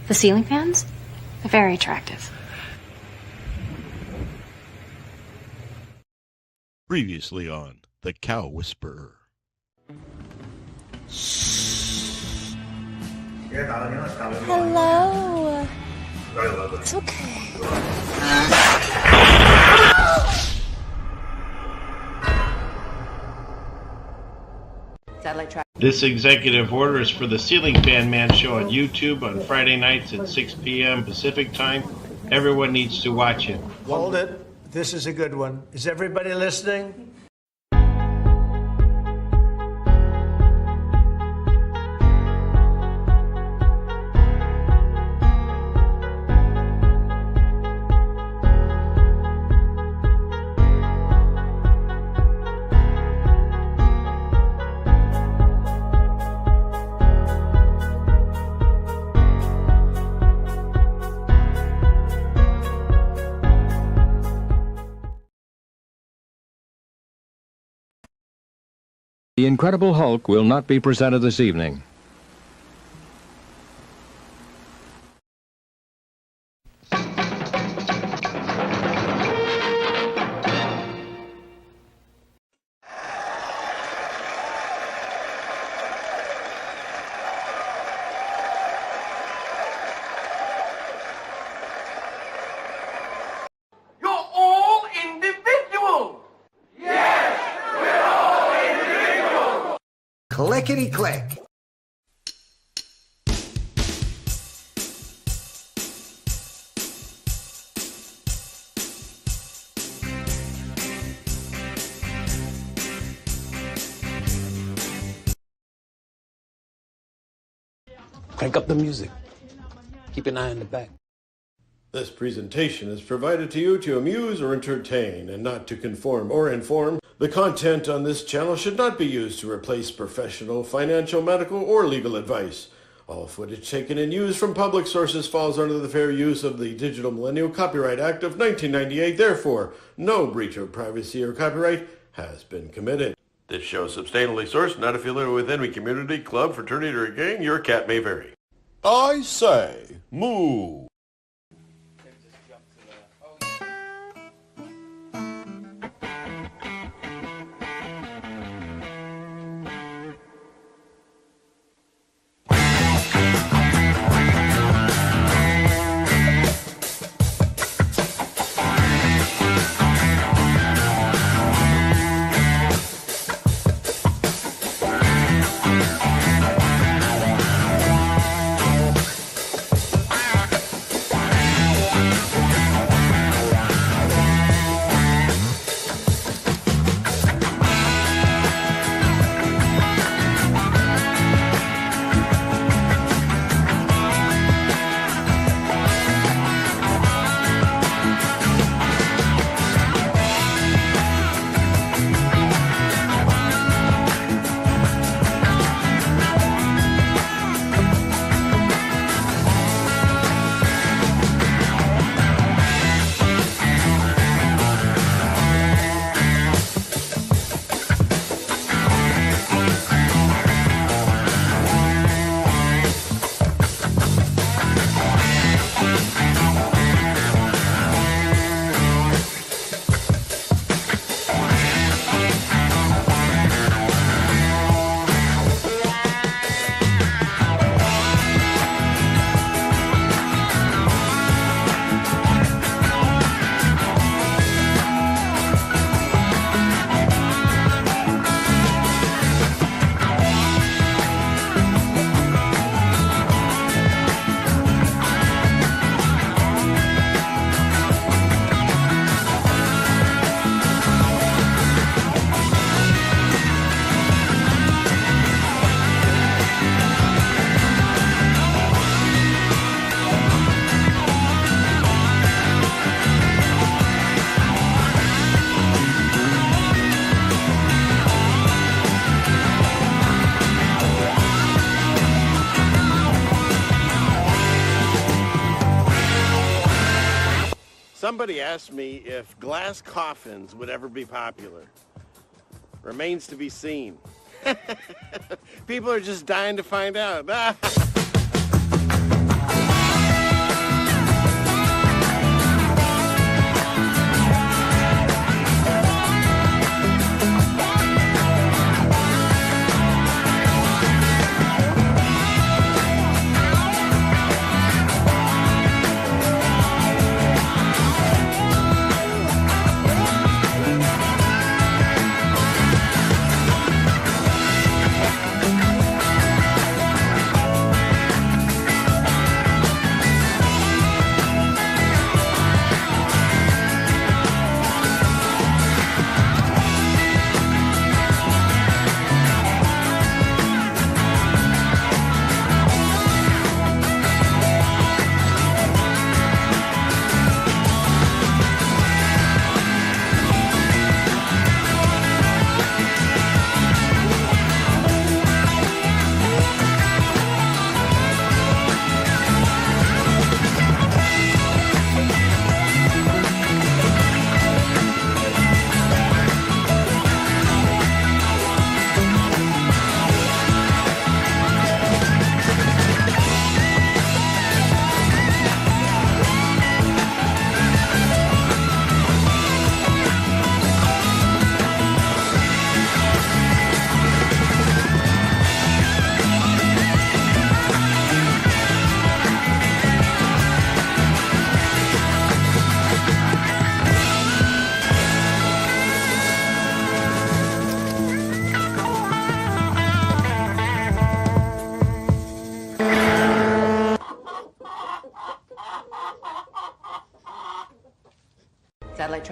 The ceiling fans? They're very attractive. Previously on The Cow Whisperer. Hello. It's okay. This executive order is for the Ceiling Fan Man show on YouTube on Friday nights at 6 p.m. Pacific time. Everyone needs to watch it. Hold it. This is a good one. Is everybody listening? The Incredible Hulk will not be presented this evening. Clickety-click. Crank up the music. Keep an eye on the back. This presentation is provided to you to amuse or entertain and not to conform or inform. The content on this channel should not be used to replace professional, financial, medical, or legal advice. All footage taken and used from public sources falls under the fair use of the Digital Millennial Copyright Act of 1998. Therefore, no breach of privacy or copyright has been committed. This show is substantially sourced, not affiliated with any community, club, fraternity, or gang. Your cat may vary. I say, moo. Somebody asked me if glass coffins would ever be popular. Remains to be seen. People are just dying to find out.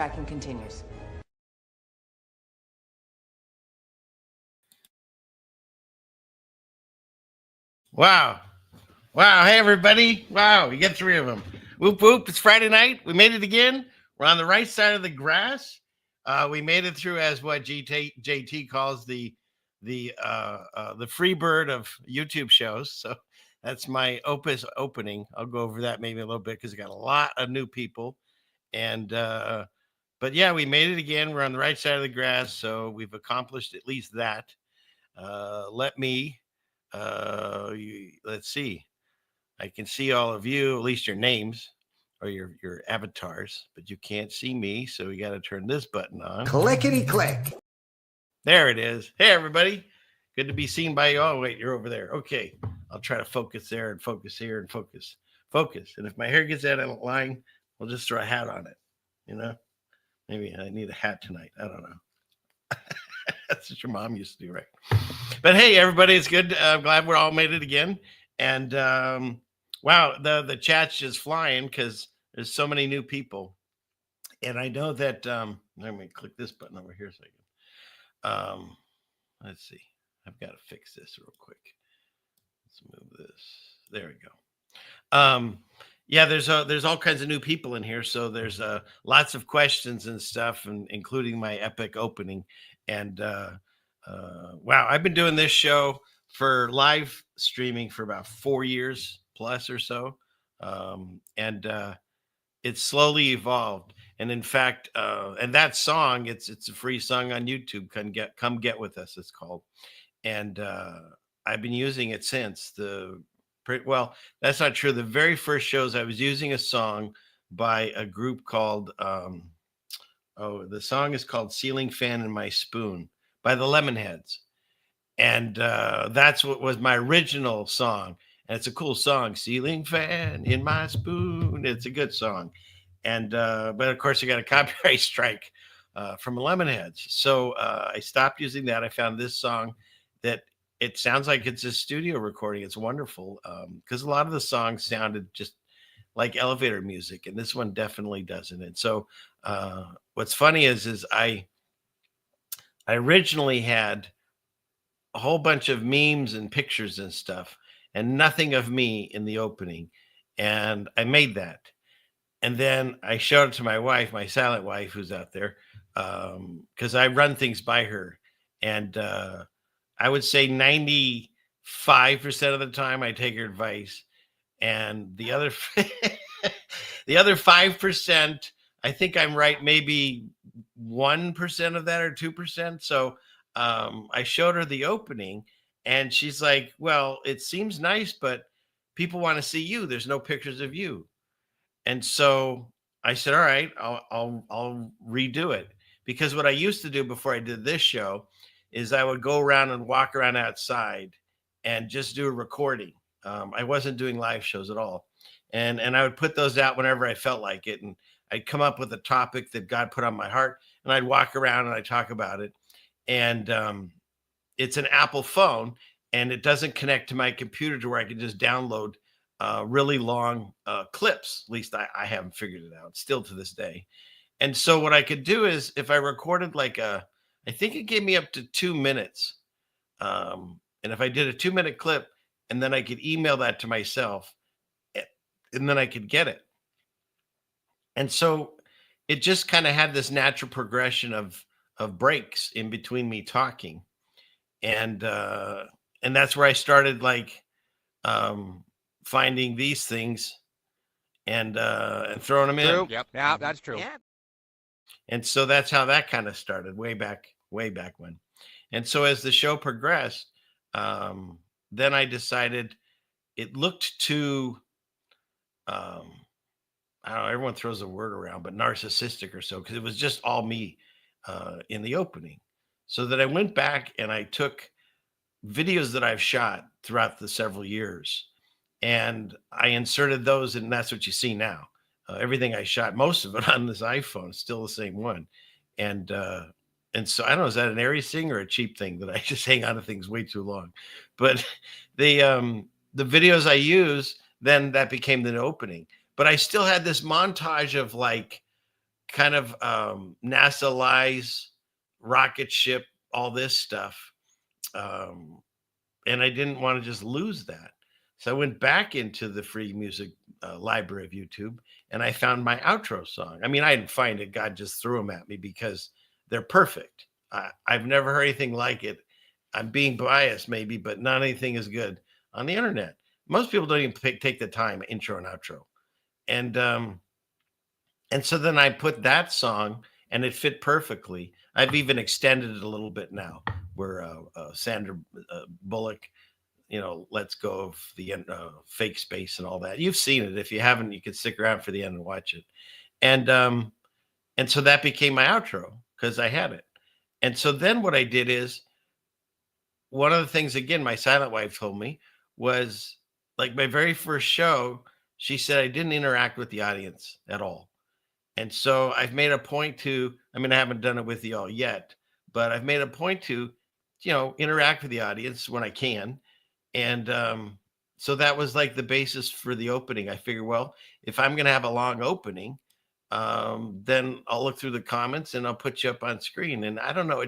tracking continues. Wow. Wow. Hey, everybody. Wow. We get 3 of them. Whoop, whoop. It's Friday night. We made it again. We're on the right side of the grass. We made it through as what JT calls the free bird of YouTube shows. So that's my Opus opening. I'll go over that maybe a little bit because I got a lot of new people. And, but yeah, we made it again. We're on the right side of the grass. So we've accomplished at least that. Let's see. I can see all of you, at least your names or your avatars, but you can't see me. So we got to turn this button on. Clickety click. There it is. Hey, everybody. Good to be seen by you all. Wait, you're over there. Okay. I'll try to focus there and focus here and focus. And if my hair gets out of line, we'll just throw a hat on it. You know, maybe I need a hat tonight. I don't know. That's what your mom used to do, right? But hey, everybody, it's good. I'm glad we're all made it again. And wow, the chat's just flying because there's so many new people. And I know that let me click this button over here a second. Let's see. I've got to fix this real quick. Let's move this. There we go. Yeah, there's all kinds of new people in here, so there's lots of questions and stuff, and including my epic opening. And wow, I've been doing this show for live streaming for about 4 years plus or so, and it's slowly evolved. And in fact, and that song, it's a free song on YouTube. Come get with us, it's called. And I've been using it since well, that's not true. The very first shows I was using a song by a group called the song is called Ceiling Fan in My Spoon by the Lemonheads. And that's what was my original song. And it's a cool song, Ceiling Fan in My Spoon. It's a good song. And but of course I got a copyright strike from Lemonheads. So I stopped using that. I found this song that it sounds like it's a studio recording. It's wonderful because a lot of the songs sounded just like elevator music, and this one definitely doesn't. And so what's funny is I originally had a whole bunch of memes and pictures and stuff, and nothing of me in the opening. And I made that. And then I showed it to my wife, my silent wife, who's out there, because I run things by her. And I would say 95% of the time I take her advice. And the other the other 5%, I think I'm right, maybe 1% of that or 2%. So I showed her the opening and she's like, well, it seems nice, but people want to see you. There's no pictures of you. And so I said, all right, I'll redo it. Because what I used to do before I did this show is I would go around and walk around outside and just do a recording. I wasn't doing live shows at all. And I would put those out whenever I felt like it. And I'd come up with a topic that God put on my heart and I'd walk around and I'd talk about it. And it's an Apple phone and it doesn't connect to my computer to where I can just download really long clips. At least I haven't figured it out still to this day. And so what I could do is if I recorded I think it gave me up to 2 minutes. And if I did a 2-minute clip and then I could email that to myself and then I could get it. And so it just kind of had this natural progression of breaks in between me talking. And that's where I started finding these things and throwing them in. Yep. Yeah, that's true. Yeah. And so that's how that kind of started way back when. And so as the show progressed, then I decided it looked too, I don't know, everyone throws a word around, but narcissistic or so, because it was just all me in the opening. So that I went back and I took videos that I've shot throughout the several years and I inserted those, and that's what you see now. Everything I shot, most of it on this iPhone, is still the same one. And so I don't know, is that an Aries thing or a cheap thing that I just hang on to things way too long? But the videos I use, then that became the opening. But I still had this montage of kind of NASA-lize, rocket ship, all this stuff. And I didn't want to just lose that. So I went back into the free music library of YouTube, and I found my outro song. I mean, I didn't find it. God just threw them at me because they're perfect. I've never heard anything like it. I'm being biased maybe, but not anything is good on the internet. Most people don't even take the time, intro and outro. And so then I put that song, and it fit perfectly. I've even extended it a little bit now, where Sandra Bullock, lets go of the fake space and all that. You've seen it. If you haven't, you can stick around for the end and watch it. And so that became my outro because I had it. And so then what I did is, one of the things, again, my silent wife told me was, like, my very first show, she said I didn't interact with the audience at all. And so I've made a point to, I mean, I haven't done it with y'all yet, but I've made a point to, interact with the audience when I can. And so that was like the basis for the opening. I figured, well, if I'm going to have a long opening, then I'll look through the comments and I'll put you up on screen. And I don't know,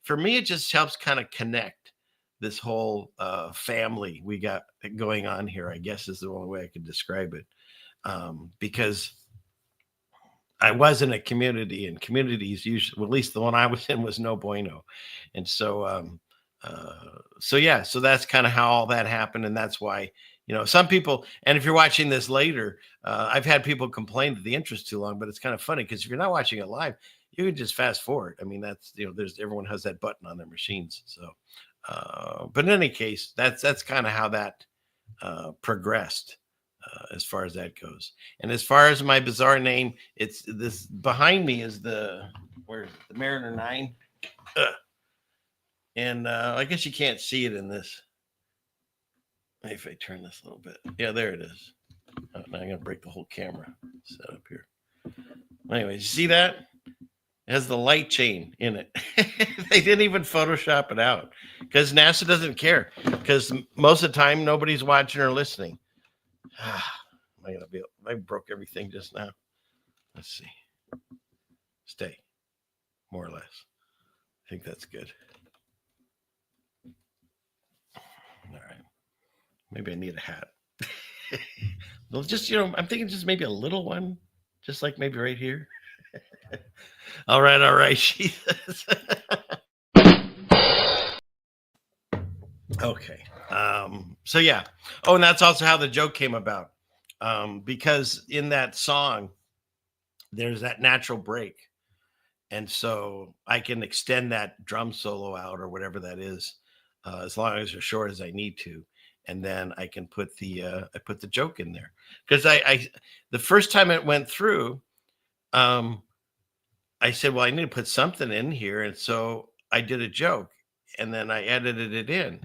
for me, it just helps kind of connect this whole family we got going on here, I guess is the only way I could describe it. Because I was in a community, and communities usually, well, at least the one I was in, was no bueno. And so, so that's kind of how all that happened. And that's why, some people, and if you're watching this later, I've had people complain that the intro's too long, but it's kind of funny because if you're not watching it live, you can just fast forward. I mean, that's, everyone has that button on their machines. So, but in any case, that's kind of how that progressed. As far as that goes. And as far as my bizarre name, it's this behind me is the Mariner 9. And I guess you can't see it in this. Maybe if I turn this a little bit. Yeah, there it is. Now I'm going to break the whole camera set up here. Anyways, you see that? It has the light chain in it. They didn't even Photoshop it out because NASA doesn't care, because most of the time nobody's watching or listening. I broke everything just now. Let's see. Stay, more or less. I think that's good. All right. Maybe I need a hat. Well, just, I'm thinking just maybe a little one, just like maybe right here. All right. She says. Okay. So yeah. Oh, and that's also how the joke came about. Because in that song, there's that natural break. And so I can extend that drum solo out or whatever that is, as long as as short as I need to. And then I can put the joke in there. Because the first time it went through, I said, well, I need to put something in here. And so I did a joke, and then I edited it in.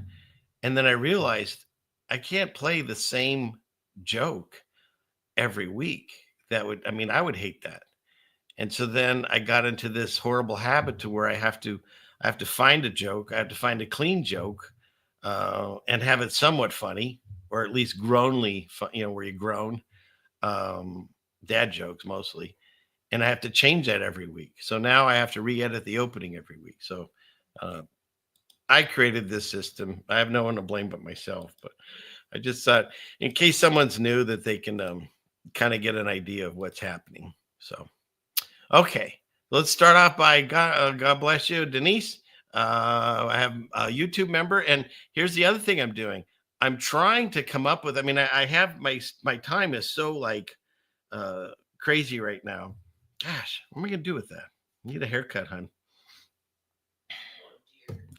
And then I realized I can't play the same joke every week. I would hate that. And so then I got into this horrible habit to where I have to find a joke. I have to find a clean joke, and have it somewhat funny, or at least groanly, where you groan, dad jokes mostly. And I have to change that every week. So now I have to re-edit the opening every week. So, I created this system. I have no one to blame but myself, but I just thought in case someone's new that they can kind of get an idea of what's happening. So, okay, let's start off by God bless you, Denise. I have a YouTube member, and here's the other thing I'm doing. I'm trying to come up with, I have my time is so like crazy right now. Gosh, what am I going to do with that? I need a haircut, hon.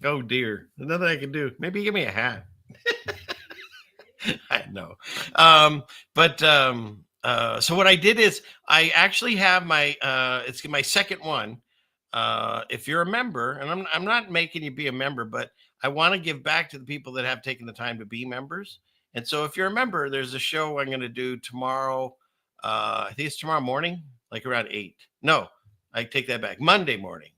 Oh dear, nothing I can do. Maybe give me a hat. I know. So what I did is I actually have it's my second one. If you're a member, and I'm not making you be a member, but I want to give back to the people that have taken the time to be members. And so if you're a member, there's a show I'm going to do tomorrow. I think it's tomorrow morning, like around 8. No, I take that back. Monday morning,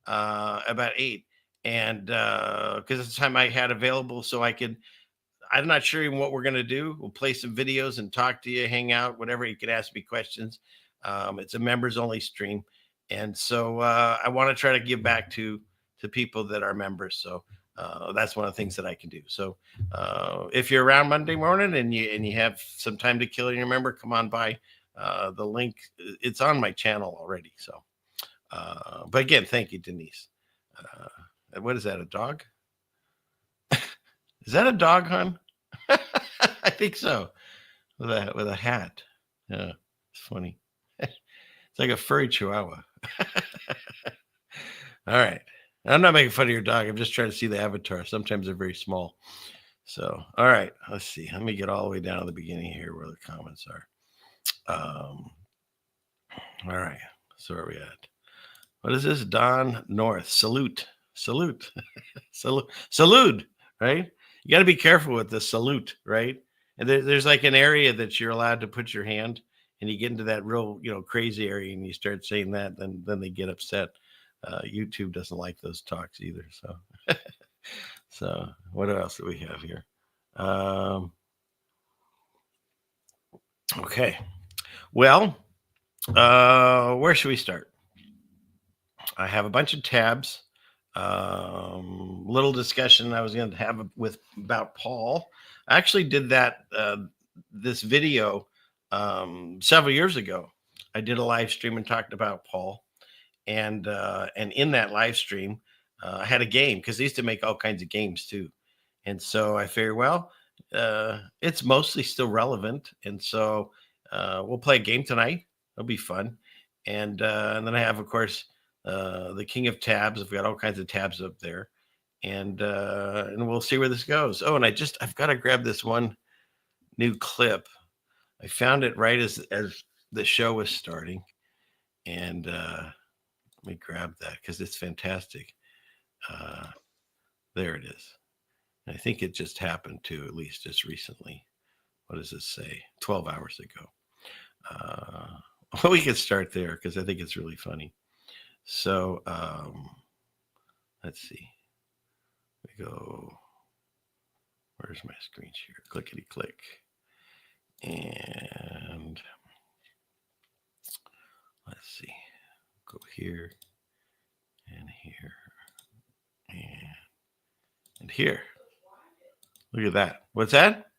about 8. And because it's the time I had available, so I'm not sure even what we're going to do. We'll play some videos and talk to you, hang out, whatever. You can ask me questions. It's a members only stream. And so I want to try to give back to people that are members. So that's one of the things that I can do. So if you're around Monday morning and you have some time to kill and you remember, come on by. The link, it's on my channel already. So, but again, thank you, Denise. What is that? A dog? Is that a dog, hon? I think so. With a hat. Yeah, it's funny. It's like a furry chihuahua. All right. I'm not making fun of your dog. I'm just trying to see the avatar. Sometimes they're very small. So, all right. Let's see. Let me get all the way down to the beginning here where the comments are. All right. So where are we at? What is this? Don North. Salute. Salute. Salute. Right? You got to be careful with the salute, right? And there's like an area that you're allowed to put your hand, and you get into that real, crazy area, and you start saying that, then they get upset. YouTube doesn't like those talks either. So, so what else do we have here? Okay. Well, where should we start? I have a bunch of tabs. Little discussion I was going to have about Paul. I actually did that this video several years ago. I did a live stream and talked about Paul, and in that live stream, I had a game because they used to make all kinds of games too, and so I figured, well, it's mostly still relevant, and so we'll play a game tonight. It'll be fun, and then I have, of course, the King of Tabs. I've got all kinds of tabs up there, and we'll see where this goes. Oh, and I've got to grab this one new clip. I found it right as the show was starting, and let me grab that because it's fantastic. There it is. And I think it just happened to, at least just recently. What does it say? 12 hours ago. We can start there because I think it's really funny. So let's see. We go. Where's my screen share? Clickety click. And let's see. Go here and here and here. Look at that. What's that?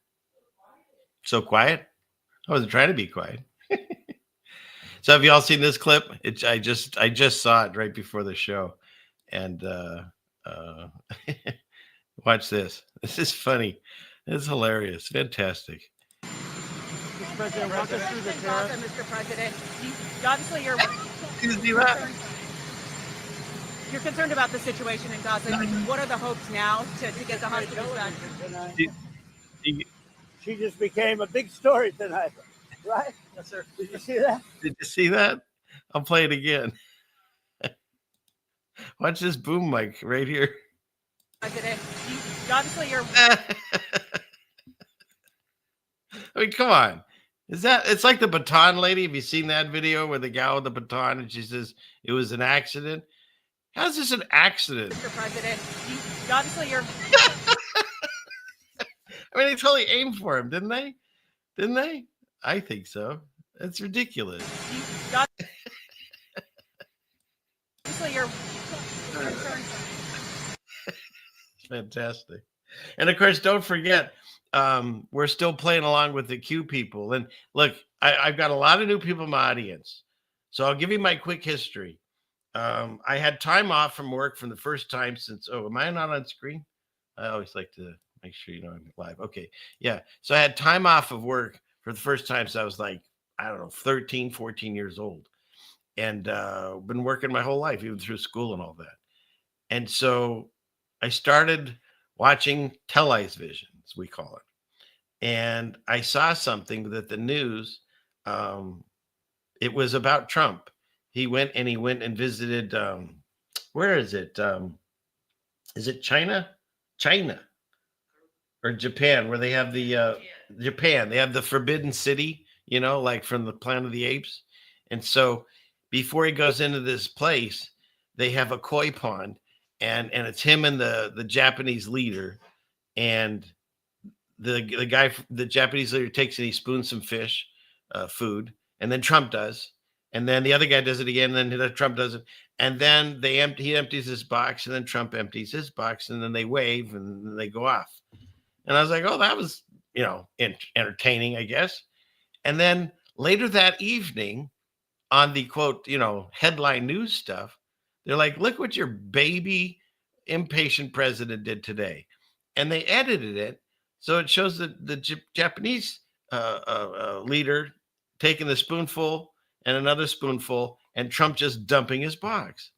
So quiet? I wasn't trying to be quiet. So have you all seen this clip? I just saw it right before the show, and watch this. This is funny. It's hilarious. Fantastic. Mr. President, walk us through the Gaza, Mr. President. Obviously, you're concerned about the situation in Gaza. What are the hopes now to get the hospitals done? She just became a big story tonight, right? Yes, sir. Did you see that? Did you see that? I'll play it again. Watch this boom mic right here. President, obviously you're. I mean, come on. It's like the baton lady. Have you seen that video where the gal with the baton and she says it was an accident? How's this an accident? Mr. President, obviously you're. I mean, they totally aimed for him, didn't they? Didn't they? I think so. That's ridiculous. Obviously you're. Fantastic. And of course, don't forget, we're still playing along with the Q people. And look, I've got a lot of new people in my audience. So I'll give you my quick history. I had time off from work from the first time since, am I not on screen? I always like to make sure you know I'm live. Okay. Yeah. So I had time off of work for the first time. So I was like, I don't know, 13, 14 years old. And been working my whole life, even through school and all that. And so I started watching television, as we call it. And I saw something that the news, it was about Trump. He went and visited, where is it? Is it China? China or Japan, where they have the, Japan, they have the Forbidden City, like from the Planet of the Apes. And so before he goes into this place, they have a koi pond. And it's him and the Japanese leader, and the Japanese leader takes and he spoons some fish, food, and then Trump does, And then the other guy does it again. And then Trump does it. And then he empties his box, and then Trump empties his box, and then they wave and then they go off. And I was like, oh, that was, entertaining, I guess. And then later that evening on the quote, headline news stuff, they're like, look what your baby impatient president did today. And they edited it. So it shows that the Japanese leader taking the spoonful and another spoonful and Trump just dumping his box.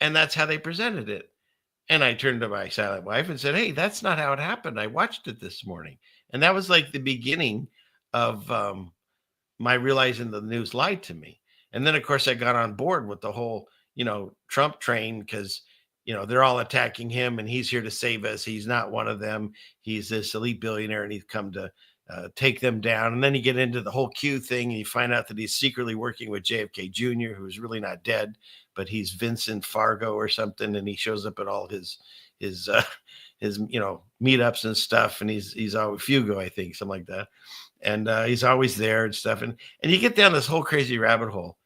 And that's how they presented it. And I turned to my silent wife and said, hey, that's not how it happened. I watched it this morning. And that was like the beginning of my realizing the news lied to me. And then, of course, I got on board with the whole, Trump train because, they're all attacking him and he's here to save us. He's not one of them. He's this elite billionaire and he's come to take them down. And then you get into the whole Q thing and you find out that he's secretly working with JFK Jr., who's really not dead, but he's Vincent Fargo or something. And he shows up at all his meetups and stuff. And he's always Fugo, I think, something like that. And he's always there and stuff. And you get down this whole crazy rabbit hole.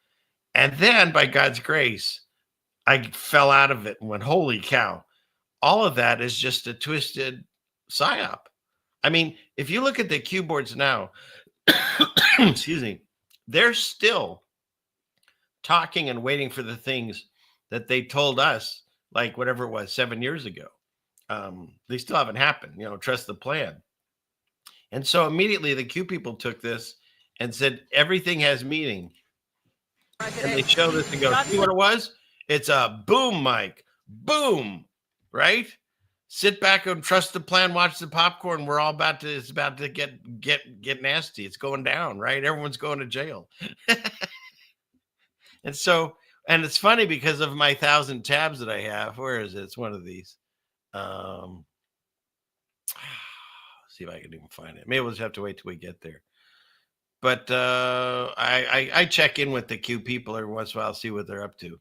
And then by God's grace, I fell out of it and went, holy cow. All of that is just a twisted psyop. I mean, if you look at the Q boards now, excuse me, they're still talking and waiting for the things that they told us, like whatever it was 7 years ago. They still haven't happened, trust the plan. And so immediately the Q people took this and said, everything has meaning. And they showed us and go, see what it was? It's a boom mic. Boom. Right? Sit back and trust the plan, watch the popcorn. We're all it's about to get nasty. It's going down, right? Everyone's going to jail. And it's funny because of my 1,000 tabs that I have. Where is it? It's one of these. See if I can even find it. Maybe we'll just have to wait till we get there. But I check in with the Q people every once in a while, see what they're up to.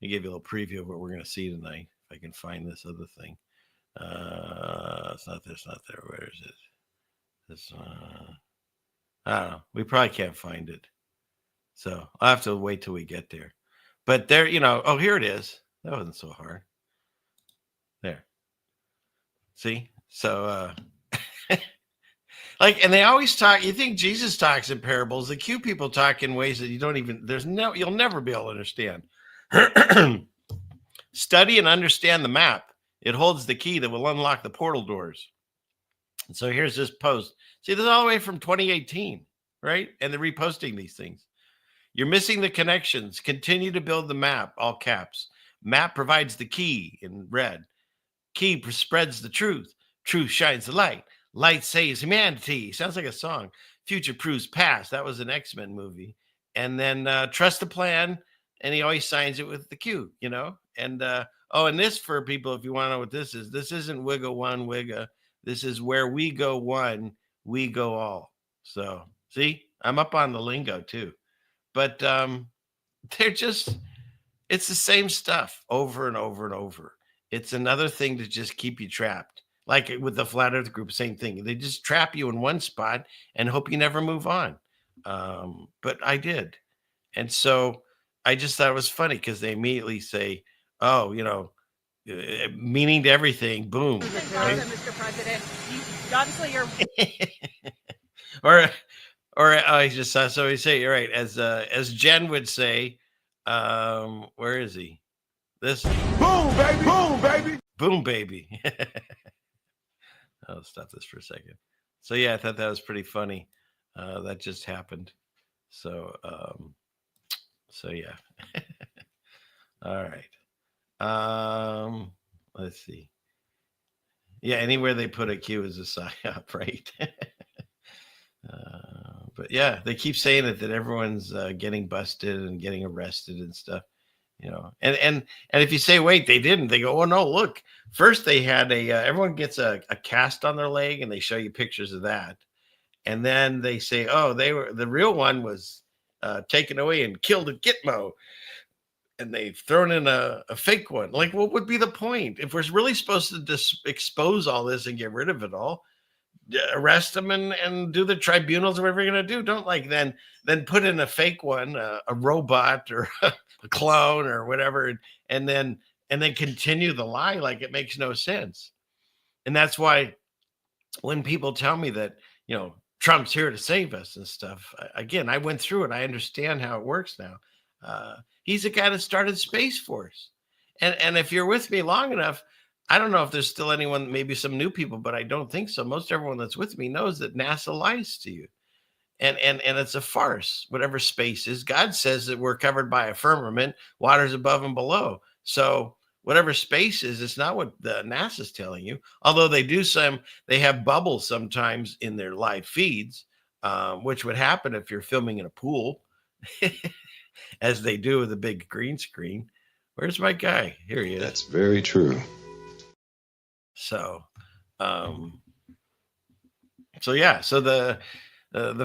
I'll give you a little preview of what we're going to see tonight. If I can find this other thing. It's not there. Where is it? This I don't know. We probably can't find it. So I'll have to wait till we get there. But there, oh, here it is. That wasn't so hard. There. See? So and they always talk, you think Jesus talks in parables. The Q people talk in ways that you'll never be able to understand. Study and understand the map. It holds the key that will unlock the portal doors. And so here's this post. See, this is all the way from 2018, right? And they're reposting these things. You're missing the connections. Continue to build the map, all caps. Map provides the key in red. Key spreads the truth. Truth shines the light. Light saves humanity. Sounds like a song. Future proves past. That was an X-Men movie. And then trust the plan. And he always signs it with the Q, And and this for people, if you want to know what this isn't Wigga one Wigga. This is where we go one, we go all. So see, I'm up on the lingo too. But it's the same stuff over and over and over. It's another thing to just keep you trapped. Like with the Flat Earth group, same thing. They just trap you in one spot and hope you never move on. But I did. And so I just thought it was funny because they immediately say, oh, meaning to everything, boom. Right? Mr. President, obviously you're... or I just saw somebody say, you're right, as Jen would say, where is he? This boom, baby, boom, baby, boom, baby. I'll stop this for a second. So yeah, I thought that was pretty funny. That just happened. So yeah. All right. Let's see. Yeah, anywhere they put a Q is a psyop, right? But yeah, they keep saying it that everyone's getting busted and getting arrested and stuff. And if you say, wait, they didn't, they go, oh no, look, first they had everyone gets a cast on their leg and they show you pictures of that. And then they say, oh, the real one was taken away and killed at Gitmo. And they've thrown in a fake one. Like, what would be the point? If we're really supposed to expose all this and get rid of it all, arrest them and do the tribunals or whatever you're going to do. Don't like then put in a fake one, a robot or a clone or whatever, and then continue the lie like it makes no sense. And that's why when people tell me that, Trump's here to save us and stuff, again, I went through it. I understand how it works now. He's the guy that started Space Force. And if you're with me long enough, I don't know if there's still anyone, maybe some new people, but I don't think so. Most everyone that's with me knows that NASA lies to you. And it's a farce, whatever space is. God says that we're covered by a firmament, waters above and below. So whatever space is, it's not what the NASA's telling you. Although they have bubbles sometimes in their live feeds, which would happen if you're filming in a pool, as they do with a big green screen. Where's my guy? Here he is. That's very true. So, yeah. So the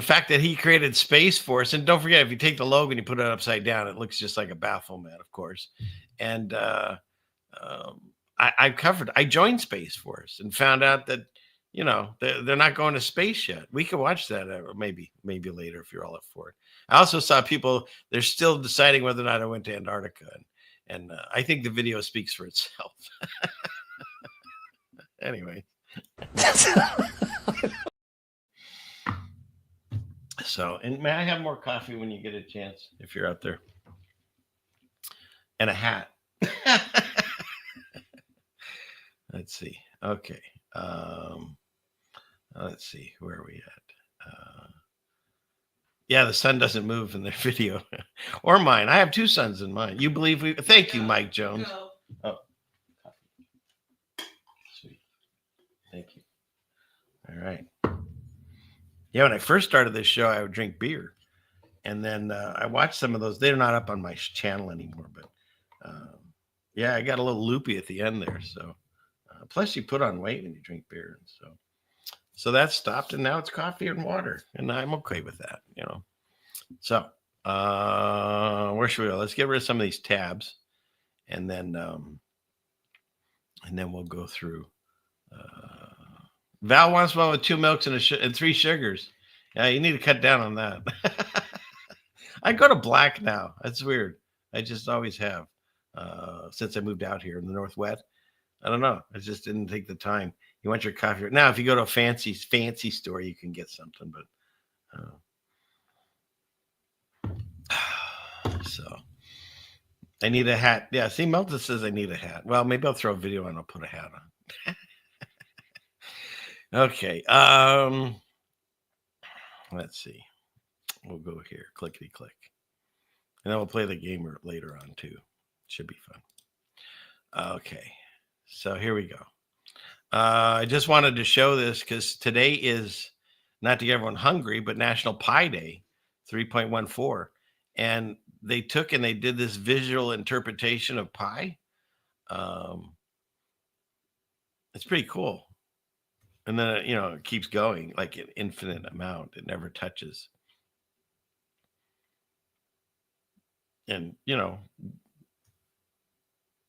fact that he created Space Force, and don't forget, if you take the logo and you put it upside down, it looks just like a Baphomet, of course. And I joined Space Force and found out that they're not going to space yet. We could watch that maybe later if you're all up for it. I also saw people, they're still deciding whether or not I went to Antarctica, and I think the video speaks for itself. Anyway. So, and may I have more coffee when you get a chance, if you're out there? And a hat. Let's see. Okay. Let's see. Where are we at? Yeah, the sun doesn't move in their video. Or mine. I have two suns in mine. You believe we... Thank you, Mike Jones. Oh. Sweet. Thank you. All right. Yeah, when I first started this show, I would drink beer. And then I watched some of those. They're not up on my channel anymore. But yeah, I got a little loopy at the end there. So plus you put on weight when you drink beer. So that stopped. And now it's coffee and water. And I'm okay with that, So where should we go? Let's get rid of some of these tabs. And then we'll go through. Val wants one with 2 milks and 3 sugars. Yeah, you need to cut down on that. I go to black now. That's weird. I just always have since I moved out here in the Northwest. I don't know. I just didn't take the time. You want your coffee now? If you go to a fancy store, you can get something. But so I need a hat. Yeah. See, Melton says I need a hat. Well, maybe I'll throw a video and I'll put a hat on. Okay. Let's see. We'll go here. Clickety click. And then we'll play the game later on too. Should be fun. Okay. So here we go. I just wanted to show this because today is, not to get everyone hungry, but National Pie Day, 3.14. And they took and they did this visual interpretation of pie. It's pretty cool. And then, it keeps going like an infinite amount. It never touches. And,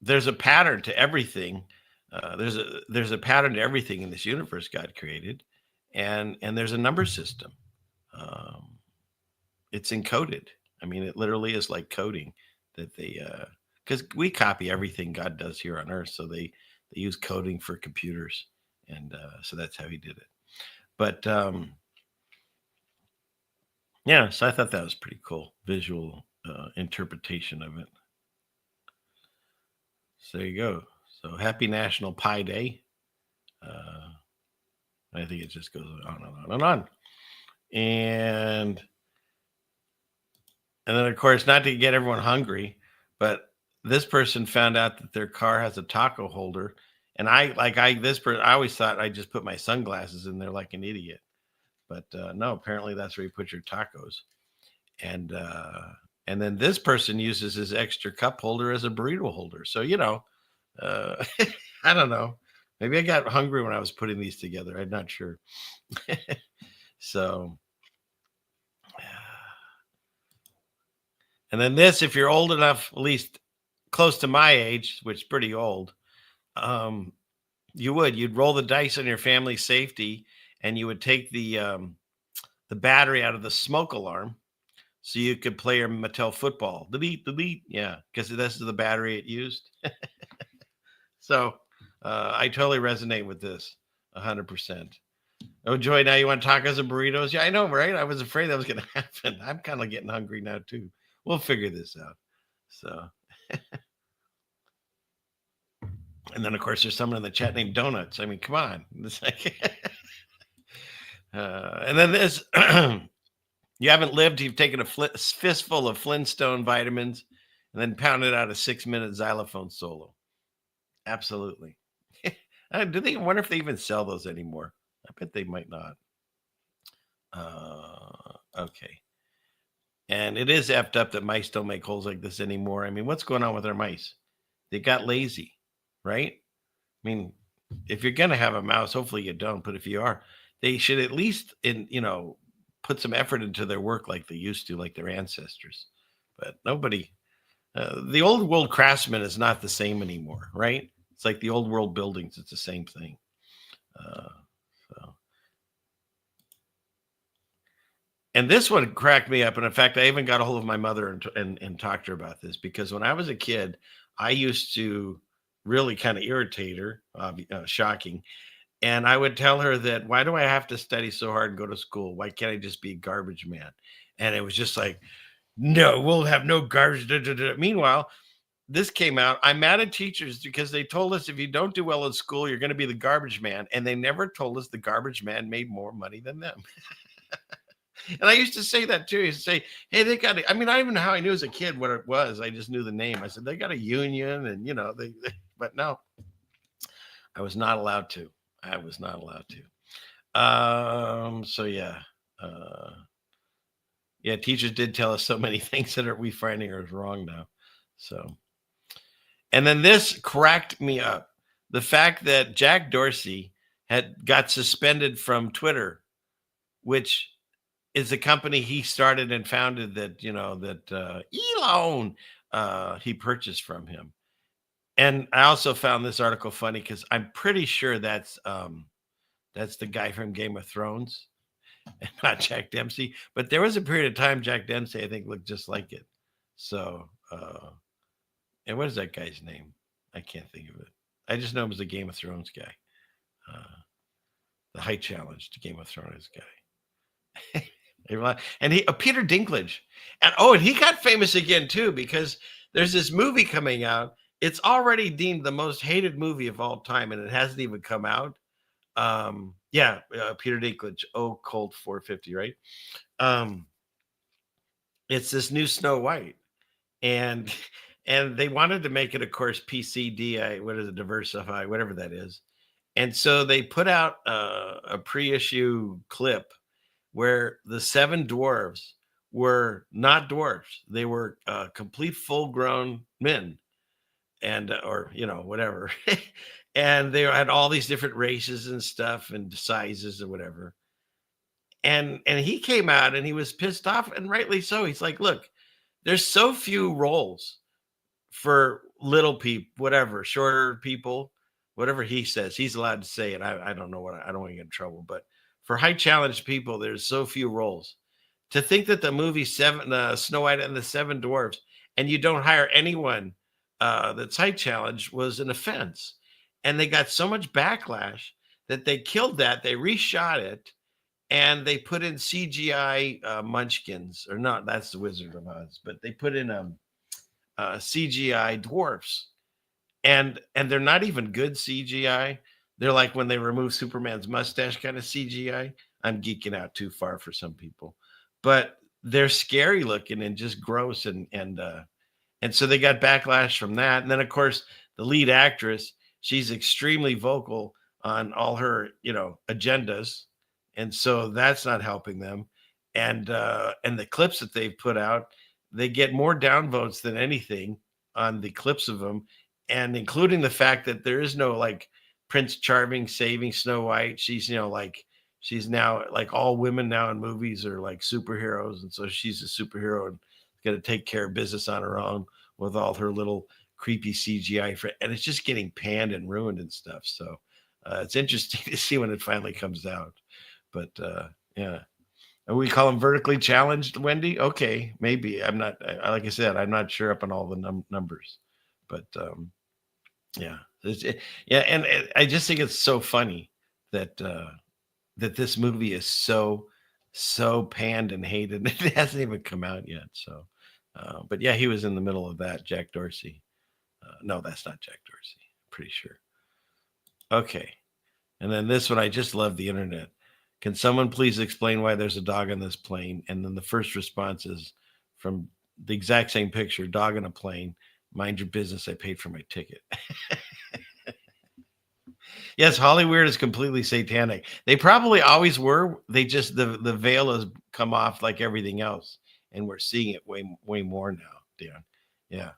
there's a pattern to everything. There's a pattern to everything in this universe God created. And there's a number system. It's encoded. I mean, it literally is like coding that because we copy everything God does here on earth. So they use coding for computers. And so that's how he did it. But yeah, so I thought that was pretty cool. Visual interpretation of it. So there you go. So happy National Pie Day. I think it just goes on and on and on. And then, of course, not to get everyone hungry, but this person found out that their car has a taco holder. And I always thought I just put my sunglasses in there like an idiot. But no, apparently that's where you put your tacos. And then this person uses his extra cup holder as a burrito holder. So, I don't know. Maybe I got hungry when I was putting these together. I'm not sure. So, and then this, if you're old enough, at least close to my age, which is pretty old, you'd roll the dice on your family's safety and you would take the battery out of the smoke alarm, so you could play your Mattel football. Delete. Yeah, because this is the battery it used. So I totally resonate with this 100%. Oh, Joy, now you want tacos and burritos? Yeah, I know, right? I was afraid that was going to happen. I'm kind of getting hungry now, too. We'll figure this out. So, and then, of course, there's someone in the chat named Donuts. I mean, come on. It's like, and then this, you haven't lived, you've taken a fistful of Flintstone vitamins and then pounded out a 6-minute xylophone solo. Absolutely. Do they wonder if they even sell those anymore? I bet they might not. Okay. And it is effed up that mice don't make holes like this anymore. I mean, what's going on with our mice? They got lazy, right? I mean, if you're going to have a mouse, hopefully you don't, but if you are, they should at least, put some effort into their work like they used to, like their ancestors. But nobody, the old world craftsman is not the same anymore, right? It's like the old world buildings. It's the same thing. And this one cracked me up. And in fact, I even got a hold of my mother and talked to her about this, because when I was a kid, I used to really kind of irritate her, shocking. And I would tell her that, why do I have to study so hard and go to school? Why can't I just be a garbage man? And it was just like, no, we'll have no garbage. Meanwhile, this came out. I'm mad at teachers because they told us if you don't do well in school, you're going to be the garbage man. And they never told us the garbage man made more money than them. And I used to say that too. I used to say, hey, they got it. I mean, I don't even know how I knew as a kid what it was. I just knew the name. I said, they got a union, and but no, I was not allowed to. So yeah. Yeah, teachers did tell us so many things that we finding are wrong now. So, and then this cracked me up. The fact that Jack Dorsey got suspended from Twitter, which is the company he started and founded, that Elon he purchased from him. And I also found this article funny because I'm pretty sure that's the guy from Game of Thrones and not Jack Dempsey. But there was a period of time Jack Dempsey, I think, looked just like it. So, and what is that guy's name? I can't think of it. I just know him as the Game of Thrones guy. The height challenge to Game of Thrones guy. And Peter Dinklage. And he got famous again too, because there's this movie coming out. It's already deemed the most hated movie of all time, and it hasn't even come out. Peter Dinklage. Oh, Cold 450, right? It's this new Snow White, and they wanted to make it, of course, PCDI. What is it? Diversify, whatever that is. And so they put out a pre-issue clip where the 7 dwarves were not dwarves. They were complete full-grown men, and whatever. And they had all these different races and stuff and sizes and whatever. And he came out and he was pissed off, and rightly so. He's like, look, there's so few roles for little people, whatever, shorter people, whatever he says. He's allowed to say it. I don't know I don't want to get in trouble, but for height challenged people, there's so few roles. To think that the movie Snow White and the 7 Dwarfs, and you don't hire anyone that's height challenged, was an offense. And they got so much backlash that they killed that. They reshot it, and they put in CGI munchkins, or not. That's the Wizard of Oz, but they put in CGI dwarfs, and they're not even good CGI. They're like when they remove Superman's mustache kind of CGI. I'm geeking out too far for some people, but they're scary looking and just gross. And so they got backlash from that. And then, of course, the lead actress, she's extremely vocal on all her, agendas. And so that's not helping them. And the clips that they've put out, they get more downvotes than anything on the clips of them. And including the fact that there is no like Prince Charming saving Snow White. She's, she's now like all women now in movies are like superheroes. And so she's a superhero and going to take care of business on her own with all her little creepy CGI. And it's just getting panned and ruined and stuff. So it's interesting to see when it finally comes out. But yeah. And we call them vertically challenged, Wendy. Okay, maybe. I'm not. Like I said, I'm not sure up on all the numbers, but yeah, yeah. And I just think it's so funny that that this movie is so panned and hated. It hasn't even come out yet. So, but yeah, he was in the middle of that. Jack Dorsey. No, that's not Jack Dorsey. Pretty sure. Okay, and then this one, I just love the internet. Can someone please explain why there's a dog on this plane? And then the first response is from the exact same picture, dog on a plane. Mind your business. I paid for my ticket. Yes, Hollywood is completely satanic. They probably always were. They just the veil has come off like everything else, and we're seeing it way more now, Dan. Yeah.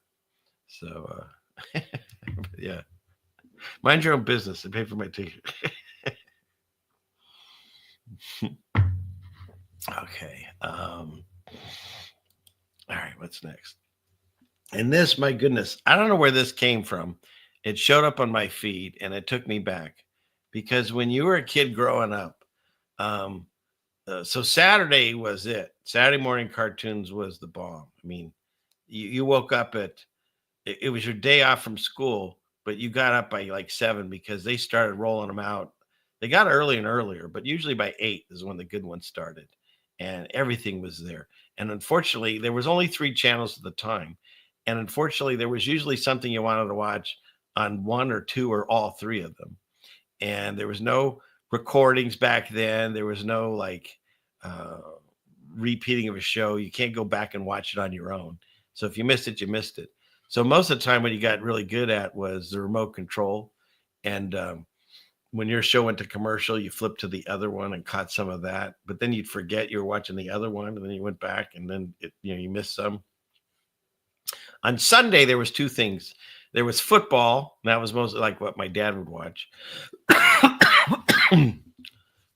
So yeah. Mind your own business and pay for my ticket. Okay. All right, what's next? And this, my goodness, I don't know where this came from. It showed up on my feed and it took me back because when you were a kid growing up, so Saturday was it. Saturday morning cartoons was the bomb. I mean, you woke up it was your day off from school, but you got up by like 7 because they started rolling them out. They got early and earlier, but usually by 8 is when the good ones started. And everything was there. And unfortunately, there was only 3 channels at the time. And unfortunately, there was usually something you wanted to watch on 1 or 2 or all 3 of them. And there was no recordings back then. There was no like repeating of a show. You can't go back and watch it on your own. So if you missed it, you missed it. So most of the time what you got really good at was the remote control. And when your show went to commercial, you flipped to the other one and caught some of that, but then you'd forget you were watching the other one, and then you went back, and then you missed some. On Sunday, there was 2 things. There was football, and that was mostly like what my dad would watch.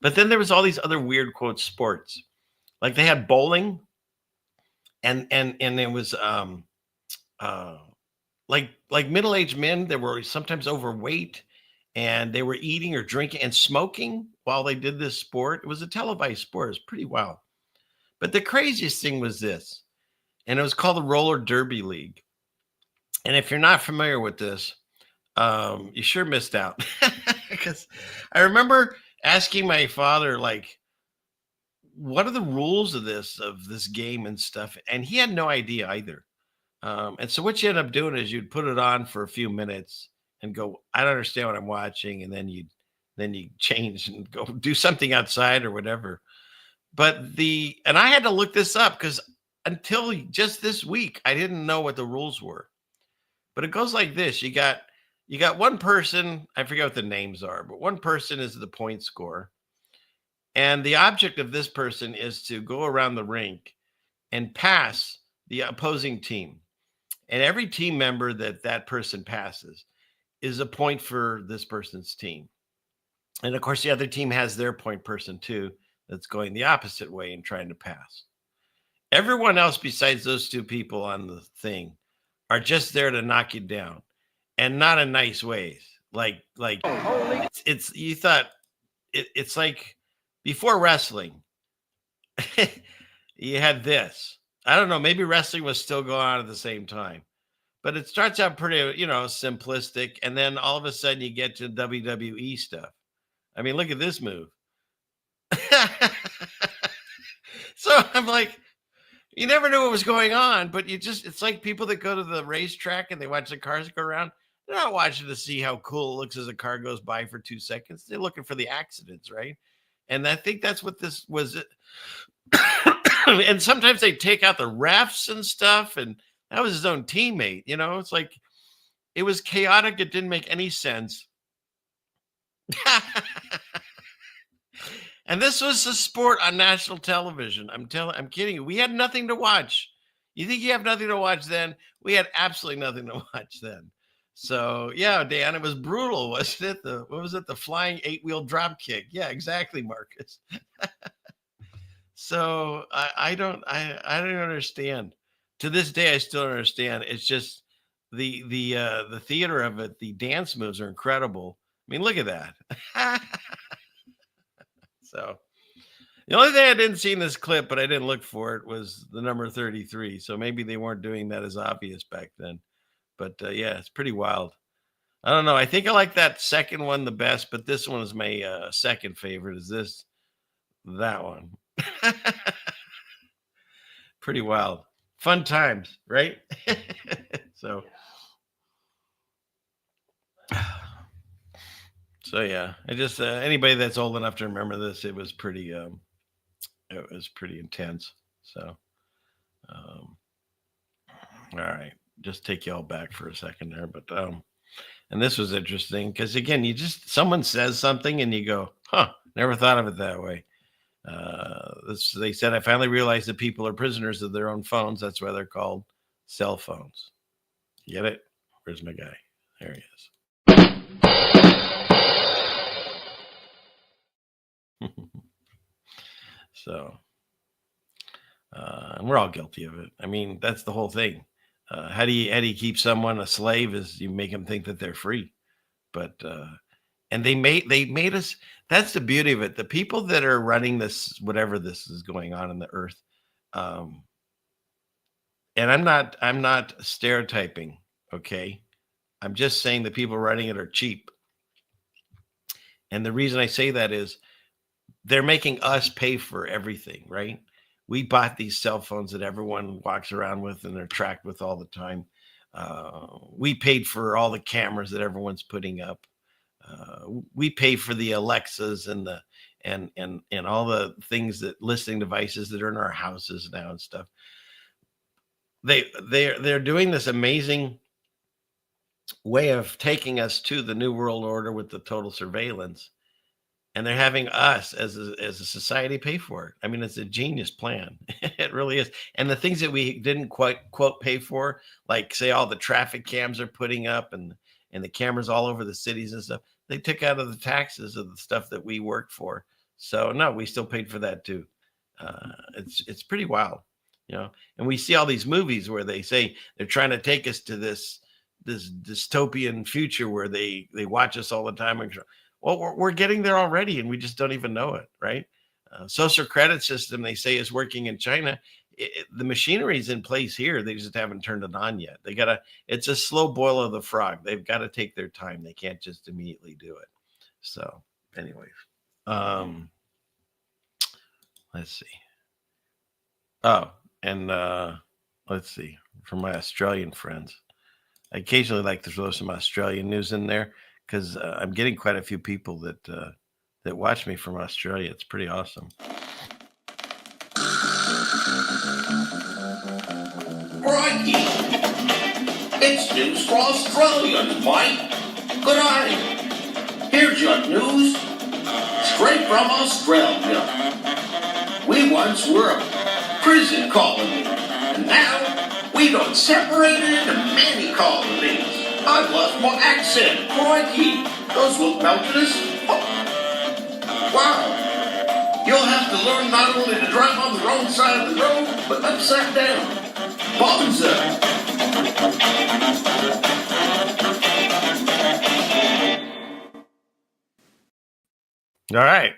But then there was all these other weird quote sports, like they had bowling, and it was like middle-aged men that were sometimes overweight. And they were eating or drinking and smoking while they did this sport. It was a televised sport. It was pretty wild. But the craziest thing was this, and it was called the Roller Derby League. And if you're not familiar with this, you sure missed out. Because I remember asking my father, like, what are the rules of this game and stuff? And he had no idea either. And so what you end up doing is you'd put it on for a few minutes and go, I don't understand what I'm watching. And then you change and go do something outside or whatever. But and I had to look this up because until just this week, I didn't know what the rules were. But it goes like this. You got one person, I forget what the names are, but one person is the point scorer. And the object of this person is to go around the rink and pass the opposing team. And every team member that person passes is a point for this person's team. And of course, the other team has their point person too, that's going the opposite way and trying to pass. Everyone else besides those 2 people on the thing are just there to knock you down, and not in nice ways. Like it's you thought it's like before wrestling, you had this. I don't know, maybe wrestling was still going on at the same time. But it starts out pretty, simplistic. And then all of a sudden you get to WWE stuff. I mean, look at this move. So I'm like, you never knew what was going on, but it's like people that go to the racetrack and they watch the cars go around. They're not watching to see how cool it looks as a car goes by for 2 seconds. They're looking for the accidents, right? And I think that's what this was. And sometimes they take out the refs and stuff, and that was his own teammate. It's like it was chaotic. It didn't make any sense. And this was a sport on national television. I'm kidding you. We had nothing to watch. You think you have nothing to watch then? We had absolutely nothing to watch then. So yeah, Dan, it was brutal, wasn't it? What was it? The flying 8-wheel drop kick. Yeah, exactly, Marcus. So I don't understand. To this day, I still don't understand. It's just the theater of it. The dance moves are incredible. I mean, look at that. So The only thing I didn't see in this clip, but I didn't look for it, was the number 33. So maybe they weren't doing that as obvious back then. But yeah, it's pretty wild. I don't know. I think I like that second one the best, but this one is my second favorite. Is that one? Pretty wild. Fun times, right? So yeah, I just anybody that's old enough to remember this, it was pretty intense. So all right, just take y'all back for a second there, but and this was interesting because again, someone says something and you go, huh, never thought of it that way. They said, I finally realized that people are prisoners of their own phones. That's why they're called cell phones. You get it? Where's my guy? There he is. So, and we're all guilty of it. I mean, that's the whole thing. How do you keep someone a slave? Is you make them think that they're free. But and they made us. That's the beauty of it. The people that are running this, whatever this is going on in the earth, and I'm not stereotyping. Okay, I'm just saying the people running it are cheap. And the reason I say that is they're making us pay for everything, right? We bought these cell phones that everyone walks around with and they're tracked with all the time. We paid for all the cameras that everyone's putting up. We pay for the Alexas and the and all the things, that listening devices that are in our houses now and stuff. They're doing this amazing way of taking us to the new world order with the total surveillance, and they're having us as a society pay for it. I mean, it's a genius plan. It really is. And the things that we didn't quite quote pay for, like say all the traffic cams are putting up and the cameras all over the cities and stuff, they took out of the taxes of the stuff that we worked for. So no, we still paid for that too. It's pretty wild, you know. And we see all these movies where they say they're trying to take us to this dystopian future where they watch us all the time. Well, we're getting there already, and we just don't even know it, right? Social credit system, they say, is working in China. The machinery is in place here. They just haven't turned it on yet. It's a slow boil of the frog. They've got to take their time. They can't just immediately do it. So anyways, let's see. Oh, and let's see, for my Australian friends, I occasionally like to throw some Australian news in there because I'm getting quite a few people that watch me from Australia. It's pretty awesome. Crikey! It's news for Australians, mate. Good day. Here's your news, straight from Australia. We once were a prison colony, and now we got separated into many colonies. I've lost my accent. Crikey! Those look mountainous. Oh. Wow! You'll have to learn not only to drive on the wrong side of the road, but upside down. Bonza! All right.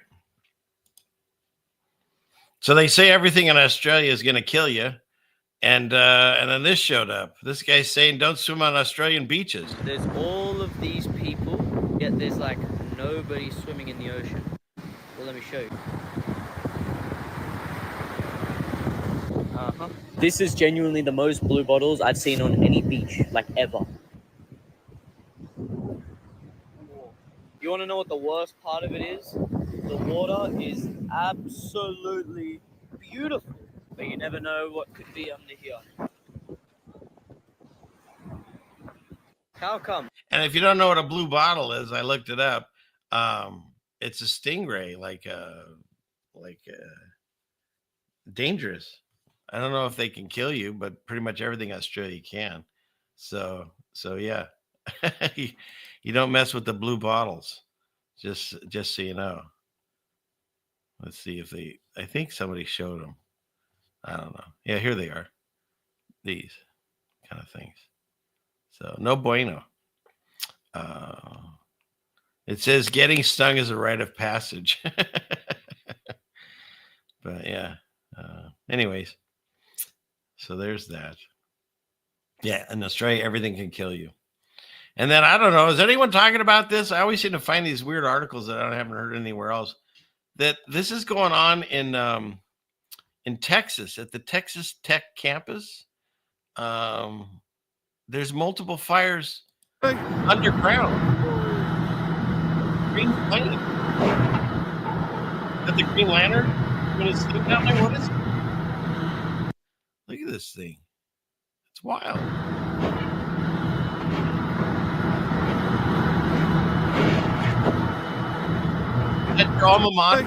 So they say everything in Australia is going to kill you. And then this showed up. This guy's saying don't swim on Australian beaches. There's all of these people, yet there's like nobody swimming in the ocean. Well, let me show you. This is genuinely the most blue bottles I've seen on any beach, like ever. You want to know what the worst part of it is? The water is absolutely beautiful, but you never know what could be under here. How come? And if you don't know what a blue bottle is, I looked it up. It's a stingray, like dangerous. I don't know if they can kill you, but pretty much everything Australia can. So yeah, you don't mess with the blue bottles. Just so you know. Let's see if I think somebody showed them. I don't know. Yeah, here they are. These kind of things. So no bueno. It says getting stung is a rite of passage. But yeah. Anyways, so there's that. Yeah, in Australia, everything can kill you. And then I don't know, is anyone talking about this? I always seem to find these weird articles that I haven't heard anywhere else. That this is going on in Texas at the Texas Tech campus. There's multiple fires underground. Green plane. Is that the Green Lantern? When it's steam down there, what is it? Look at this thing. It's wild. That your alma mater.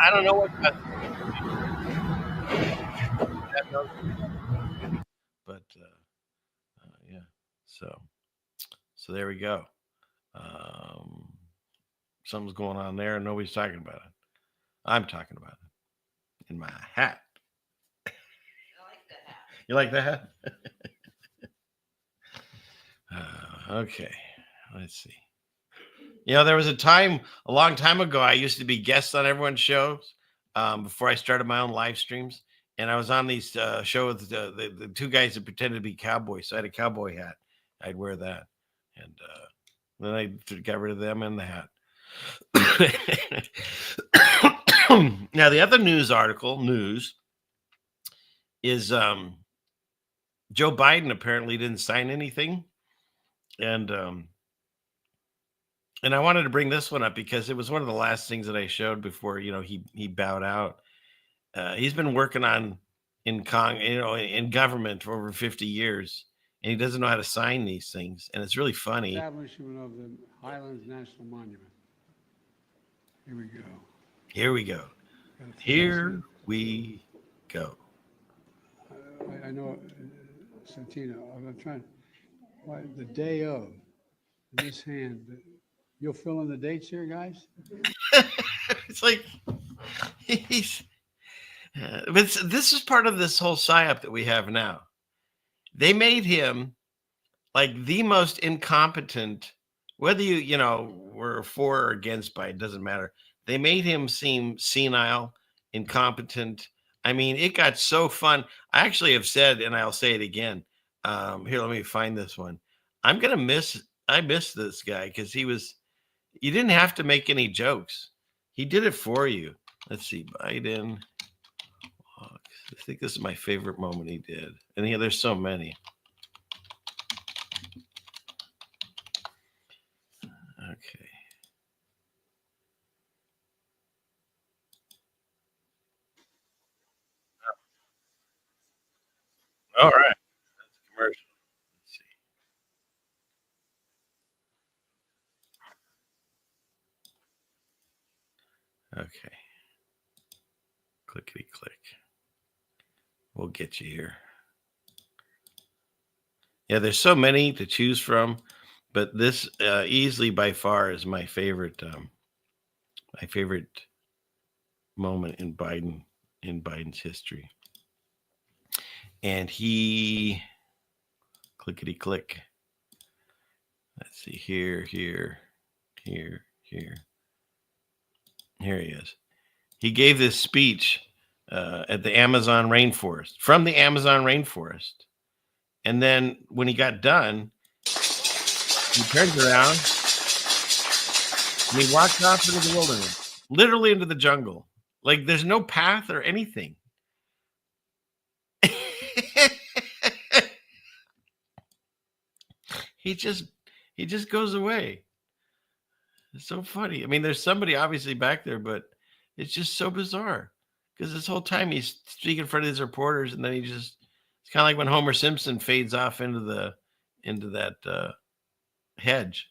I don't know what that, but yeah. So there we go. Something's going on there, and nobody's talking about it. I'm talking about it in my hat. You like the hat? Okay, let's see. You know, there was a long time ago, I used to be guest on everyone's shows before I started my own live streams. And I was on these shows with the two guys that pretended to be cowboys. So I had a cowboy hat. I'd wear that. And then I got rid of them and the hat. Now, the other news is Joe Biden apparently didn't sign anything. And I wanted to bring this one up because it was one of the last things that I showed before, he bowed out. He's been working in government for over 50 years, and he doesn't know how to sign these things. And it's really funny. Establishment of the Highlands National Monument. Here we go. Here we go. Here we go. I know, Santino, I'm trying, the day of, in this hand, you'll fill in the dates here, guys? It's like, but this is part of this whole psyop that we have now. They made him like the most incompetent, whether you were for or against Biden, doesn't matter. They made him seem senile, incompetent. I mean, it got so fun. I actually have said, and I'll say it again. Here, let me find this one. I miss this guy because you didn't have to make any jokes. He did it for you. Let's see, Biden. I think this is my favorite moment he did. And yeah, there's so many. Okay. All right. That's a commercial. Let's see. Okay. Clickety click. We'll get you here. Yeah, there's so many to choose from, but this easily by far is my favorite moment in Biden's history. And he clickety click. Let's see, here. Here he is. He gave this speech at the Amazon rainforest, from the Amazon rainforest. And then when he got done, he turned around and he walked off into the wilderness, literally into the jungle. Like there's no path or anything. He just goes away. It's so funny. I mean, there's somebody obviously back there, but it's just so bizarre because this whole time he's speaking in front of his reporters, and then it's kind of like when Homer Simpson fades off into that hedge.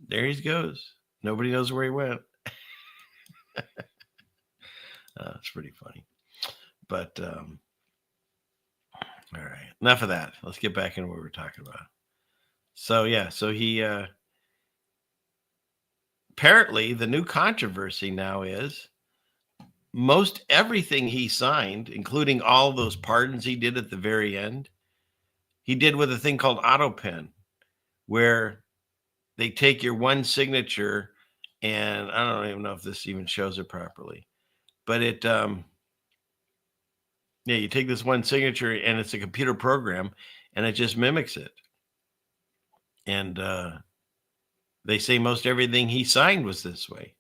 There he goes. Nobody knows where he went. It's pretty funny. But all right, enough of that. Let's get back into what we're talking about. So he apparently the new controversy now is most everything he signed, including all those pardons he did at the very end, he did with a thing called AutoPen, where they take your one signature, and I don't even know if this even shows it properly, but it, you take this one signature and it's a computer program and it just mimics it. And they say most everything he signed was this way.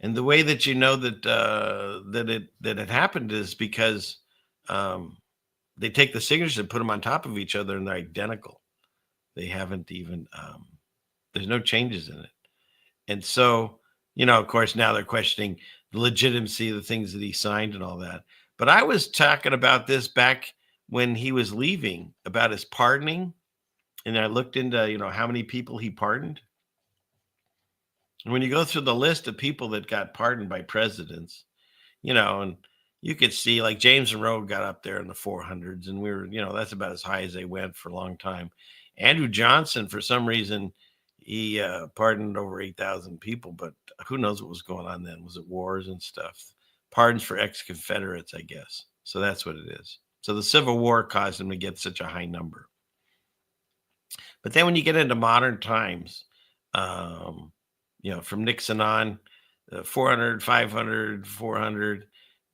And the way that you know that that it happened is because they take the signatures and put them on top of each other and they're identical. They haven't even, there's no changes in it. And so, of course, now they're questioning the legitimacy of the things that he signed and all that. But I was talking about this back when he was leaving, about his pardoning. And I looked into, how many people he pardoned. And when you go through the list of people that got pardoned by presidents, and you could see like James Monroe got up there in the 400s, and we were, that's about as high as they went for a long time. Andrew Johnson, for some reason, he pardoned over 8,000 people, but who knows what was going on then? Was it wars and stuff? Pardons for ex-Confederates, I guess. So that's what it is. So the Civil War caused him to get such a high number. But then when you get into modern times, from Nixon on, 400, 500, 400,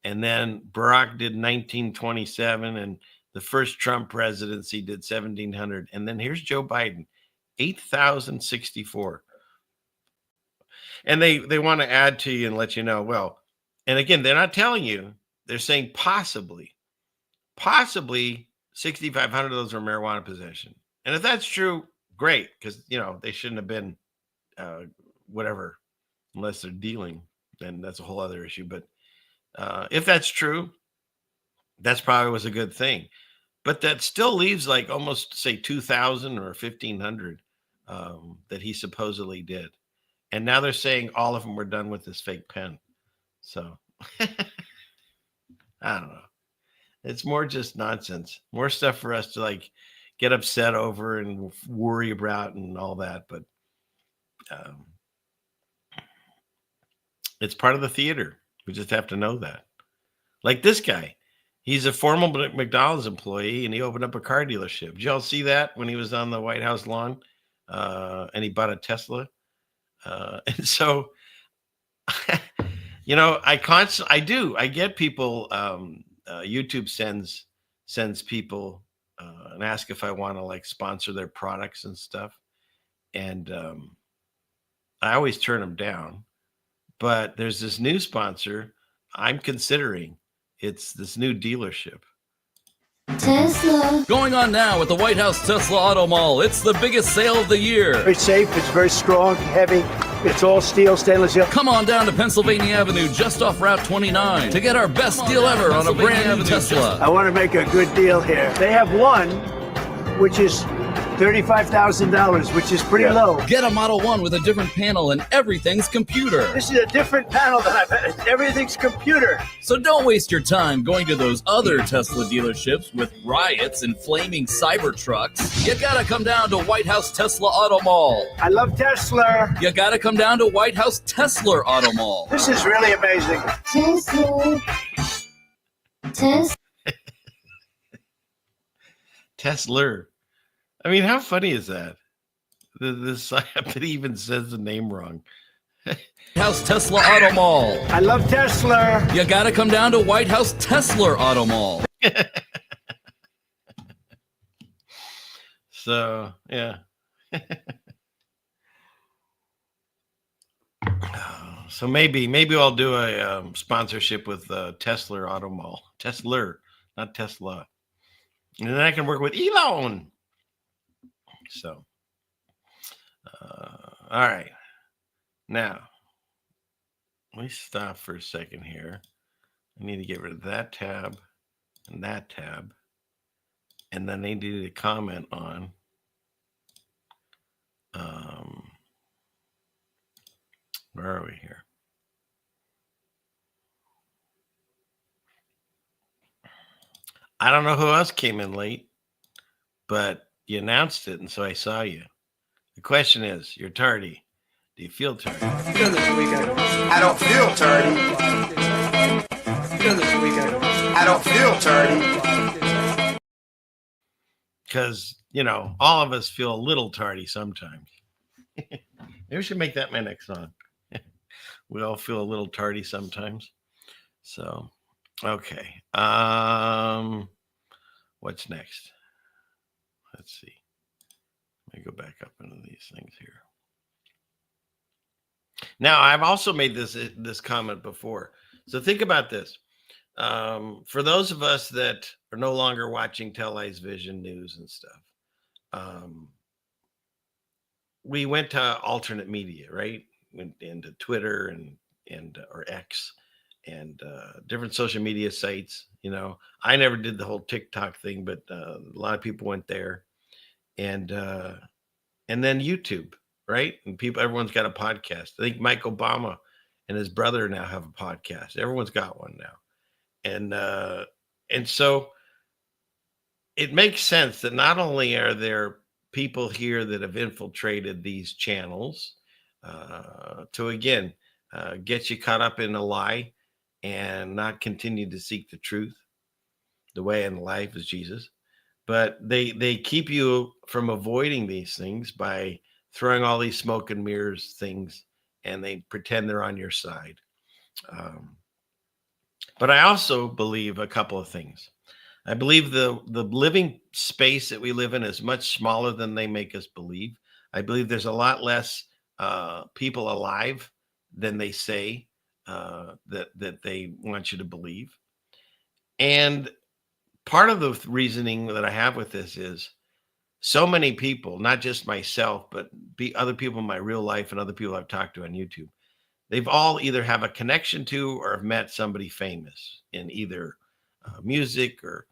and then Barack did 1927, and the first Trump presidency did 1,700, and then here's Joe Biden, 8,064. And they want to add to you and let you know, well, and again, they're not telling you, they're saying possibly 6,500 of those were marijuana possession. And if that's true, great, because, they shouldn't have been whatever, unless they're dealing, then that's a whole other issue. But if that's true, that's probably was a good thing. But that still leaves like almost, say, 2,000 or 1,500 that he supposedly did. And now they're saying all of them were done with this fake pen. So I don't know. It's more just nonsense. More stuff for us to like get upset over and worry about and all that. But it's part of the theater. We just have to know that. Like this guy, he's a former McDonald's employee and he opened up a car dealership. Did y'all see that when he was on the White House lawn and he bought a Tesla? And so, I get people, YouTube sends people and ask if I want to like sponsor their products and stuff. And I always turn them down, but there's this new sponsor I'm considering. It's this new dealership. Tesla. Going on now at the White House Tesla Auto Mall. It's the biggest sale of the year. Very safe. It's very strong, heavy. It's all steel, stainless steel. Come on down to Pennsylvania Avenue, just off Route 29, to get our best deal ever on a brand new Tesla. I want to make a good deal here. They have one, which is $35,000, which is pretty low. Get a Model 1 with a different panel and everything's computer. This is a different panel than I've had. Everything's computer. So don't waste your time going to those other Tesla dealerships with riots and flaming cyber trucks. You gotta come down to White House Tesla Auto Mall. I love Tesla. You gotta come down to White House Tesla Auto Mall. This is really amazing. Tesla. Tesla. I mean, how funny is that? This it even says the name wrong. House Tesla Auto Mall. I love Tesla. You gotta come down to White House Tesla Auto Mall. So, yeah. So maybe I'll do a sponsorship with Tesla Auto Mall. Tesla, not Tesla. And then I can work with Elon. So, all right. Now, let me stop for a second here. I need to get rid of that tab and that tab. And then I need to comment on where are we here? I don't know who else came in late, but you announced it, and so I saw you. The question is, you're tardy. Do you feel tardy? I don't feel tardy. I don't feel tardy. Because, all of us feel a little tardy sometimes. Maybe we should make that my next song. We all feel a little tardy sometimes. So, okay. What's next? Let's see. Let me go back up into these things here. Now, I've also made this comment before. So think about this. For those of us that are no longer watching televised vision news and stuff, we went to alternate media, right? Went into Twitter and or X and different social media sites. I never did the whole TikTok thing, but a lot of people went there, and then YouTube, right? And everyone's got a podcast. I think Mike Obama and his brother now have a podcast. Everyone's got one now, and so it makes sense that not only are there people here that have infiltrated these channels to again get you caught up in a lie and not continue to seek the truth. The way in life is Jesus, but they keep you from avoiding these things by throwing all these smoke and mirrors things, and they pretend they're on your side. But I also believe a couple of things. I believe the living space that we live in is much smaller than they make us believe. I believe there's a lot less people alive than they say that they want you to believe. And part of the reasoning that I have with this is so many people, not just myself, but other people in my real life and other people I've talked to on YouTube, they've all either have a connection to or have met somebody famous in either music or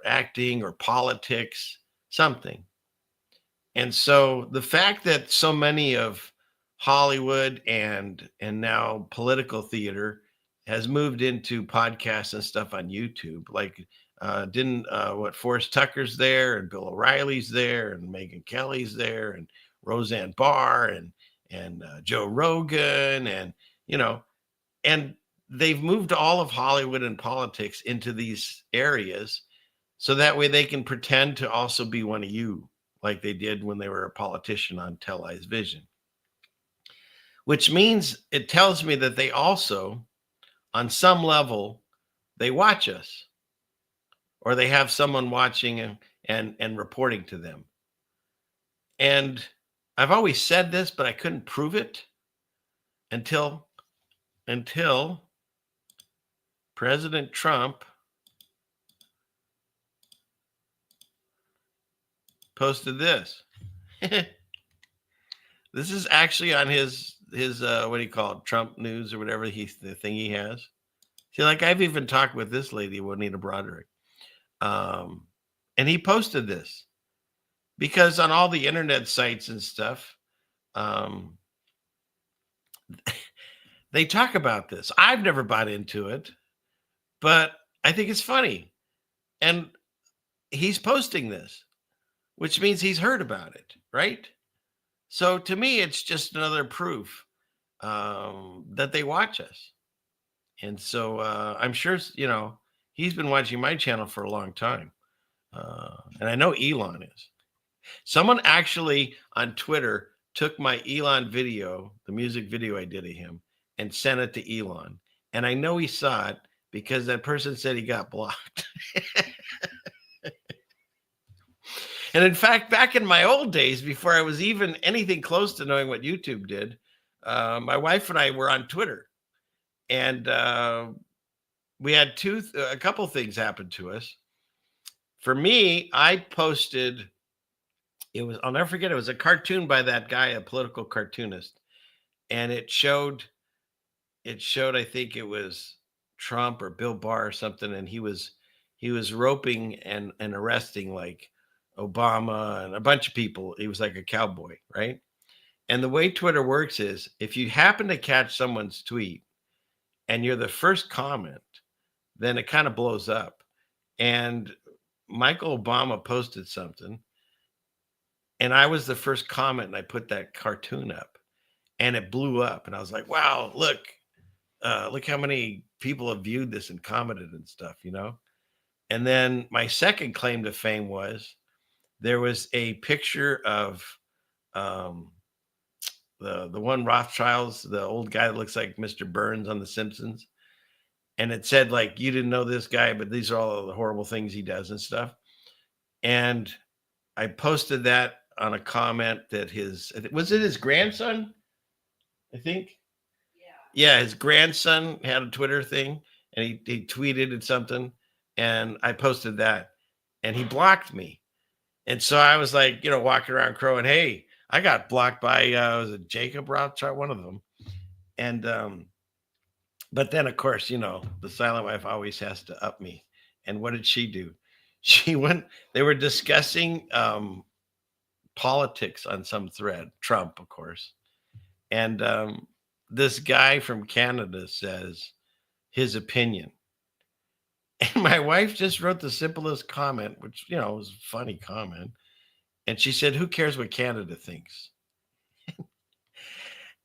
acting or politics, something. And so the fact that so many of Hollywood and now political theater has moved into podcasts and stuff on YouTube, like Forrest Tucker's there, and Bill O'Reilly's there, and Megyn Kelly's there, and Roseanne Barr, and Joe Rogan, and they've moved all of Hollywood and politics into these areas, so that way they can pretend to also be one of you, like they did when they were a politician on televised vision. Which means it tells me that they also, on some level, they watch us, or they have someone watching and reporting to them. And I've always said this, but I couldn't prove it until President Trump posted this. This is actually on his what do you call it, Trump News or whatever the thing he has. See, like I've even talked with this lady, Juanita Broderick, and he posted this because on all the internet sites and stuff, they talk about this. I've never bought into it, but I think it's funny, and he's posting this, which means he's heard about it, right? So to me, it's just another proof that they watch us. And so I'm sure, he's been watching my channel for a long time. And I know Elon is. Someone actually on Twitter took my Elon video, the music video I did of him, and sent it to Elon. And I know he saw it because that person said he got blocked. And in fact, back in my old days, before I was even anything close to knowing what YouTube did, my wife and I were on Twitter, and we had a couple things happen to us. For me, I posted, I'll never forget, it was a cartoon by that guy, a political cartoonist. And it showed, I think it was Trump or Bill Barr or something. And he was roping and arresting like Obama and a bunch of people. He was like a cowboy, right? And the way Twitter works is if you happen to catch someone's tweet and you're the first comment, then it kind of blows up. And Michael Obama posted something, and I was the first comment, and I put that cartoon up, and it blew up. And I was like, wow, look, look how many people have viewed this and commented and stuff, you know? And then my second claim to fame was there was a picture of um, the one Rothschilds, the old guy that looks like Mr. Burns on The Simpsons. And it said, like, you didn't know this guy, but these are all the horrible things he does and stuff. And I posted that on a comment that was it his grandson? I think. Yeah, his grandson had a Twitter thing and he tweeted something and I posted that and he blocked me. And so I was like, you know, walking around crowing, hey, I got blocked by was it Jacob Rothschild, one of them. And but then of course, you know, the silent wife always has to up me. And what did she do? They were discussing politics on some thread, Trump, of course. And this guy from Canada says his opinion. And my wife just wrote the simplest comment, which, you know, was a funny comment. And she said, who cares what Canada thinks?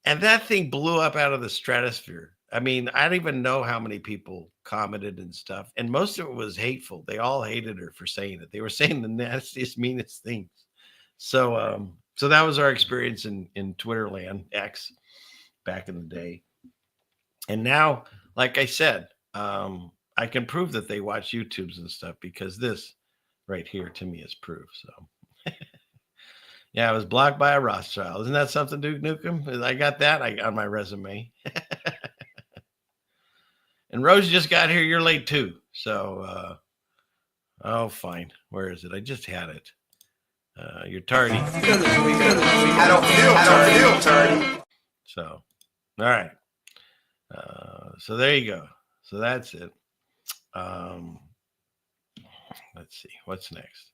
And that thing blew up out of the stratosphere. I mean, I don't even know how many people commented and stuff. And most of it was hateful. They all hated her for saying it. They were saying the nastiest, meanest things. So so that was our experience in Twitterland, X, back in the day. And now, like I said, I can prove that they watch YouTubes and stuff because this right here to me is proof. So yeah, I was blocked by a Rothschild. Isn't that something, Duke Nukem? I got that on my resume. And Rose just got here. You're late too. So, oh, fine. Where is it? I just had it. You're tardy. I don't feel tardy. So, all right. So there you go. So that's it. Let's see. What's next?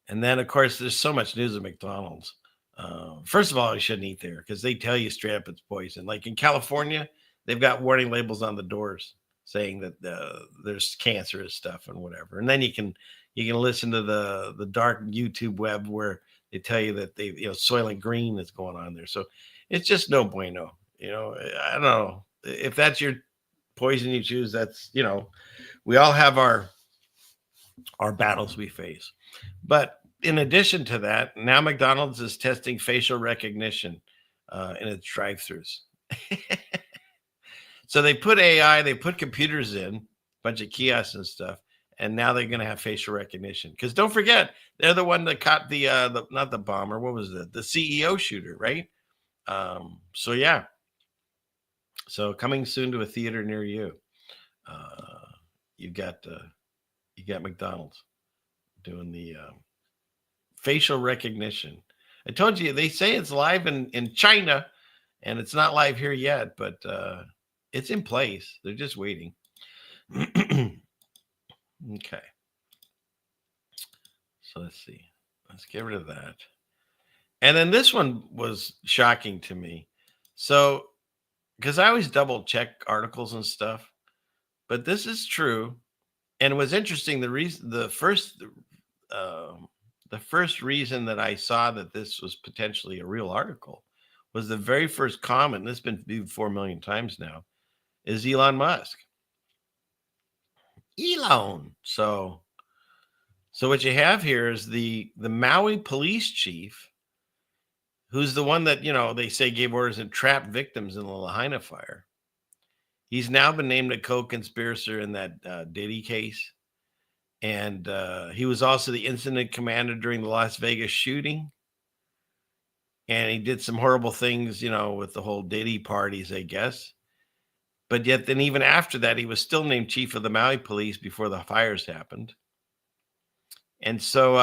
And then, of course, there's so much news at McDonald's. First of all, you shouldn't eat there because they tell you straight up it's poison. Like in California, they've got warning labels on the doors saying that there's cancerous stuff and whatever. And then you can listen to the dark YouTube web where they tell you that Soylent Green is going on there. So it's just no bueno. You know, I don't know if that's your poison you choose. That's, you know, we all have our battles we face. But in addition to that, now McDonald's is testing facial recognition in its drive-thrus. So they put AI, they put computers in, a bunch of kiosks and stuff, and now they're going to have facial recognition. Because don't forget, they're the one that caught the not the bomber, what was it? The CEO shooter, right? So yeah. So coming soon to a theater near you. You got McDonald's doing the facial recognition. I told you, they say it's live in China, and it's not live here yet, but it's in place. They're just waiting. Okay. So let's see. Let's get rid of that. And then this one was shocking to me. So, because I always double check articles and stuff, but this is true. And it was interesting. The first reason that I saw that this was potentially a real article was the very first comment. This has been viewed 4 million times now. Is Elon Musk. Elon. So what you have here is the Maui police chief, who's the one that, you know, they say gave orders and trapped victims in the Lahaina fire. He's now been named a co-conspirator in that Diddy case. And he was also the incident commander during the Las Vegas shooting. And he did some horrible things, you know, with the whole Diddy parties, I guess. But yet then even after that, he was still named chief of the Maui police before the fires happened. And so,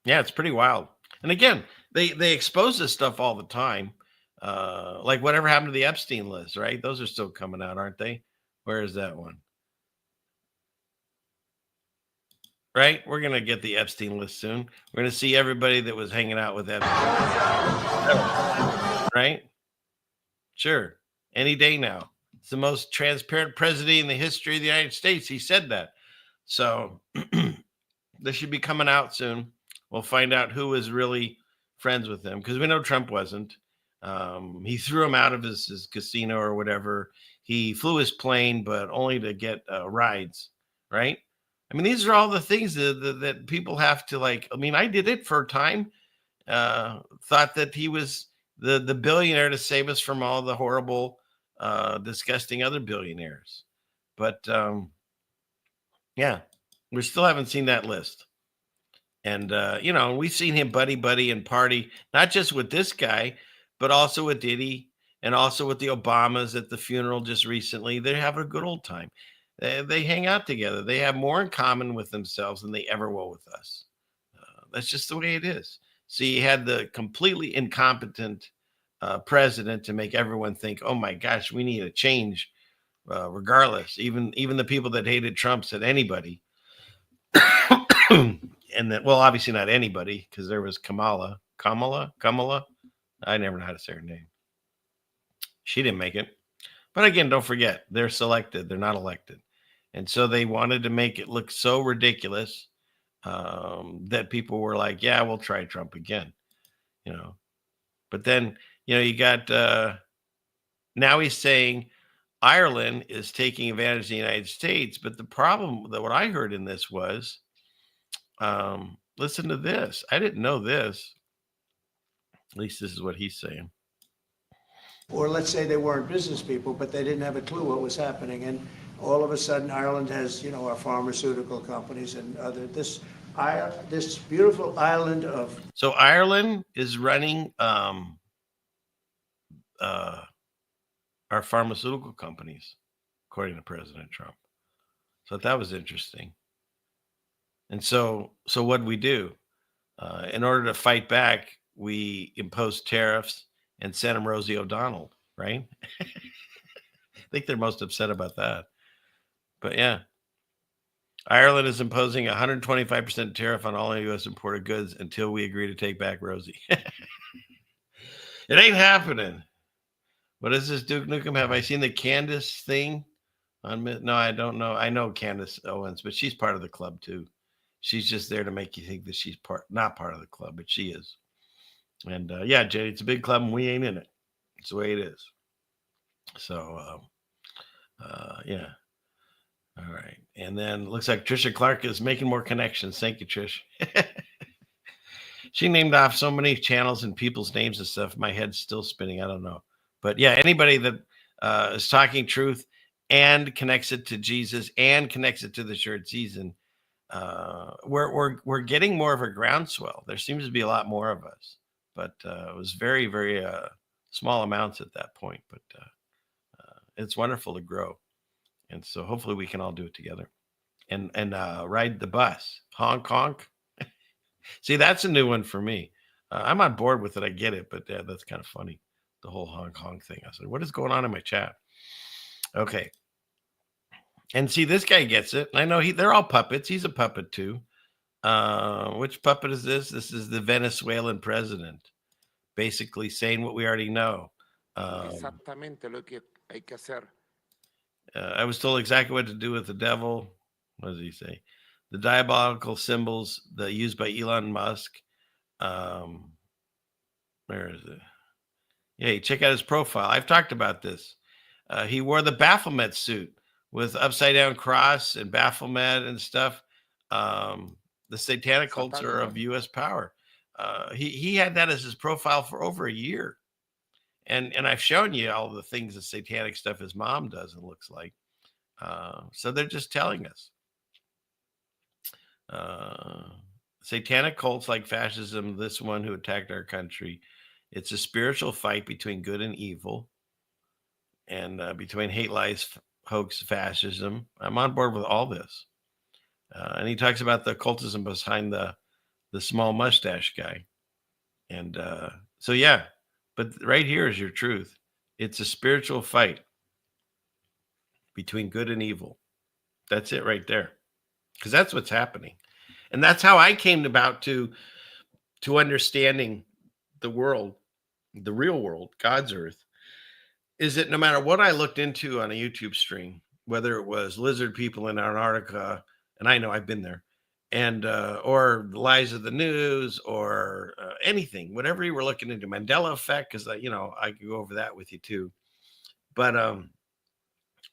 yeah, it's pretty wild. And again, they expose this stuff all the time. Like whatever happened to the Epstein list, right? Those are still coming out, aren't they? Where is that one? Right? We're going to get the Epstein list soon. We're going to see everybody that was hanging out with Epstein. Right? Sure. Any day now. It's the most transparent president in the history of the United States. He said that. So this should be coming out soon. We'll find out who is really friends with him because we know Trump wasn't. He threw him out of his casino or whatever. He flew his plane, but only to get rides, right? I mean, these are all the things that people have to like. I mean, I did it for a time. Thought that he was the billionaire to save us from all the horrible, disgusting other billionaires. But yeah, we still haven't seen that list. And we've seen him buddy and party, not just with this guy, but also with Diddy and also with the Obamas at the funeral just recently. They're having a good old time. They hang out together. They have more in common with themselves than they ever will with us. That's just the way it is. So you had the completely incompetent president to make everyone think, oh my gosh, we need a change regardless. Even the people that hated Trump said anybody. And that, well, obviously not anybody, because there was Kamala. I never know how to say her name. She didn't make it. But again, don't forget, they're selected. They're not elected. And so they wanted to make it look so ridiculous that people were like, yeah, we'll try Trump again. But then, you got, now he's saying Ireland is taking advantage of the United States. But the problem that what I heard in this was, listen to this. I didn't know this. At least this is what he's saying. Or let's say they weren't business people, but they didn't have a clue what was happening. And all of a sudden, Ireland has, our pharmaceutical companies and this beautiful island of. So Ireland is running our pharmaceutical companies, according to President Trump. So that was interesting. And so what did we do? In order to fight back, we imposed tariffs and sent them Rosie O'Donnell, right? I think they're most upset about that. But yeah, Ireland is imposing 125% tariff on all U.S. imported goods until we agree to take back Rosie. It ain't happening. What is this, Duke Nukem? Have I seen the Candace thing? No, I don't know. I know Candace Owens, but she's part of the club too. She's just there to make you think that she's not part of the club, but she is. And yeah, Jay, it's a big club and we ain't in it. It's the way it is. So, yeah. All right. And then looks like Trisha Clark is making more connections. Thank you, Trish. She named off so many channels and people's names and stuff. My head's still spinning. I don't know. But yeah, anybody that is talking truth and connects it to Jesus and connects it to the short season, we're getting more of a groundswell. There seems to be a lot more of us, but it was very, very small amounts at that point. But it's wonderful to grow, and so hopefully we can all do it together and ride the bus. Honk honk. See, that's a new one for me. I'm on board with it. I get it, but that's kind of funny. The whole honk honk thing. I said, what is going on in my chat? Okay. And see, this guy gets it. I know they're all puppets. He's a puppet too. Which puppet is this? This is the Venezuelan president, basically saying what we already know. I was told exactly what to do with the devil. What does he say? The diabolical symbols that used by Elon Musk. Where is it? Yeah, check out his profile. I've talked about this. He wore the Baphomet suit with upside down cross and Baphomet and stuff. The satanic cults are of U.S. power. He had that as his profile for over a year. And I've shown you all the things, the satanic stuff his mom does, it looks like. So they're just telling us. Satanic cults like fascism, this one who attacked our country, it's a spiritual fight between good and evil, and between hate, lies, hoax, fascism. I'm on board with all this. And he talks about the occultism behind the small mustache guy. And so, yeah, but right here is your truth. It's a spiritual fight between good and evil. That's it right there. Because that's what's happening. And that's how I came about to understanding the world, the real world, God's earth, is that no matter what I looked into on a YouTube stream, whether it was lizard people in Antarctica, and I know I've been there, and or the lies of the news, or anything, whatever you were looking into, Mandela effect, because I could go over that with you too. But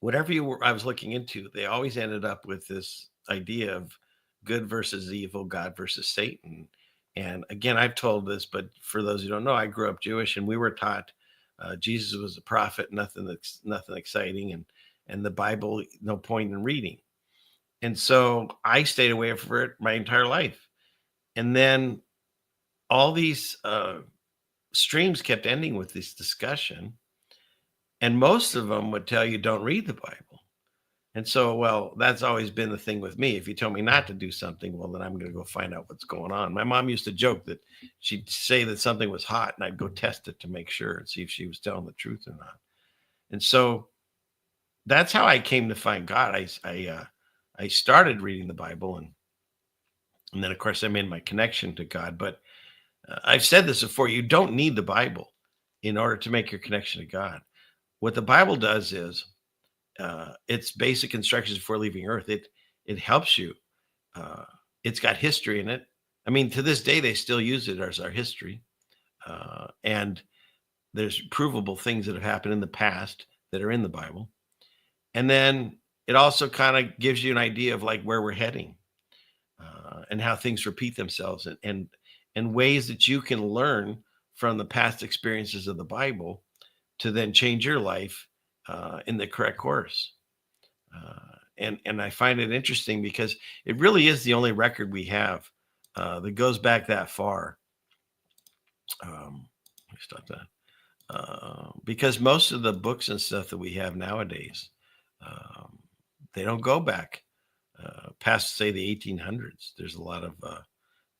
whatever I was looking into, they always ended up with this idea of good versus evil, God versus Satan. And again, I've told this, but for those who don't know, I grew up Jewish, and we were taught Jesus was a prophet, nothing exciting, and the Bible, no point in reading. And so I stayed away from it my entire life. And then all these streams kept ending with this discussion, and most of them would tell you don't read the Bible. And so, well, that's always been the thing with me. If you tell me not to do something, well, then I'm going to go find out what's going on. My mom used to joke that she'd say that something was hot, and I'd go test it to make sure and see if she was telling the truth or not. And so that's how I came to find God. I started reading the Bible, and then, of course, I made my connection to God. But I've said this before, you don't need the Bible in order to make your connection to God. What the Bible does is it's basic instructions before leaving Earth. It helps you. It's got history in it. I mean, to this day, they still use it as our history. And there's provable things that have happened in the past that are in the Bible. And then it also kind of gives you an idea of like where we're heading, and how things repeat themselves, and ways that you can learn from the past experiences of the Bible to then change your life in the correct course. And I find it interesting because it really is the only record we have that goes back that far. Let me stop that. Because most of the books and stuff that we have nowadays, they don't go back past, say, the 1800s. There's a lot of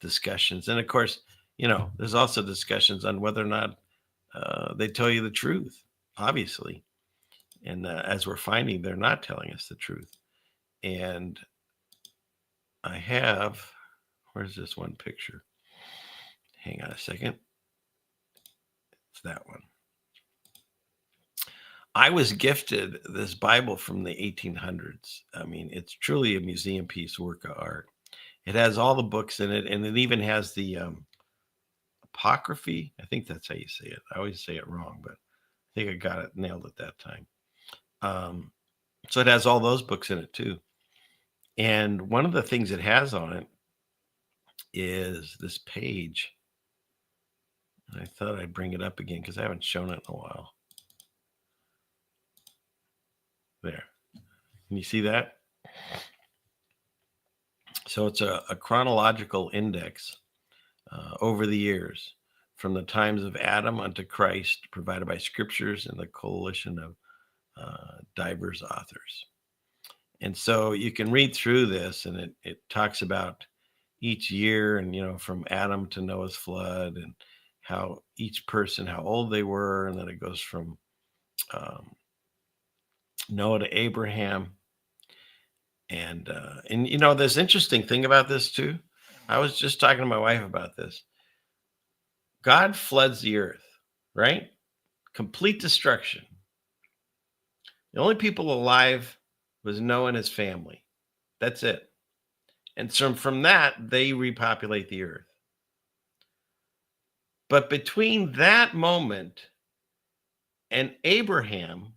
discussions. And of course, there's also discussions on whether or not they tell you the truth, obviously. And as we're finding, they're not telling us the truth. And I have, where's this one picture? Hang on a second. It's that one. I was gifted this Bible from the 1800s. I mean, it's truly a museum piece, work of art. It has all the books in it, and it even has the apocryphy. I think that's how you say it. I always say it wrong, but I think I got it nailed at that time. So it has all those books in it too. And one of the things it has on it is this page. I thought I'd bring it up again because I haven't shown it in a while. There. Can you see that? So it's a chronological index over the years from the times of Adam unto Christ, provided by scriptures and the coalition of diverse authors. And so you can read through this, and it talks about each year, and from Adam to Noah's flood, and how each person, how old they were, and then it goes from Noah to Abraham. And this interesting thing about this too, I was just talking to my wife about this. God floods the earth, right? Complete destruction. The only people alive was Noah and his family. That's it. And so from that, they repopulate the earth. But between that moment and Abraham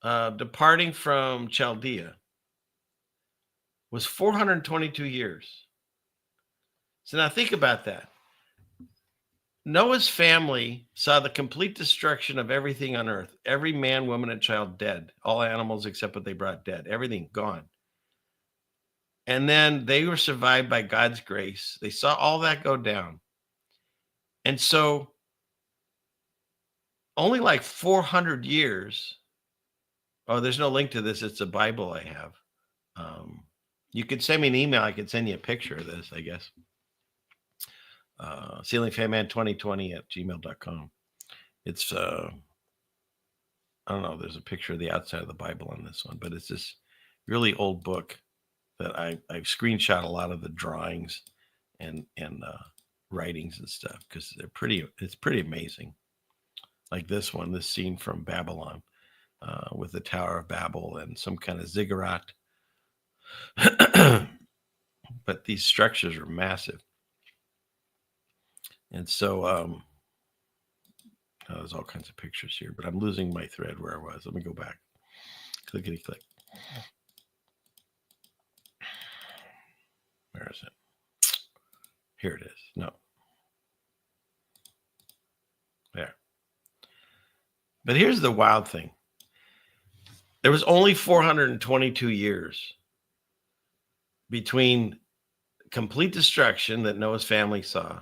departing from Chaldea was 422 years. So now think about that. Noah's family saw the complete destruction of everything on earth. Every man, woman, and child dead. All animals except what they brought dead. Everything gone. And then they were survived by God's grace. They saw all that go down. And so only like 400 years. Oh, there's no link to this. It's a Bible I have. You could send me an email. I could send you a picture of this, I guess. ceilingfanman2020@gmail.com. It's, I don't know, there's a picture of the outside of the Bible on this one, but it's this really old book that I've screenshot a lot of the drawings and writings and stuff, because it's pretty amazing. Like this one, this scene from Babylon with the Tower of Babel and some kind of ziggurat. but these structures are massive. And so there's all kinds of pictures here, but I'm losing my thread where I was. Let me go back. Clickety click. Where is it? Here it is. No. There. But here's the wild thing. There was only 422 years between complete destruction that Noah's family saw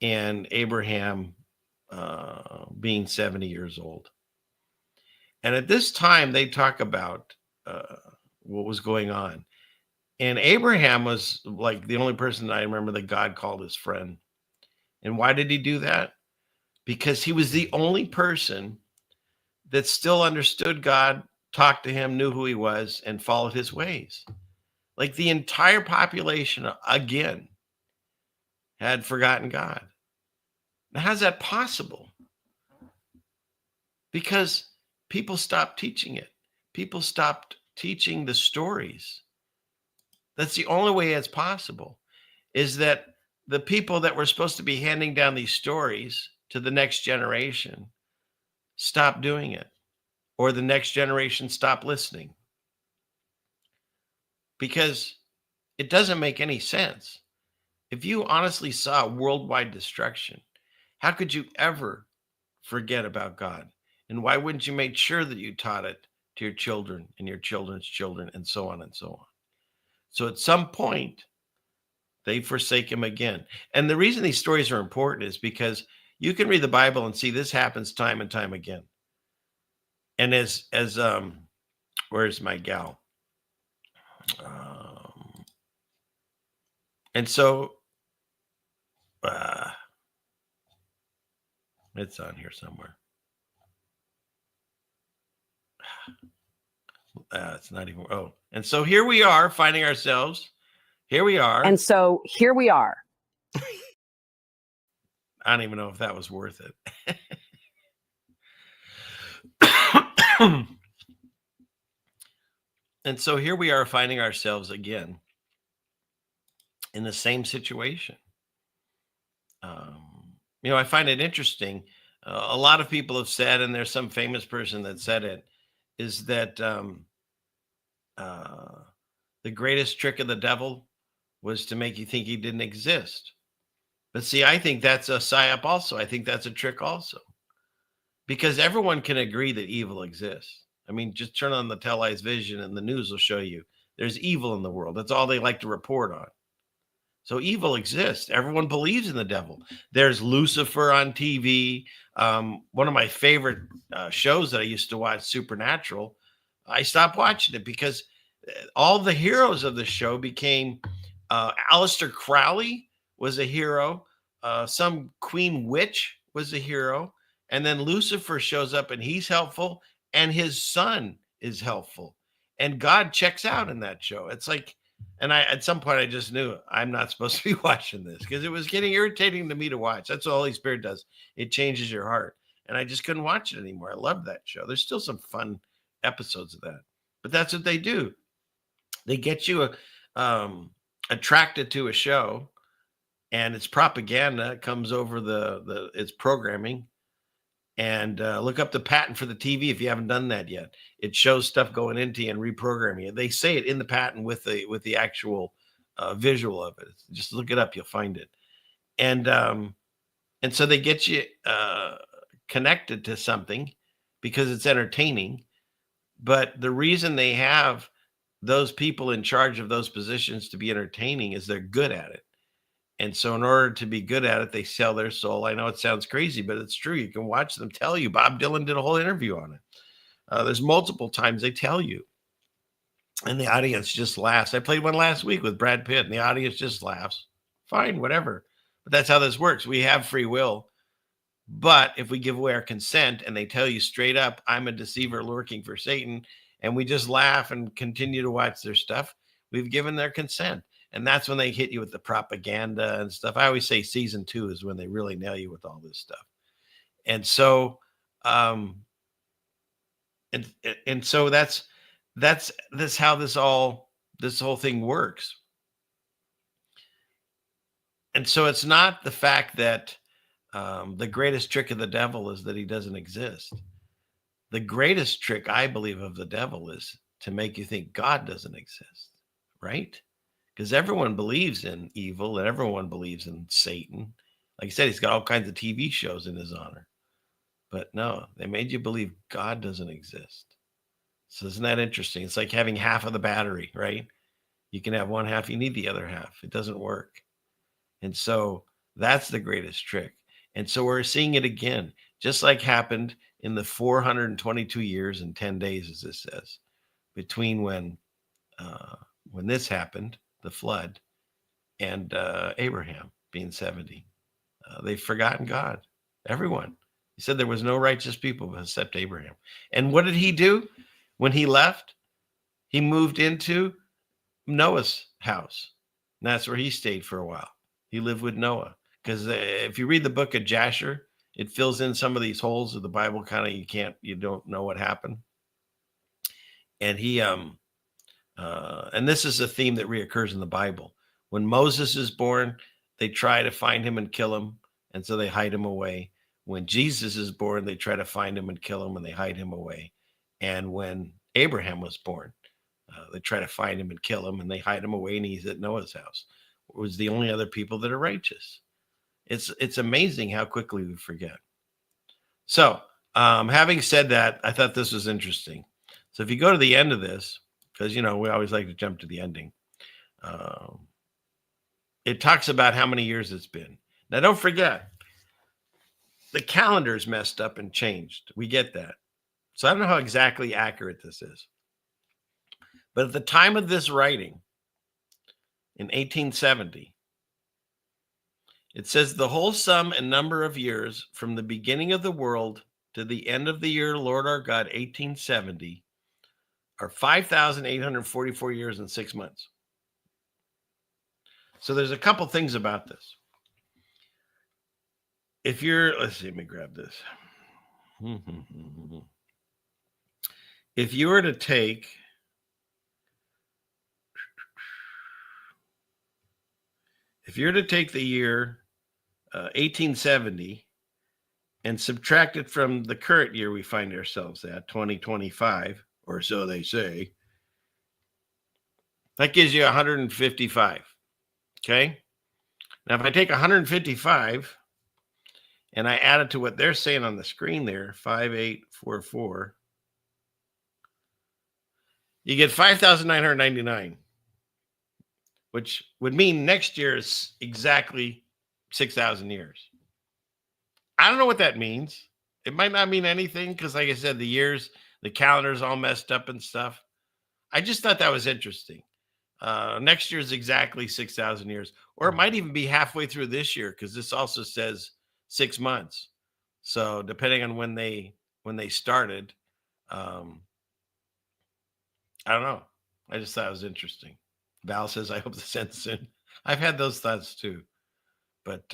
and Abraham being 70 years old. And at this time, they talk about what was going on. And Abraham was like the only person I remember that God called his friend. And why did he do that? Because he was the only person that still understood God, talked to him, knew who he was, and followed his ways. Like the entire population, again, had forgotten God. Now, how's that possible? Because people stopped teaching it. People stopped teaching the stories. That's the only way it's possible, is that the people that were supposed to be handing down these stories to the next generation stopped doing it, or the next generation stopped listening. Because it doesn't make any sense. If you honestly saw worldwide destruction, how could you ever forget about God? And why wouldn't you make sure that you taught it to your children and your children's children and so on and so on? So at some point, they forsake him again. And the reason these stories are important is because you can read the Bible and see this happens time and time again. And as where's my gal? And so it's on here somewhere. It's not even. Oh, and so here we are finding ourselves. Here we are. And so here we are. I don't even know if that was worth it. And so here we are finding ourselves again in the same situation. I find it interesting. A lot of people have said, and there's some famous person that said it, is that the greatest trick of the devil was to make you think he didn't exist. But see, I think that's a psyop also. I think that's a trick also. Because everyone can agree that evil exists. I mean, just turn on the televised vision and the news will show you there's evil in the world. That's all they like to report on. So evil exists. Everyone believes in the devil. There's Lucifer on TV. One of my favorite shows that I used to watch, Supernatural, I stopped watching it because all the heroes of the show became Aleister Crowley was a hero. Some queen witch was a hero. And then Lucifer shows up and he's helpful. And his son is helpful. And God checks out in that show. It's like, and at some point I just knew I'm not supposed to be watching this because it was getting irritating to me to watch. That's what the Holy Spirit does. It changes your heart. And I just couldn't watch it anymore. I love that show. There's still some fun episodes of that. But that's what they do. They get you attracted to a show, and it's propaganda. It comes over its programming. And look up the patent for the TV if you haven't done that yet. It shows stuff going into you and reprogramming it. They say it in the patent with the actual visual of it. Just look it up, you'll find it. And so they get you connected to something because it's entertaining. But the reason they have those people in charge of those positions to be entertaining is they're good at it. And so in order to be good at it, they sell their soul. I know it sounds crazy, but it's true. You can watch them tell you. Bob Dylan did a whole interview on it. There's multiple times they tell you. And the audience just laughs. I played one last week with Brad Pitt, and the audience just laughs. Fine, whatever. But that's how this works. We have free will. But if we give away our consent and they tell you straight up, I'm a deceiver lurking for Satan, and we just laugh and continue to watch their stuff, we've given their consent. And that's when they hit you with the propaganda and stuff. I always say season 2 is when they really nail you with all this stuff. And so, and so that's how this whole thing works. And so it's not the fact that the greatest trick of the devil is that he doesn't exist. The greatest trick, I believe, of the devil is to make you think God doesn't exist, right? Because everyone believes in evil and everyone believes in Satan. Like I said, he's got all kinds of TV shows in his honor. But no, they made you believe God doesn't exist. So isn't that interesting? It's like having half of the battery, right? You can have one half, you need the other half. It doesn't work. And so that's the greatest trick. And so we're seeing it again, just like happened in the 422 years and 10 days, as this says, between when this happened, the flood, and Abraham being 70. They've forgotten God, everyone. He said there was no righteous people except Abraham. And what did he do when he left? He moved into Noah's house. And that's where he stayed for a while. He lived with Noah. Because if you read the book of Jasher, it fills in some of these holes of the Bible. Kind of you don't know what happened. And he and this is a theme that reoccurs in the Bible. When Moses is born, they try to find him and kill him, and so they hide him away. When Jesus is born, they try to find him and kill him, and they hide him away. And when Abraham was born, they try to find him and kill him, and they hide him away, and he's at Noah's house. It was the only other people that are righteous. It's amazing how quickly we forget. So, having said that, I thought this was interesting. So if you go to the end of this, because, we always like to jump to the ending, it talks about how many years it's been. Now, don't forget, the calendar's messed up and changed. We get that. So I don't know how exactly accurate this is. But at the time of this writing, in 1870, it says the whole sum and number of years from the beginning of the world to the end of the year, Lord our God, 1870, are 5,844 years and 6 months. So there's a couple things about this. If you're, let's see, let me grab this. If you were to take the year 1870 and subtract it from the current year we find ourselves at, 2025, or so they say, that gives you 155. Okay? Now, if I take 155 and I add it to what they're saying on the screen there, 5844, you get 5,999, which would mean next year is exactly 6,000 years. I don't know what that means. It might not mean anything because, like I said, the calendar's all messed up and stuff. I just thought that was interesting. Next year is exactly 6,000 years, or it might even be halfway through this year because this also says 6 months. So depending on when they started, I don't know. I just thought it was interesting. Val says, I hope this ends soon. I've had those thoughts too. But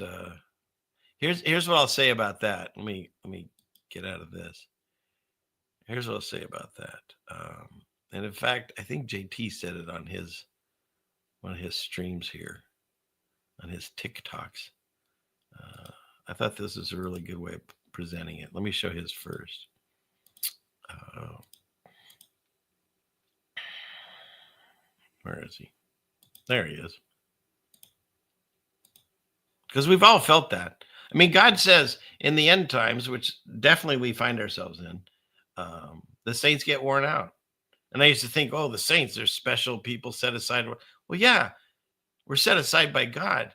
here's what I'll say about that. Let me get out of this. Here's what I'll say about that. And in fact, I think JT said it on one of his streams here, on his TikToks. I thought this is a really good way of presenting it. Let me show his first. Where is he? There he is. Because we've all felt that. I mean, God says in the end times, which definitely we find ourselves in, the saints get worn out. And I used to think, the saints, they're special people set aside. Well, yeah, we're set aside by God.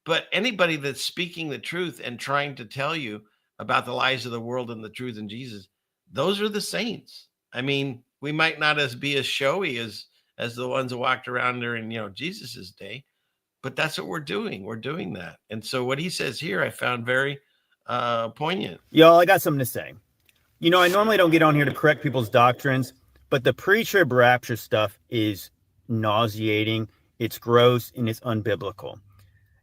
But anybody that's speaking the truth and trying to tell you about the lies of the world and the truth in Jesus, those are the saints. I mean, we might not be as showy as the ones that walked around during, Jesus's day, but that's what we're doing. We're doing that. And so what he says here, I found very poignant. Y'all, I got something to say. I normally don't get on here to correct people's doctrines, but the pre-trib rapture stuff is nauseating. It's gross and it's unbiblical.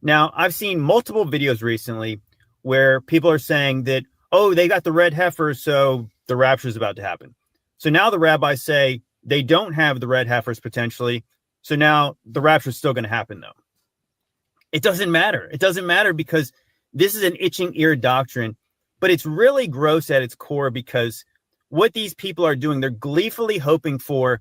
Now, I've seen multiple videos recently where people are saying that, they got the red heifer, so the rapture is about to happen. So now the rabbis say they don't have the red heifers potentially. So now the rapture is still going to happen, though. It doesn't matter. It doesn't matter because this is an itching ear doctrine, but it's really gross at its core because what these people are doing, they're gleefully hoping for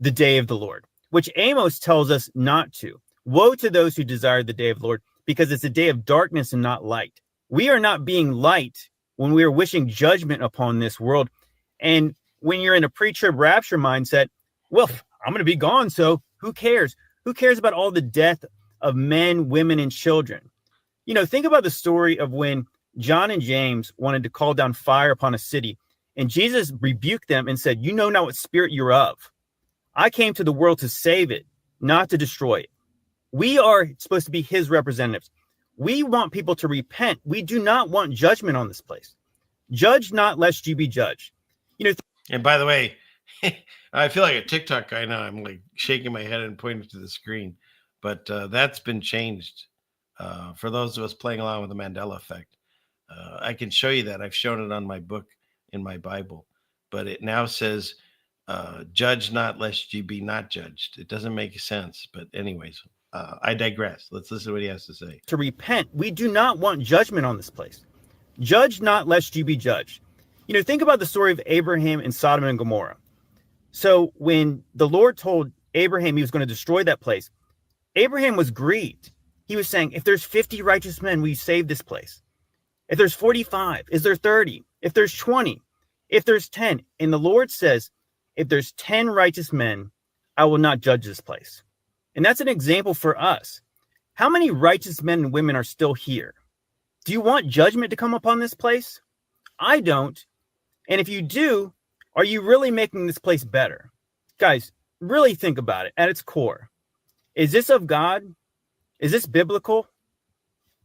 the day of the Lord, which Amos tells us not to. Woe to those who desire the day of the Lord, because it's a day of darkness and not light. We are not being light when we are wishing judgment upon this world. And when you're in a pre-trib rapture mindset, well, I'm going to be gone, so who cares? Who cares about all the death of men, women, and children? You know, think about the story of when John and James wanted to call down fire upon a city, and Jesus rebuked them and said, you know not what spirit you're of. I came to the world to save it, not to destroy it. We are supposed to be his representatives. We want people to repent. We do not want judgment on this place. Judge not, lest you be judged. You know. And by the way, I feel like a TikTok guy now. I'm like shaking my head and pointing to the screen, but that's been changed. For those of us playing along with the Mandela effect, I can show you that. I've shown it on my book in my Bible, but it now says, judge not lest you be not judged. It doesn't make sense, but anyways, I digress. Let's listen to what he has to say. To repent. We do not want judgment on this place. Judge not lest you be judged. You know, think about the story of Abraham and Sodom and Gomorrah. So when the Lord told Abraham he was going to destroy that place, Abraham was grieved. He was saying, if there's 50 righteous men, will you save this place? If there's 45, is there 30? If there's 20, if there's 10, and the Lord says, if there's 10 righteous men, I will not judge this place. And that's an example for us. How many righteous men and women are still here? Do you want judgment to come upon this place? I don't. And if you do, are you really making this place better? Guys, really think about it at its core. Is this of God? Is this biblical?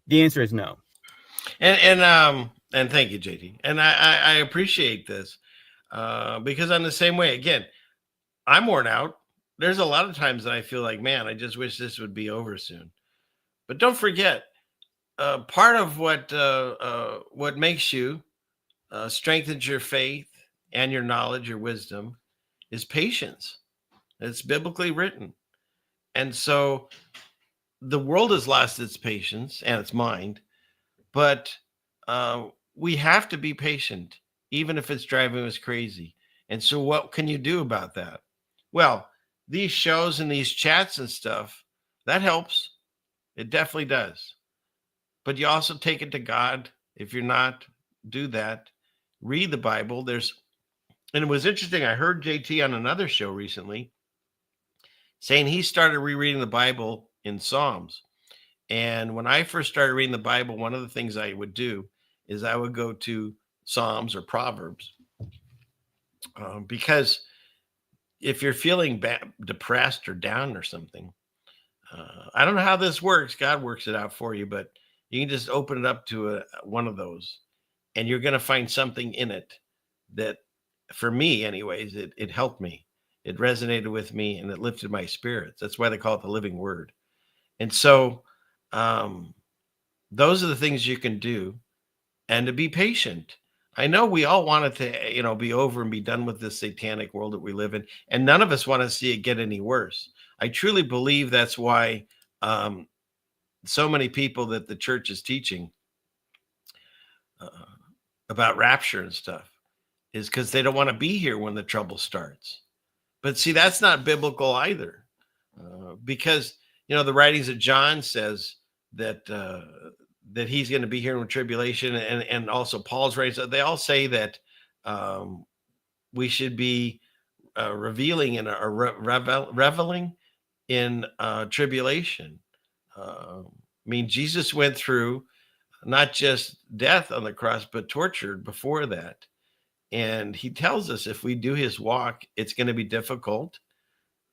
The answer is no. And thank you, JT. And I appreciate this because I'm the same way. Again, I'm worn out. There's a lot of times that I feel like, man, I just wish this would be over soon. But don't forget, part of what makes you strengthens your faith and your knowledge, your wisdom, is patience. It's biblically written. And so the world has lost its patience and its mind, but we have to be patient, even if it's driving us crazy. And so what can you do about that? Well, these shows and these chats and stuff, that helps. It definitely does. But you also take it to God. If you're not, do that. Read the Bible. And it was interesting. I heard JT on another show recently saying he started rereading the Bible in Psalms. And when I first started reading the Bible, one of the things I would do is I would go to Psalms or Proverbs. Because if you're feeling depressed or down or something, I don't know how this works. God works it out for you, but you can just open it up to one of those and you're going to find something in it that, for me anyways, it helped me. It resonated with me and it lifted my spirits. That's why they call it the living word. And so those are the things you can do, and to be patient. I know we all want it to, be over and be done with this satanic world that we live in, and none of us want to see it get any worse. I truly believe that's why so many people that the church is teaching about rapture and stuff is because they don't want to be here when the trouble starts. But see, that's not biblical either, because the writings of John says that that he's going to be here in tribulation, and also Paul's writings. They all say that we should be reveling and reveling in tribulation. I mean, Jesus went through not just death on the cross, but tortured before that. And he tells us if we do his walk, it's going to be difficult.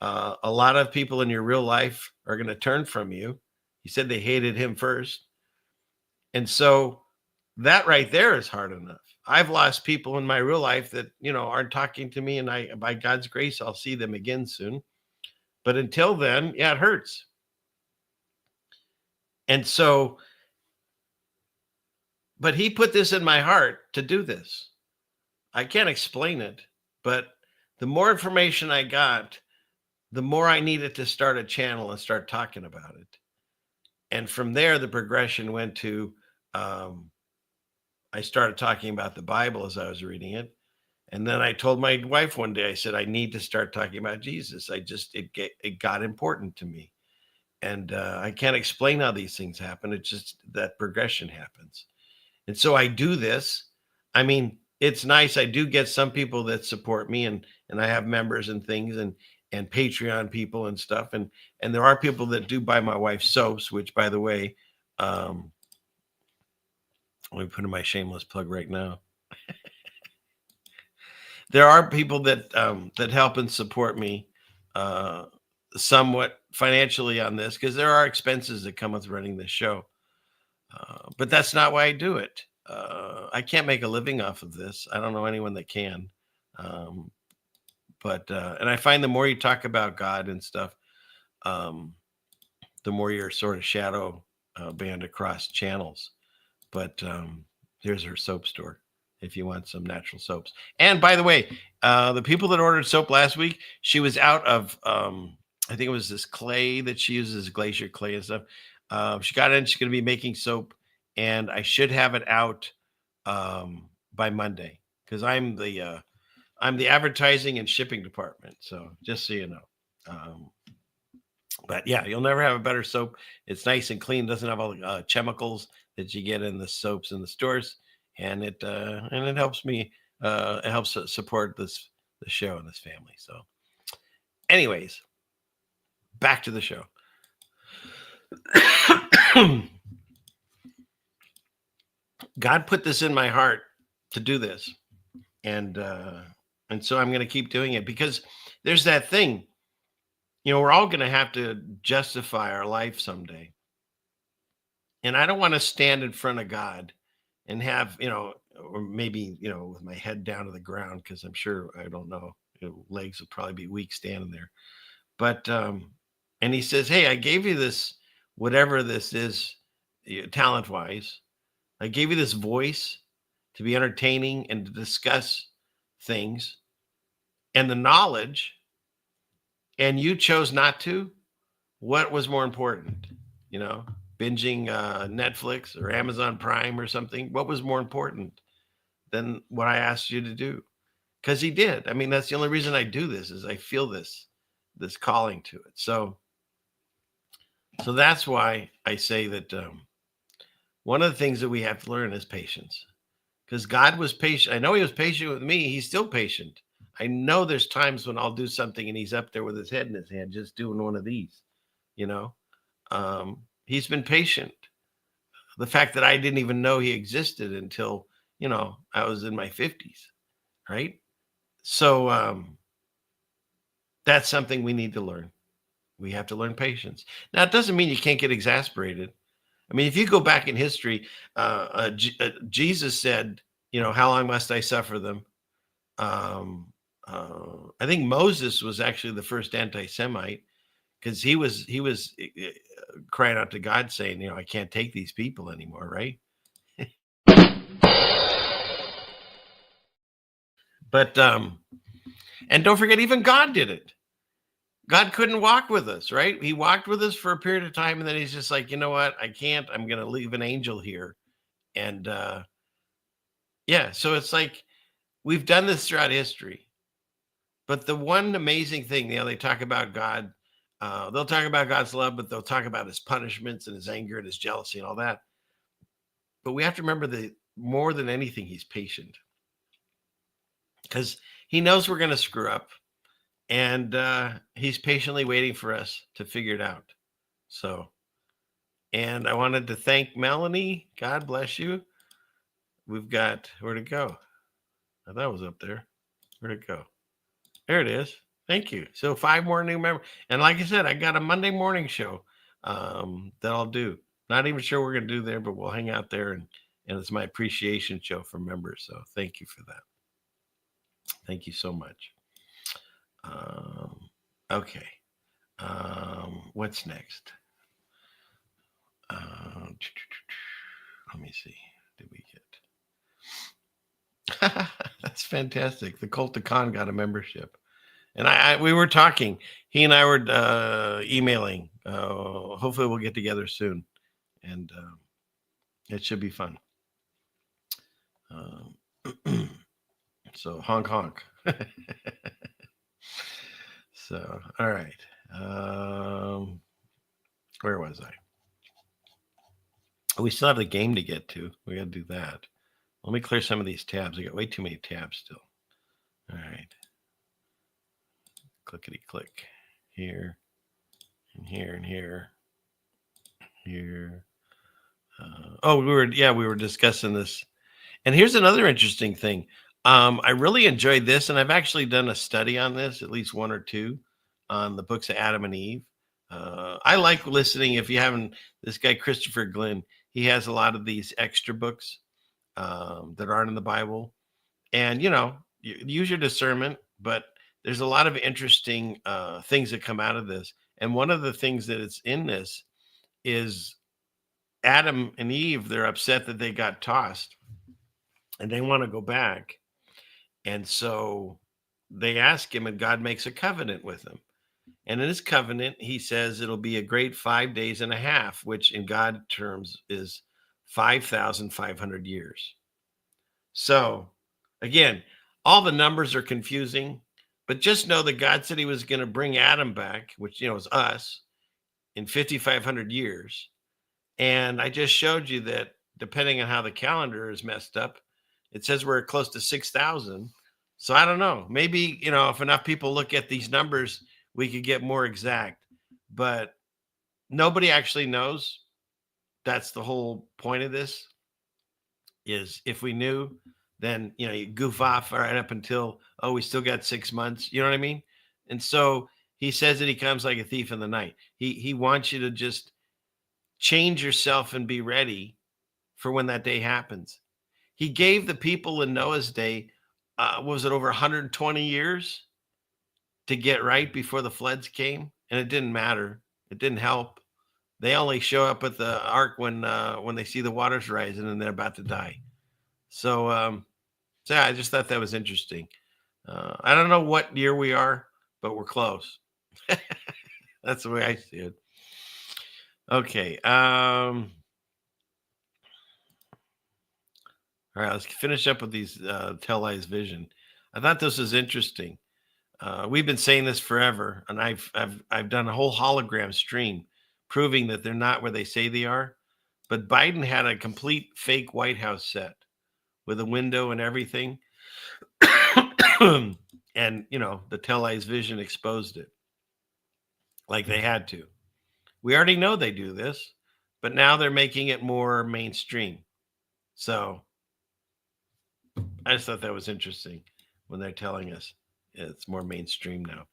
A lot of people in your real life are going to turn from you. He said they hated him first. And so that right there is hard enough. I've lost people in my real life that, aren't talking to me, and by God's grace, I'll see them again soon. But until then, yeah, it hurts. And so, but he put this in my heart to do this. I can't explain it, but the more information I got, the more I needed to start a channel and start talking about it. And from there, the progression went to, I started talking about the Bible as I was reading it. And then I told my wife one day, I said, I need to start talking about Jesus. It got important to me. And I can't explain how these things happen. It's just that progression happens. And so I do this. I mean, it's nice. I do get some people that support me, and I have members and things, and Patreon people and stuff. And there are people that do buy my wife's soaps, which, by the way, let me put in my shameless plug right now. There are people that help and support me somewhat financially on this, because there are expenses that come with running this show. But that's not why I do it. I can't make a living off of this. I don't know anyone that can. But I find the more you talk about God and stuff, the more you're sort of shadow banned across channels. But here's her soap store if you want some natural soaps. And by the way, the people that ordered soap last week, she was out of, I think it was this clay that she uses, glacier clay and stuff. She got it in. She's going to be making soap, and I should have it out by Monday, because I'm the advertising and shipping department. So just so you know. But yeah, you'll never have a better soap. It's nice and clean. Doesn't have all the chemicals that you get in the soaps in the stores, and it helps me. It helps support the show and this family. So, anyways, back to the show. God put this in my heart to do this, and so I'm going to keep doing it, because there's that thing. We're all going to have to justify our life someday. And I don't want to stand in front of God and have, or maybe, with my head down to the ground, because I'm sure, I don't know, legs will probably be weak standing there. But, and he says, hey, I gave you this, whatever this is, talent wise, I gave you this voice to be entertaining and to discuss things and the knowledge, and you chose not to. What was more important? Binging Netflix or Amazon Prime or something. What was more important than what I asked you to do? Because he did. I mean, that's the only reason I do this, is I feel this calling to it. So that's why I say that one of the things that we have to learn is patience, because God was patient. I know he was patient with me. He's still patient. I know there's times when I'll do something and he's up there with his head in his hand, just doing one of these, he's been patient. The fact that I didn't even know he existed until, I was in my 50s. Right. So that's something we need to learn. We have to learn patience. Now, it doesn't mean you can't get exasperated. I mean, if you go back in history, Jesus said, how long must I suffer them? I think Moses was actually the first anti-Semite, because he was crying out to God saying, I can't take these people anymore, right? But and don't forget, even God did it. God couldn't walk with us, right? He walked with us for a period of time, and then he's just like, you know what? I can't. I'm going to leave an angel here. And yeah, so it's like we've done this throughout history. But the one amazing thing, they talk about God. They'll talk about God's love, but they'll talk about his punishments and his anger and his jealousy and all that. But we have to remember that more than anything, he's patient, because he knows we're going to screw up, and he's patiently waiting for us to figure it out. So, and I wanted to thank Melanie. God bless you. We've got, where'd it go? I thought it was up there. Where'd it go? There it is. Thank you. So 5 more new members. And like I said, I got a Monday morning show that I'll do. Not even sure we're going to do there, but we'll hang out there. And it's my appreciation show for members. So thank you for that. Thank you so much. Okay. What's next? Let me see. Did we get... That's fantastic. The Cult of Con got a membership. And we were talking. He and I were emailing. Hopefully we'll get together soon. and it should be fun. So honk honk. So all right, where was I? We still have the game to get to. We got to do that. Let me clear some of these tabs. I got way too many tabs still. All right. Clickety click. Here and here and here. Here. We were discussing this. And here's another interesting thing. I really enjoyed this, and I've actually done a study on this, at least one or two, on the books of Adam and Eve. I like listening. If you haven't, this guy Christopher Glynn, he has a lot of these extra books that aren't in the Bible, and you use your discernment. But there's a lot of interesting things that come out of this, and one of the things that is in this is Adam and Eve. They're upset that they got tossed, and they want to go back, and so they ask him, and God makes a covenant with them. And in his covenant, he says it'll be a great 5 days and a half, which in God terms is 5,500 years. So again, all the numbers are confusing, but just know that God said he was going to bring Adam back, which, is us, in 5,500 years. And I just showed you that depending on how the calendar is messed up, it says we're close to 6,000. So I don't know. Maybe, if enough people look at these numbers, we could get more exact, but nobody actually knows. That's the whole point of this, is if we knew, then, you goof off right up until, we still got 6 months. You know what I mean? And so he says that he comes like a thief in the night. He wants you to just change yourself and be ready for when that day happens. He gave the people in Noah's day, was it over 120 years? To get right before the floods came, and it didn't matter. It didn't help. They only show up at the ark when they see the waters rising and they're about to die. So I just thought that was interesting. I don't know what year we are, but we're close. That's the way I see it. Okay. All right, let's finish up with these Tell Lies Vision. I thought this was interesting. We've been saying this forever, and I've done a whole hologram stream proving that they're not where they say they are. But Biden had a complete fake White House set with a window and everything. And, the Tell Lies Vision exposed it like they had to. We already know they do this, but now they're making it more mainstream. So I just thought that was interesting when they're telling us it's more mainstream now.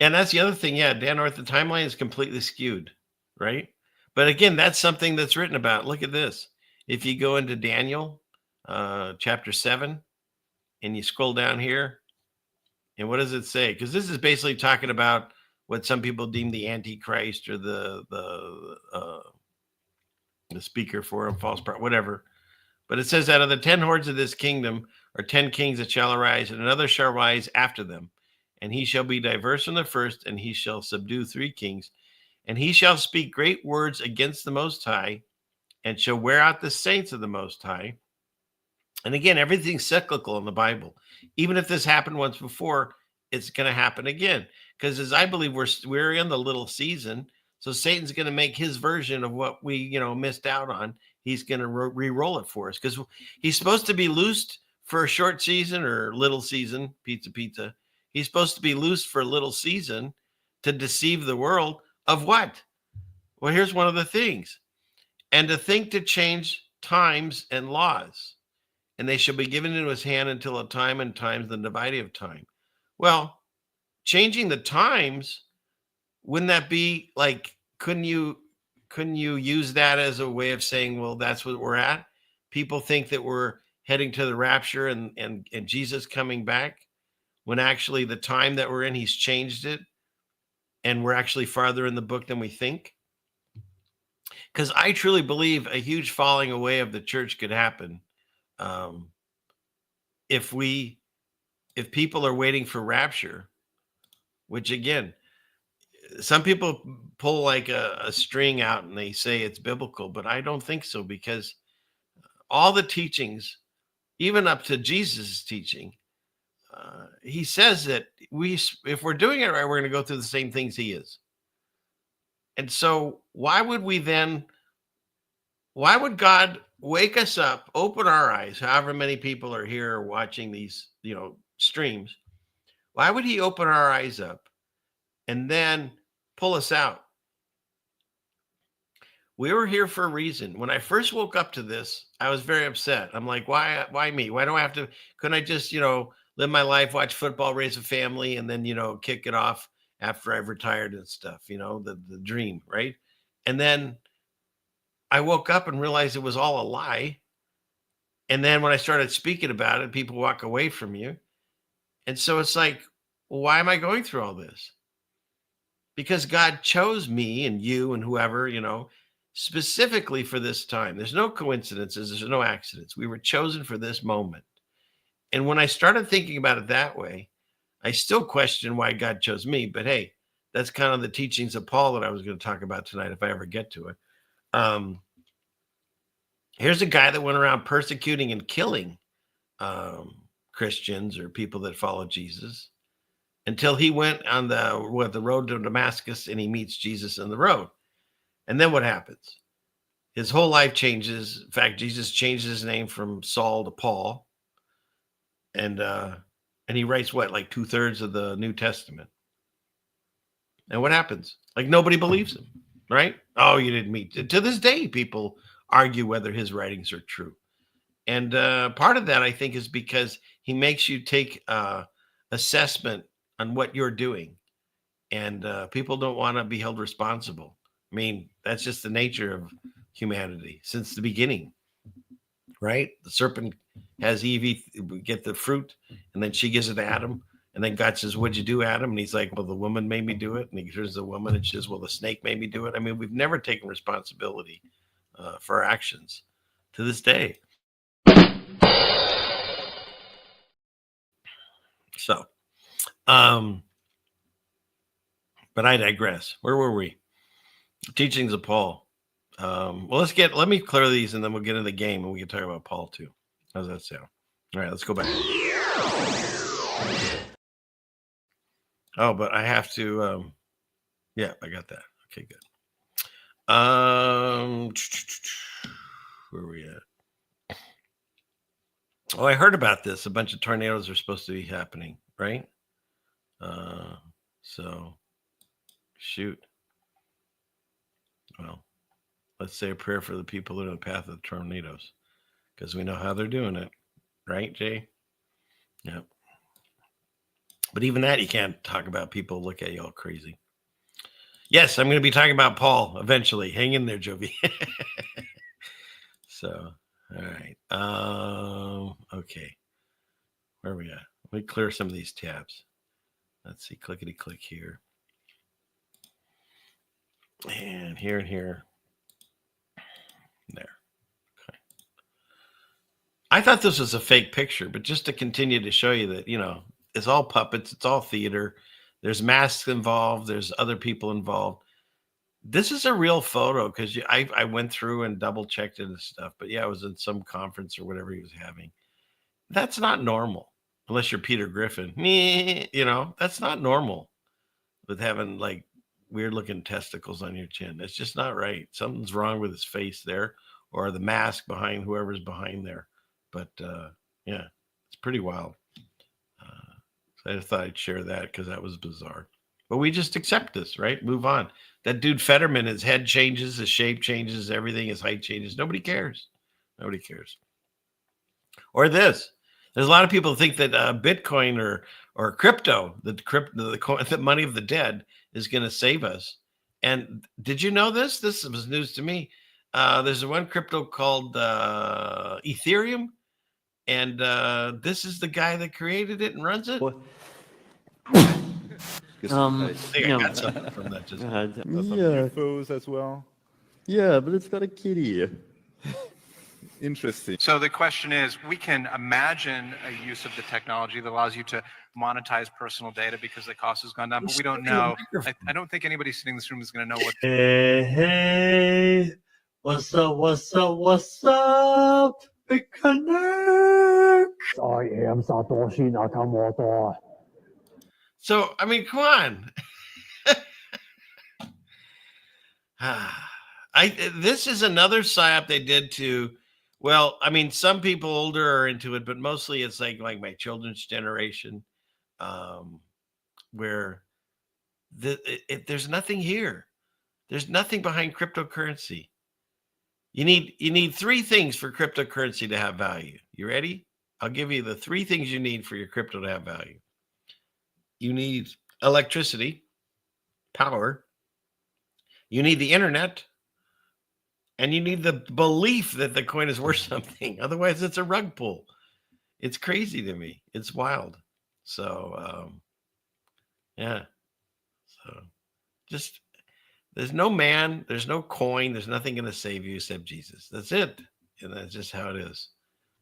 And that's the other thing. Yeah, Dan North, the timeline is completely skewed, right? But again, that's something that's written about. Look at this. If you go into Daniel chapter 7 and you scroll down here, and what does it say? Because this is basically talking about what some people deem the Antichrist or the speaker for a false prophet, whatever. But it says, out of the 10 hordes of this kingdom are 10 kings that shall arise, and another shall rise after them. And he shall be diverse from the first, and he shall subdue 3 kings. And he shall speak great words against the Most High, and shall wear out the saints of the Most High. And again, everything's cyclical in the Bible. Even if this happened once before, it's going to happen again. Because as I believe we're in the little season, so Satan's going to make his version of what we missed out on. He's going to re-roll it for us, because he's supposed to be loosed for a short season or little season, pizza. He's supposed to be loosed for a little season to deceive the world of what? Well, here's one of the things. And to think to change times and laws, and they shall be given into his hand until a time and times the dividing of time. Well, changing the times, wouldn't that be like, couldn't you use that as a way of saying, well, that's what we're at? People think that we're heading to the rapture and Jesus coming back, when actually the time that we're in, he's changed it, and we're actually farther in the book than we think. Because I truly believe a huge falling away of the church could happen if people are waiting for rapture, which again, some people pull like a string out and they say it's biblical, but I don't think so, because all the teachings, even up to Jesus' teaching, he says that if we're doing it right, we're going to go through the same things he is. And so why would God wake us up, open our eyes, however many people are here watching these, streams? Why would he open our eyes up and then pull us out? We were here for a reason. When I first woke up to this, I was very upset. I'm like, why me? Why do I have to? Couldn't I just, live my life, watch football, raise a family, and then, kick it off after I've retired and stuff, the dream, right? And then I woke up and realized it was all a lie. And then when I started speaking about it, people walk away from you. And so it's like, well, why am I going through all this? Because God chose me and you and whoever, specifically for this time. There's no coincidences. There's no accidents. We were chosen for this moment. And when I started thinking about it that way, I still question why God chose me. But hey, that's kind of the teachings of Paul that I was going to talk about tonight if I ever get to it. Here's a guy that went around persecuting and killing Christians or people that follow Jesus until he went on the road to Damascus and he meets Jesus on the road. And then what happens? His whole life changes. In fact, Jesus changed his name from Saul to Paul. And he writes like 2/3 of the New Testament. And what happens? Like nobody believes him, right? Oh, you didn't meet. To this day, people argue whether his writings are true. And part of that, I think, is because he makes you take assessment on what you're doing. And people don't want to be held responsible. I mean, that's just the nature of humanity since the beginning, right? The serpent has Eve get the fruit, and then she gives it to Adam. And then God says, what'd you do, Adam? And he's like, well, the woman made me do it. And he turns to the woman and she says, well, the snake made me do it. I mean, we've never taken responsibility for our actions to this day. So, but I digress. Where were we? Teachings of Paul. Well, let me clear these and then we'll get into the game and we can talk about Paul too. How's that sound? All right, let's go back. Oh, but I have to, yeah, I got that. Okay, good. Where are we at? Oh, I heard about this. A bunch of tornadoes are supposed to be happening, right? So, shoot. Well, let's say a prayer for the people that are in the path of the tornadoes, because we know how they're doing it, right, Jay? Yep. But even that, you can't talk about. People look at you all crazy. Yes, I'm going to be talking about Paul eventually. Hang in there, Jovi. So, all right. Okay. Where are we at? Let me clear some of these tabs. Let's see. Clickety click here. And here and here. There. Okay. I thought this was a fake picture, but just to continue to show you that, it's all puppets. It's all theater. There's masks involved. There's other people involved. This is a real photo because I went through and double checked it and stuff. But yeah, I was in some conference or whatever he was having. That's not normal unless you're Peter Griffin. That's not normal with having like weird looking testicles on your chin. That's just not right. Something's wrong with his face there or the mask behind whoever's behind there. But yeah, it's pretty wild. So I just thought I'd share that because that was bizarre. But we just accept this, right? Move on. That dude Fetterman, his head changes, his shape changes, everything, his height changes. Nobody cares. Nobody cares. Or this. There's a lot of people think that Bitcoin or crypto, the money of the dead, is going to save us. And did you know this? This was news to me. There's one crypto called Ethereum. And this is the guy that created it and runs it. I think I got something from that. Just UFOs as well. Yeah, but it's got a kitty. Interesting. So the question is, we can imagine a use of the technology that allows you to monetize personal data because the cost has gone down, but we don't know. I don't think anybody sitting in this room is going to know what. Hey, what's up, what's up, what's up? Big Connect! I am Satoshi Nakamoto. So, I mean, come on. This is another psyop they did to, well, I mean, some people older are into it, but mostly it's like my children's generation, where there's nothing here. There's nothing behind cryptocurrency. You need three things for cryptocurrency to have value. You ready? I'll give you the three things you need for your crypto to have value. You need electricity, power. You need the internet. And you need the belief that the coin is worth something. Otherwise, it's a rug pull. It's crazy to me. It's wild. So, yeah. So, just, there's no man, there's no coin, there's nothing going to save you except Jesus. That's it. And that's just how it is.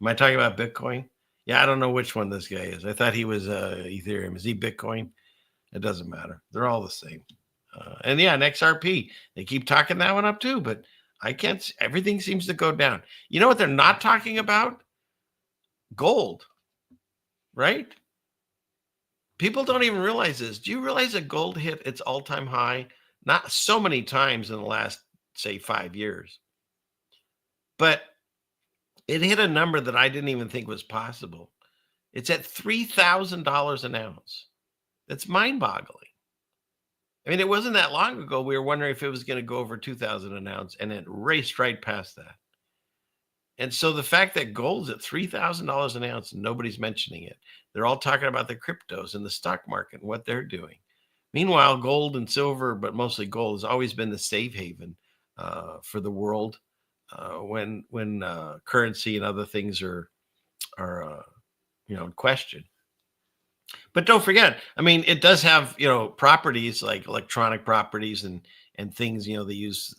Am I talking about Bitcoin? Yeah, I don't know which one this guy is. I thought he was Ethereum. Is he Bitcoin? It doesn't matter. They're all the same. And yeah, an XRP. They keep talking that one up too, but I can't. Everything seems to go down. You know what they're not talking about? Gold, right? People don't even realize this. Do you realize that gold hit its all-time high? Not so many times in the last, say, 5 years. But it hit a number that I didn't even think was possible. It's at $3,000 an ounce. That's mind-boggling. I mean, it wasn't that long ago we were wondering if it was going to go over 2,000 an ounce, and it raced right past that. And so the fact that gold's at $3,000 an ounce, and nobody's mentioning it. They're all talking about the cryptos and the stock market and what they're doing. Meanwhile, gold and silver, but mostly gold, has always been the safe haven for the world when currency and other things are in question. But don't forget, I mean, it does have, properties like electronic properties and things, they use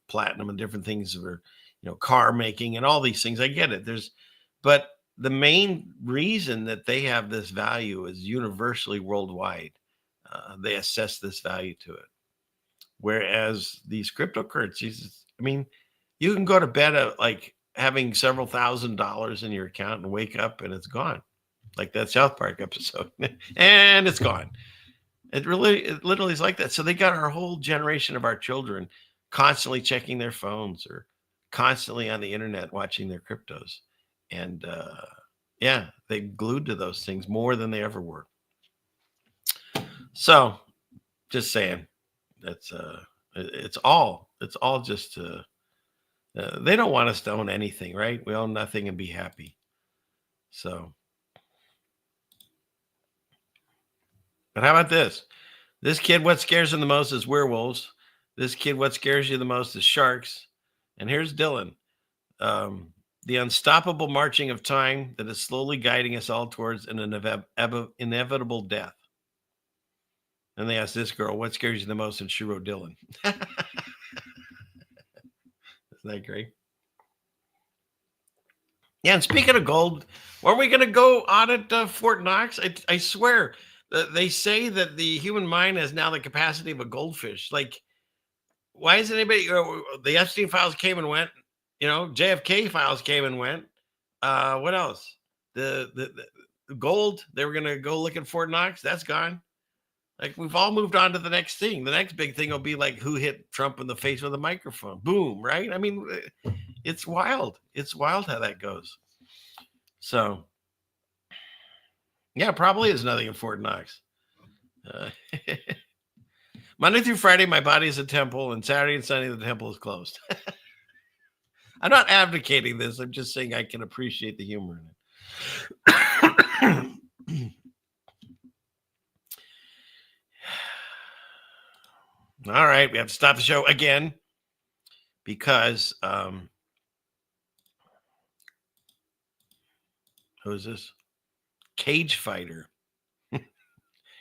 platinum and different things for, car making and all these things. I get it. But the main reason that they have this value is universally worldwide. They assess this value to it. Whereas these cryptocurrencies, I mean, you can go to bed at like having several $1,000s in your account and wake up and it's gone. Like that South Park episode, and it's gone. It literally is like that. So they got our whole generation of our children constantly checking their phones or constantly on the internet watching their cryptos. And they glued to those things more than they ever were. So just saying, that's it's all just they don't want us to own anything, right? We own nothing and be happy. So. But how about this? This kid, what scares him the most is werewolves. This kid, what scares you the most is sharks. And here's Dylan. The unstoppable marching of time that is slowly guiding us all towards an inevitable death. And they asked this girl, what scares you the most? And she wrote Dylan. Isn't that great? Yeah, and speaking of gold, are we going to go audit Fort Knox? I swear. They say that the human mind has now the capacity of a goldfish. Like, why isn't anybody? The Epstein files came and went. JFK files came and went. What else? The gold. They were gonna go look at Fort Knox. That's gone. Like, we've all moved on to the next thing. The next big thing will be like, who hit Trump in the face with a microphone? Boom. Right? I mean, it's wild. It's wild how that goes. So. Yeah, probably is nothing in Fort Knox. Monday through Friday, my body is a temple, and Saturday and Sunday, the temple is closed. I'm not advocating this. I'm just saying I can appreciate the humor in it. All right, we have to stop the show again because who is this? Cage fighter.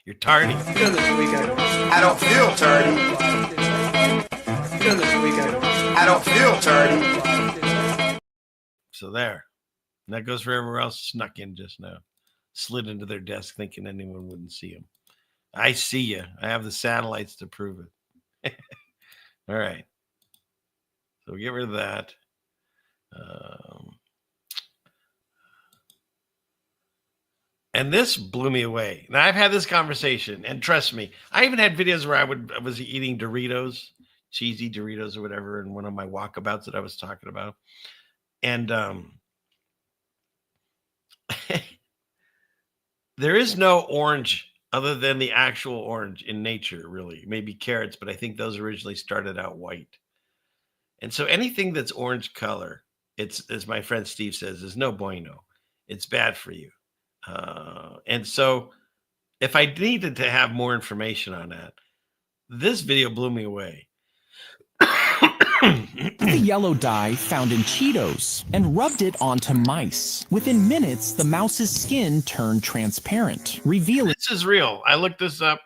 You're tardy. I don't feel tardy. I don't feel tardy. So there. And that goes for everywhere else. Snuck in just now. Slid into their desk thinking anyone wouldn't see him. I see you. I have the satellites to prove it. All right. So get rid of that. And this blew me away. Now, I've had this conversation, and trust me, I even had videos where I was eating Doritos, cheesy Doritos or whatever, in one of my walkabouts that I was talking about. And there is no orange other than the actual orange in nature, really. Maybe carrots, but I think those originally started out white. And so anything that's orange color, it's, as my friend Steve says, is no bueno. It's bad for you. And so if I needed to have more information on that, this video blew me away. The yellow dye found in Cheetos and rubbed it onto mice. Within minutes, the mouse's skin turned transparent, revealing... This is real. I looked this up,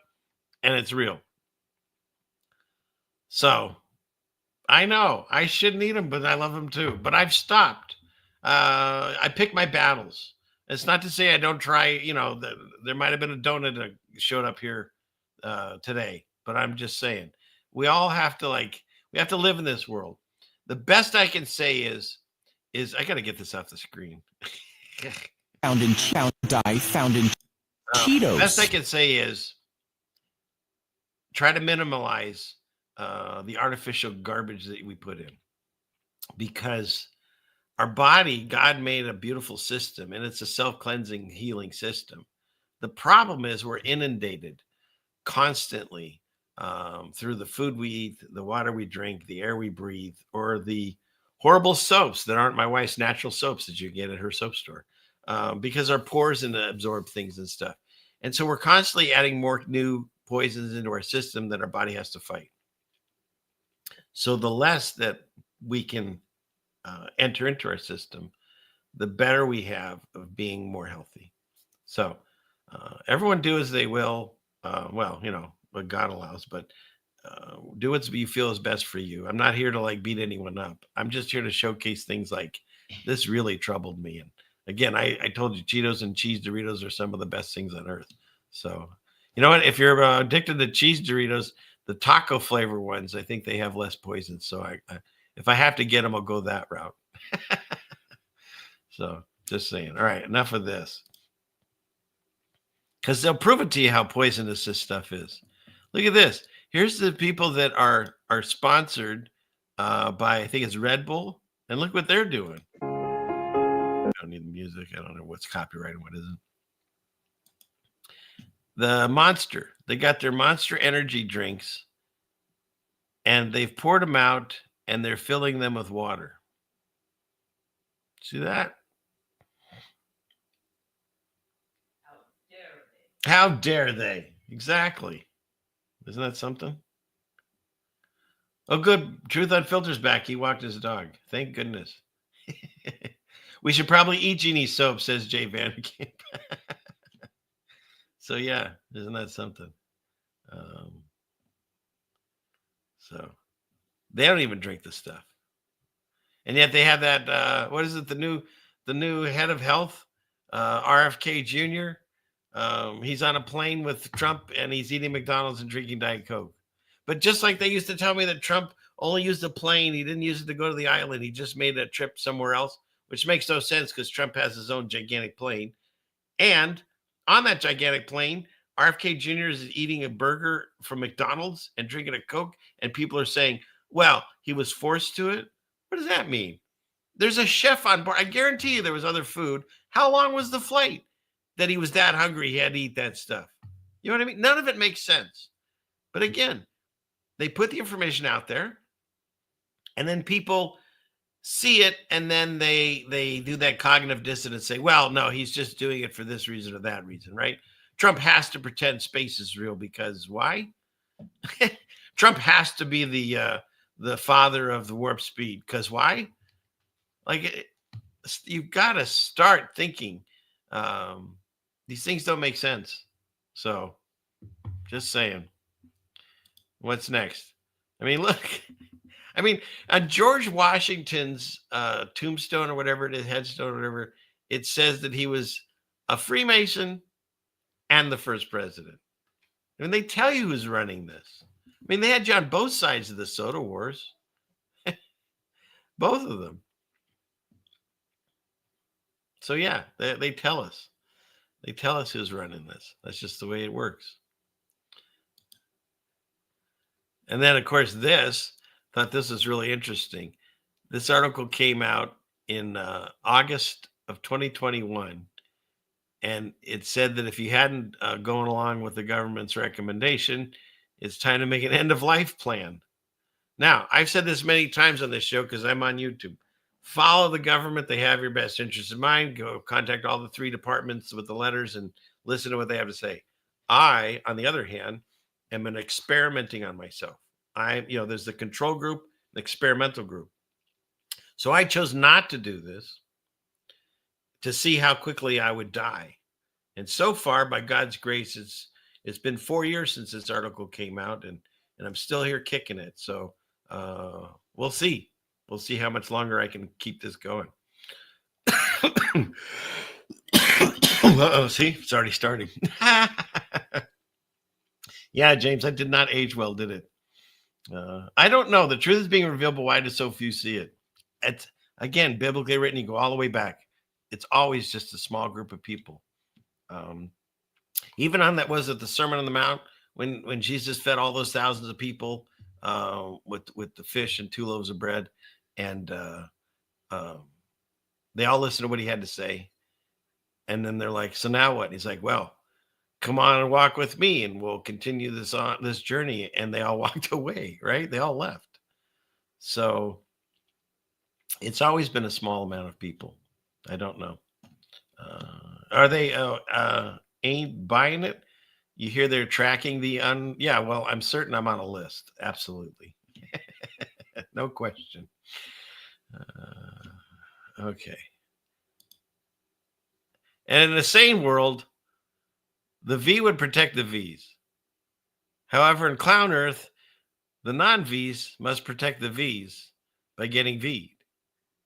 and it's real. So, I know. I shouldn't eat them, but I love them too. But I've stopped. I pick my battles. It's not to say I don't try, you know, there might have been a donut that showed up here today, but I'm just saying. We all have to, we have to live in this world. The best I can say is I got to get this off the screen. Found in Cheetos. The best I can say is try to minimize the artificial garbage that we put in, because our body, God made a beautiful system, and it's a self-cleansing, healing system. The problem is we're inundated constantly through the food we eat, the water we drink, the air we breathe, or the horrible soaps that aren't my wife's natural soaps that you get at her soap store, because our pores absorb things and stuff. And so we're constantly adding more new poisons into our system that our body has to fight. So the less that we can enter into our system, the better we have of being more healthy. So everyone do as they will. Well, you know, what God allows, but do what you feel is best for you. I'm not here to beat anyone up. I'm just here to showcase things like this really troubled me. And again, I told you Cheetos and cheese Doritos are some of the best things on earth. So, you know what? If you're addicted to cheese Doritos, the taco flavor ones, I think they have less poison. So if I have to get them, I'll go that route. So just saying. All right, enough of this. Because they'll prove it to you how poisonous this stuff is. Look at this. Here's the people that are sponsored by, I think it's Red Bull. And look what they're doing. I don't need the music. I don't know what's copyright and what isn't. The Monster. They got their Monster energy drinks. And they've poured them out. And they're filling them with water. See that? How dare they? Exactly. Isn't that something? Oh, good. Truth Unfiltered's back. He walked his dog. Thank goodness. We should probably eat Genie's soap, says Jay Vanderkamp. So, yeah. Isn't that something? So, they don't even drink this stuff. And yet they have that, what is it? The new head of health, RFK Jr., he's on a plane with Trump and he's eating McDonald's and drinking Diet Coke. But just like they used to tell me that Trump only used a plane, he didn't use it to go to the island. He just made a trip somewhere else, which makes no sense because Trump has his own gigantic plane. And on that gigantic plane, RFK Jr. is eating a burger from McDonald's and drinking a Coke. And people are saying, well, he was forced to it. What does that mean? There's a chef on board. I guarantee you there was other food. How long was the flight that he was that hungry he had to eat that stuff? You know what I mean? None of it makes sense. But again, they put the information out there and then people see it and then they do that cognitive dissonance, say, well, no, he's just doing it for this reason or that reason, right? Trump has to pretend space is real because why? Trump has to be the father of the warp speed because why? You've got to start thinking. These things don't make sense. So just saying. What's next? I mean, look, I mean, on George Washington's tombstone or whatever it is, headstone or whatever, it says that he was a Freemason and the first president. I mean, they tell you who's running this. I mean, they had you on both sides of the soda wars. Both of them. So yeah, they tell us. They tell us who's running this. That's just the way it works. And then, of course, thought this was really interesting. This article came out in August of 2021. And it said that if you hadn't gone along with the government's recommendation, it's time to make an end-of-life plan. Now, I've said this many times on this show because I'm on YouTube. Follow the government. They have your best interests in mind. Go contact all the 3 departments with the letters and listen to what they have to say. I, on the other hand, am experimenting on myself. There's the control group, the experimental group. So I chose not to do this to see how quickly I would die. And so far, by God's grace, it's been 4 years since this article came out, and I'm still here kicking it. So we'll see. We'll see how much longer I can keep this going. Uh-oh, see? It's already starting. Yeah, James, that did not age well, did it? I don't know. The truth is being revealed, but why do so few see it? It's, again, biblically written. You go all the way back. It's always just a small group of people. Even on that, was it the Sermon on the Mount, when Jesus fed all those thousands of people with the fish and 2 loaves of bread, and they all listened to what he had to say. And then they're like, so now what? And he's like, well, come on and walk with me and we'll continue this journey. And they all walked away, right? They all left. So it's always been a small amount of people. I don't know. Are they ain't buying it? You hear they're tracking yeah, well, I'm certain I'm on a list. Absolutely. No question. Okay. And in a sane world, the V would protect the Vs. However, in Clown Earth, the non-Vs must protect the Vs by getting V'd,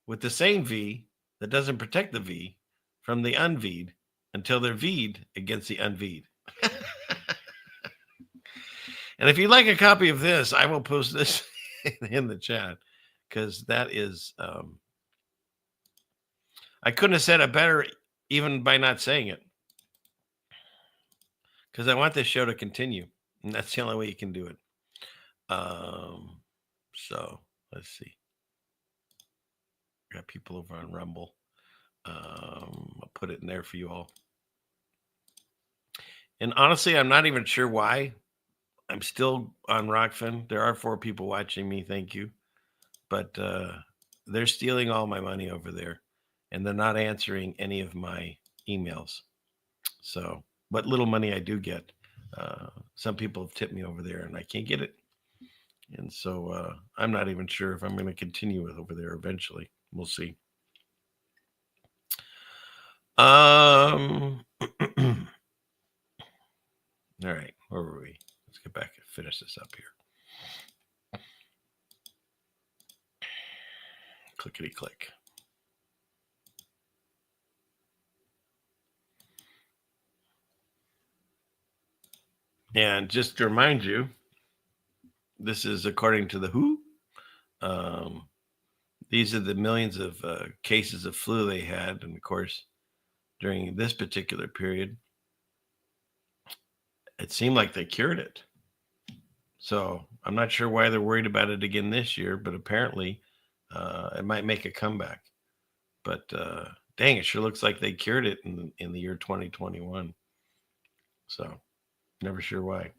with the same V that doesn't protect the V from the unV'd until they're V'd against the unV'd. And if you'd like a copy of this, I will post this in the chat, because that is, I couldn't have said it better even by not saying it, because I want this show to continue, and that's the only way you can do it. So let's see. Got people over on Rumble. I'll put it in there for you all. And honestly, I'm not even sure why. I'm still on Rockfin. There are 4 people watching me. Thank you. But they're stealing all my money over there, and they're not answering any of my emails. So, what little money I do get, some people have tipped me over there, and I can't get it. And so I'm not even sure if I'm going to continue with over there eventually. We'll see. All right, where were we? Let's get back and finish this up here. Clickety click. And just to remind you, this is according to the WHO. These are the millions of cases of flu they had. And of course, during this particular period, it seemed like they cured it. So I'm not sure why they're worried about it again this year, but apparently it might make a comeback. But dang, it sure looks like they cured it in the year 2021. So never sure why.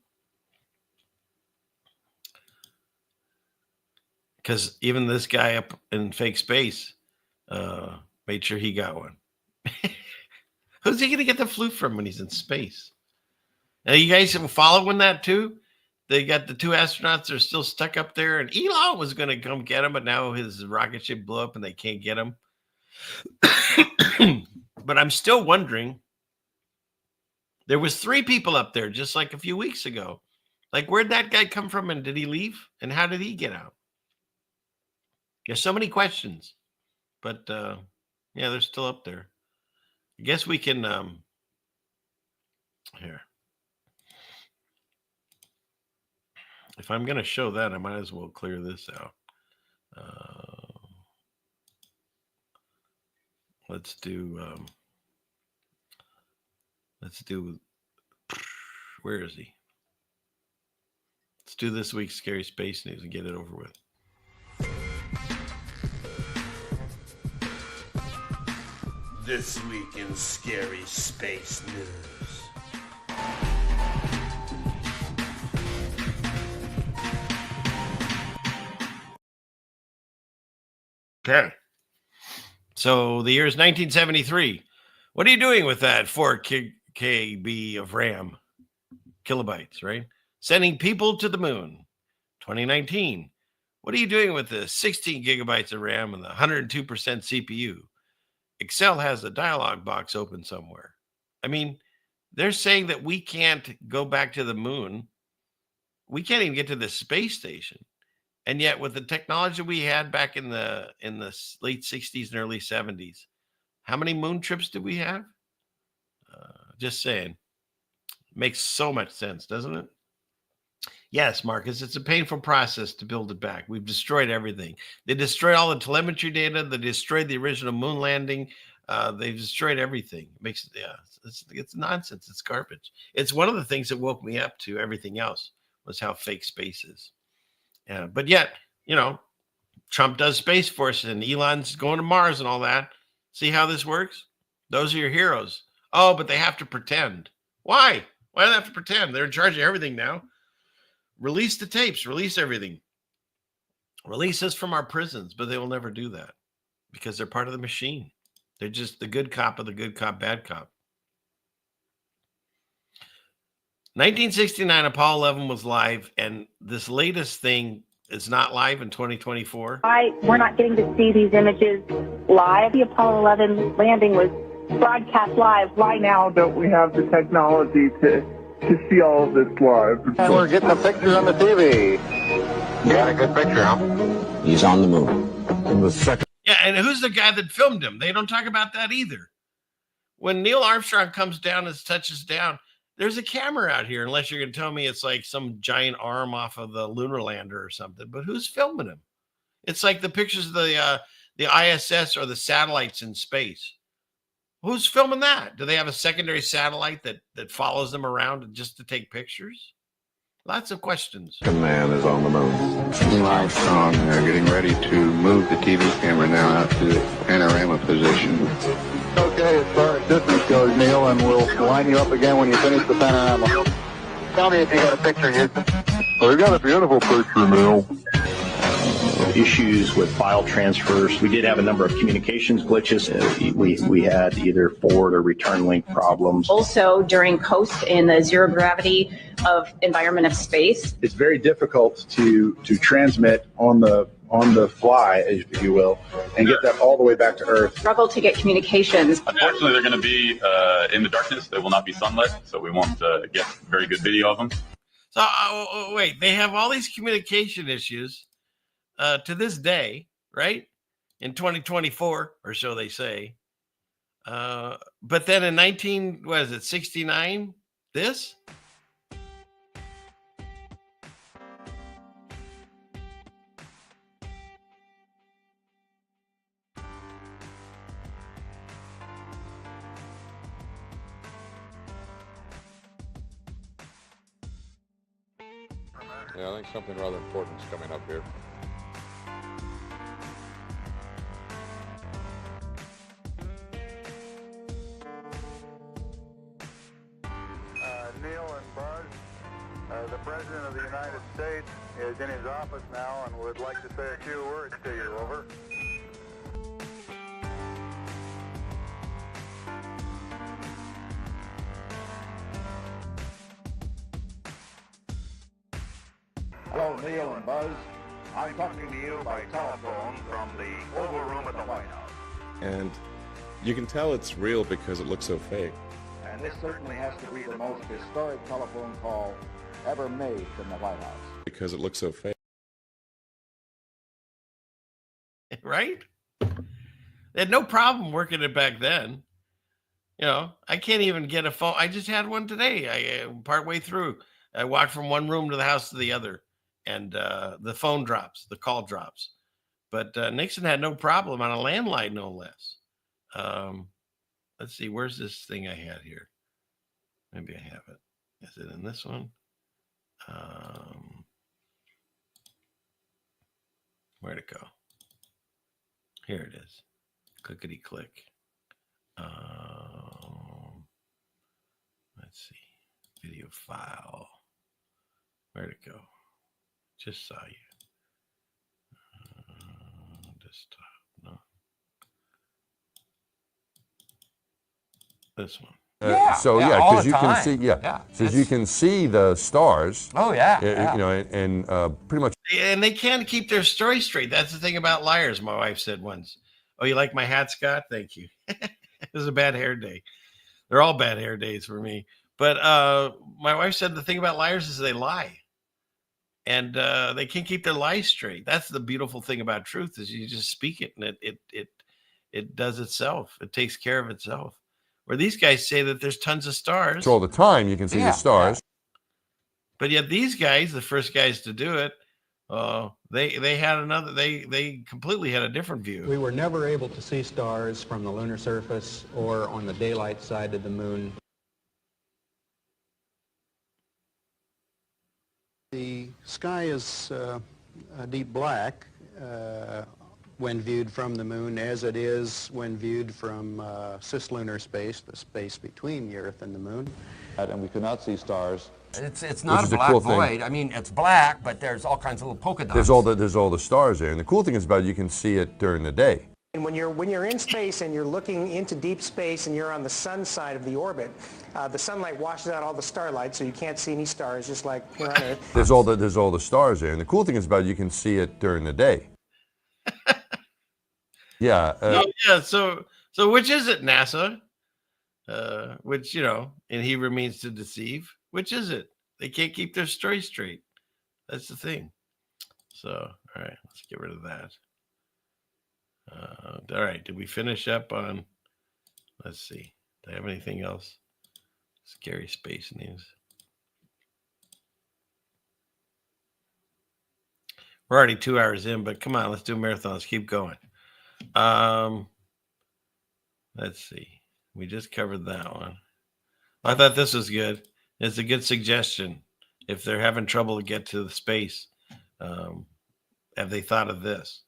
Because even this guy up in fake space made sure he got one. Who's he going to get the flu from when he's in space? Now, you guys following that too? They got the 2 astronauts that are still stuck up there, and Elon was going to come get him, but now his rocket ship blew up and they can't get him. But I'm still wondering. There was 3 people up there just like a few weeks ago. Like, where'd that guy come from, and did he leave? And how did he get out? There's so many questions, but yeah, they're still up there. I guess we can here. If I'm going to show that, I might as well clear this out. Let's do, where is he? Let's do this week's Scary Space News and get it over with. This week in Scary Space News. Okay. So the year is 1973. What are you doing with that 4 KB of RAM? Kilobytes, right? Sending people to the moon. 2019. What are you doing with the 16 gigabytes of RAM and the 102% CPU? Excel has a dialog box open somewhere. I mean, they're saying that we can't go back to the moon. We can't even get to the space station. And yet with the technology we had back in the late 60s and early 70s, how many moon trips did we have? Just saying. Makes so much sense, doesn't it? Yes, Marcus, it's a painful process to build it back. We've destroyed everything. They destroyed all the telemetry data. They destroyed the original moon landing. They've destroyed everything. It's nonsense. It's garbage. It's one of the things that woke me up to everything else was how fake space is. Yeah, but yet, you know, Trump does Space Force and Elon's going to Mars and all that. See how this works? Those are your heroes. Oh, but they have to pretend. Why? Why do they have to pretend? They're in charge of everything now. Release the tapes. Release everything. Release us from our prisons, but they will never do that because they're part of the machine. They're just the good cop of the good cop, bad cop. 1969, Apollo 11 was live, and this latest thing is not live in 2024. We're not getting to see these images live. The Apollo 11 landing was broadcast live. Why now don't we have the technology to see all of this live? And we're getting a picture on the TV. Got a good picture, huh? He's on the moon. In the second. Yeah, and who's the guy that filmed him? They don't talk about that either. When Neil Armstrong comes down and touches down, there's a camera out here, unless you're going to tell me it's like some giant arm off of the lunar lander or something. But who's filming him? It's like the pictures of the ISS or the satellites in space. Who's filming that? Do they have a secondary satellite that follows them around just to take pictures? Lots of questions. Man is on the moon. Neil Armstrong getting ready to move the TV camera now out to the panorama position. Okay, as far as distance goes, Neil, and we'll line you up again when you finish the panorama. Tell me if you got a picture, Houston. Oh, we got a beautiful picture, Neil. Issues with file transfers. We did have a number of communications glitches. We had either forward or return link problems. Also, during coast in the zero gravity of environment of space, It's very difficult to transmit on the fly, if you will, and get that all the way back to Earth. struggle to get communications. Unfortunately, they're going to be in the darkness. They will not be sunlit, so we won't get very good video of them. So, wait, they have all these communication issues to this day, right? In 2024, or so they say. But then in 69, this? Yeah, I think something rather important is coming up here. Neil and Buzz, the President of the United States is in his office now and would like to say a few words to you. Over. Hello, Neil and Buzz. I'm talking to you by telephone from the Oval Room at the White House. And you can tell it's real because it looks so fake. And this certainly has to be the most historic telephone call ever made from the White House. Because it looks so fake. right? They had no problem working it back then. You know, I can't even get a phone. I just had one today. Partway through, I walked from one room to the house to the other, and the phone drops, the call drops. But Nixon had no problem on a landline, no less. Let's see, where's this thing I had here? Maybe I have it. Is it in this one? Where'd it go? Here it is. Clickety click. Let's see. Video file. Where'd it go? Just saw you. Desktop. No. This one. Because you can see, because you can see the stars. Oh, yeah. You know, and pretty much. And they can't keep their story straight. That's the thing about liars, my wife said once. Oh, you like my hat, Scott? Thank you. It was a bad hair day. They're all bad hair days for me. But my wife said the thing about liars is they lie. And they can't keep their lies straight. That's the beautiful thing about truth is you just speak it and it does itself. It takes care of itself. Where these guys say that there's tons of stars. All the time you can see the stars. But yet these guys, the first guys to do it, they had another. They completely had a different view. We were never able to see stars from the lunar surface or on the daylight side of the moon. The sky is a deep black when viewed from the moon, as it is when viewed from cislunar space, the space between the Earth and the moon. And we could not see stars. It's not a black void. I mean, it's black, but there's all kinds of little polka dots. There's all the stars there, and the cool thing is about it, you can see it during the day. And when you're in space and you're looking into deep space and you're on the sun side of the orbit, the sunlight washes out all the starlight, so you can't see any stars, just like here on Earth. There's all the stars there, and the cool thing is about it, you can see it during the day. Yeah. So which is it, NASA? Which, you know, in Hebrew means to deceive. Which is it? They can't keep their story straight. That's the thing. So, all right, let's get rid of that. All right, did we finish up on, let's see, do I have anything else? Scary space news. We're already 2 hours in, but come on, let's do a marathon. Let's keep going. Let's see. We just covered that one. I thought this was good. It's a good suggestion. If they're having trouble to get to the space, have they thought of this?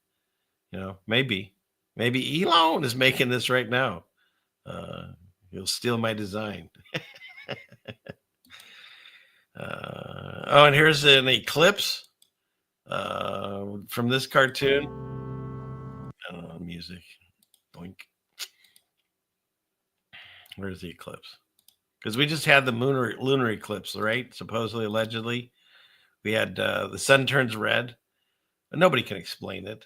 You know, maybe Elon is making this right now. He'll steal my design. And here's an eclipse from this cartoon. I don't know, music. Boink. Where's the eclipse? Because we just had the lunar eclipse, right? Supposedly, allegedly. We had the sun turns red. But nobody can explain it.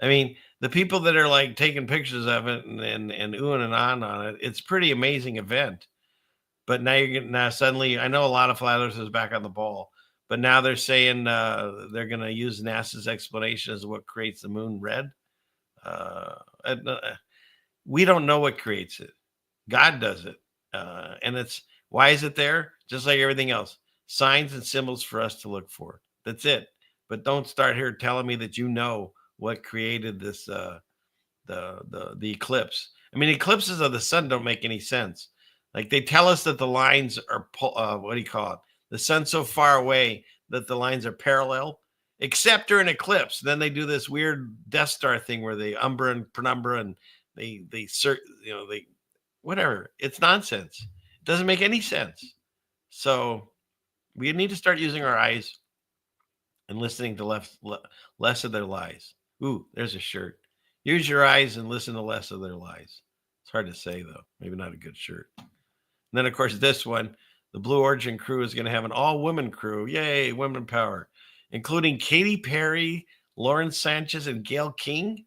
I mean, the people that are like taking pictures of it and oohing and on it, it's a pretty amazing event. But now suddenly, I know a lot of flat earthers back on the ball, but now they're saying they're going to use NASA's explanation as what creates the moon red. We don't know what creates it. God does it. And it's, why is it there? Just like everything else, signs and symbols for us to look for. That's it. But don't start here telling me that you know what created this, the eclipse. I mean, eclipses of the sun don't make any sense. Like they tell us that the lines are, what do you call it? The sun's so far away that the lines are parallel, except during eclipse. Then they do this weird Death Star thing where they umbra and penumbra and they whatever. It's nonsense. It doesn't make any sense. So we need to start using our eyes and listening to less of their lies. Ooh, there's a shirt. Use your eyes and listen to less of their lies. It's hard to say, though. Maybe not a good shirt. And then, of course, this one, the Blue Origin crew is going to have an all-women crew. Yay, women power. Including Katy Perry, Lauren Sanchez, and Gayle King.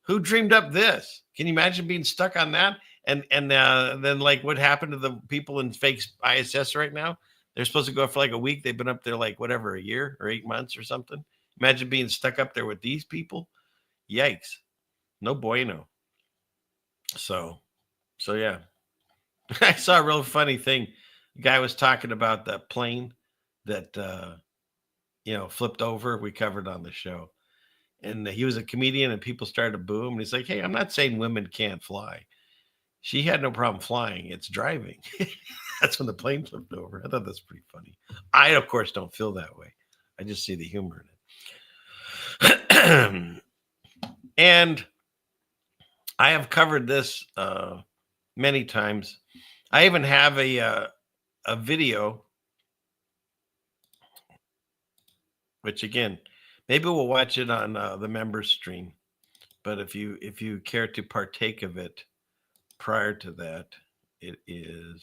Who dreamed up this? Can you imagine being stuck on that? And then, like, what happened to the people in fake ISS right now? They're supposed to go for like a week. They've been up there like, whatever, a year or 8 months or something. Imagine being stuck up there with these people. Yikes. No bueno. So yeah. I saw a real funny thing. The guy was talking about that plane that flipped over. We covered on the show. And he was a comedian, and people started to boo him. And he's like, hey, I'm not saying women can't fly. She had no problem flying. It's driving. That's when the plane flipped over. I thought that's pretty funny. I, of course, don't feel that way. I just see the humor in it. And I have covered this many times. I even have a video, which again, maybe we'll watch it on the members stream. But if you care to partake of it prior to that, it is,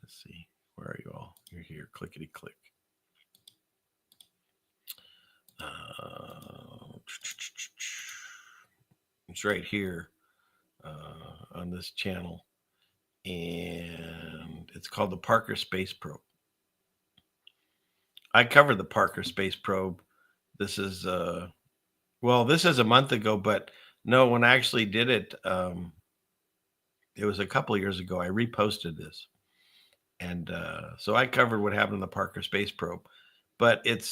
let's see, where are you all? You're here, clickety click. It's right here on this channel, and it's called the Parker Space Probe. I covered the Parker Space Probe. This is this is a month ago, but no, when I actually did it, it was a couple of years ago. I reposted this, and so I covered what happened in the Parker Space Probe. But it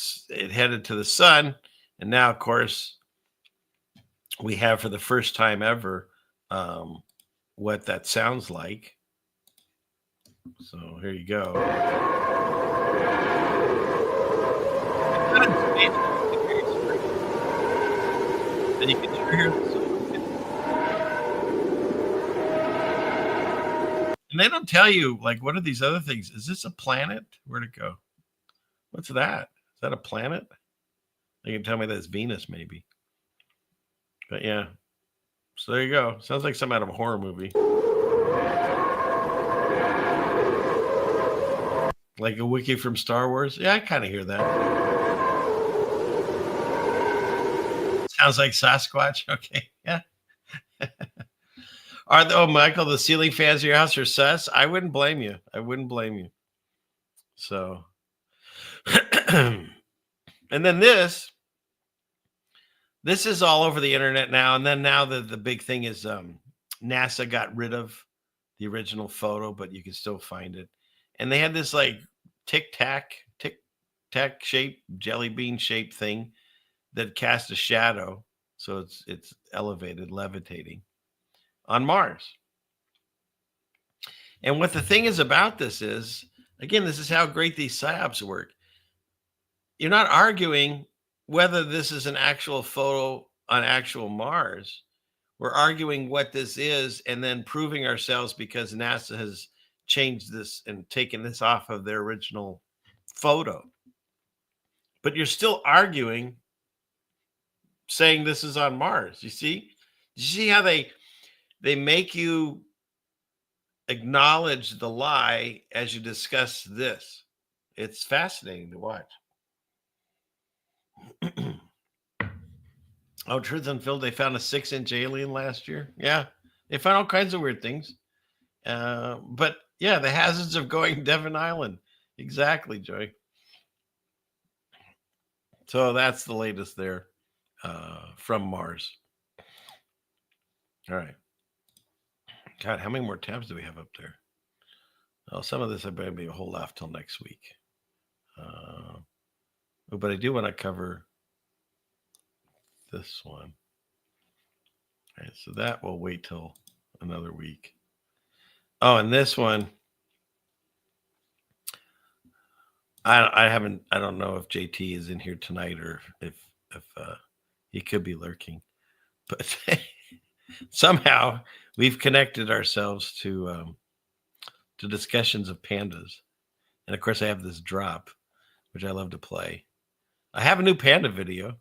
headed to the sun, and now, of course, we have for the first time ever what that sounds like. So here you go. And you can hear the sun. And they don't tell you, like, what are these other things? Is this a planet? Where'd it go? What's that? Is that a planet? They can tell me that's Venus, maybe. But yeah. So there you go. Sounds like some out of a horror movie. Like a wiki from Star Wars? Yeah, I kind of hear that. Sounds like Sasquatch. Okay, yeah. Michael, the ceiling fans of your house are sus? I wouldn't blame you. So, and then this is all over the internet now. And then now the big thing is NASA got rid of the original photo, but you can still find it. And they had this like tic-tac shaped, jelly bean shaped thing that cast a shadow. So it's elevated, levitating on Mars. And what the thing is about this is, again, this is how great these psyops work. You're not arguing whether this is an actual photo on actual Mars. We're arguing what this is and then proving ourselves because NASA has changed this and taken this off of their original photo. But you're still arguing, saying this is on Mars. You see how they make you acknowledge the lie as you discuss this. It's fascinating to watch. Oh, Truth Unfilled, they found a 6-inch alien last year. Yeah, they found all kinds of weird things. But yeah, the hazards of going Devon Island. Exactly, Joy. So that's the latest there from Mars. All right. God, how many more tabs do we have up there? Well, some of this I better be hold off till next week. But I do want to cover this one. All right, so that will wait till another week. Oh, and this one, I don't know if JT is in here tonight or if he could be lurking, but somehow we've connected ourselves to discussions of pandas. And of course I have this drop, which I love to play. I have a new panda video.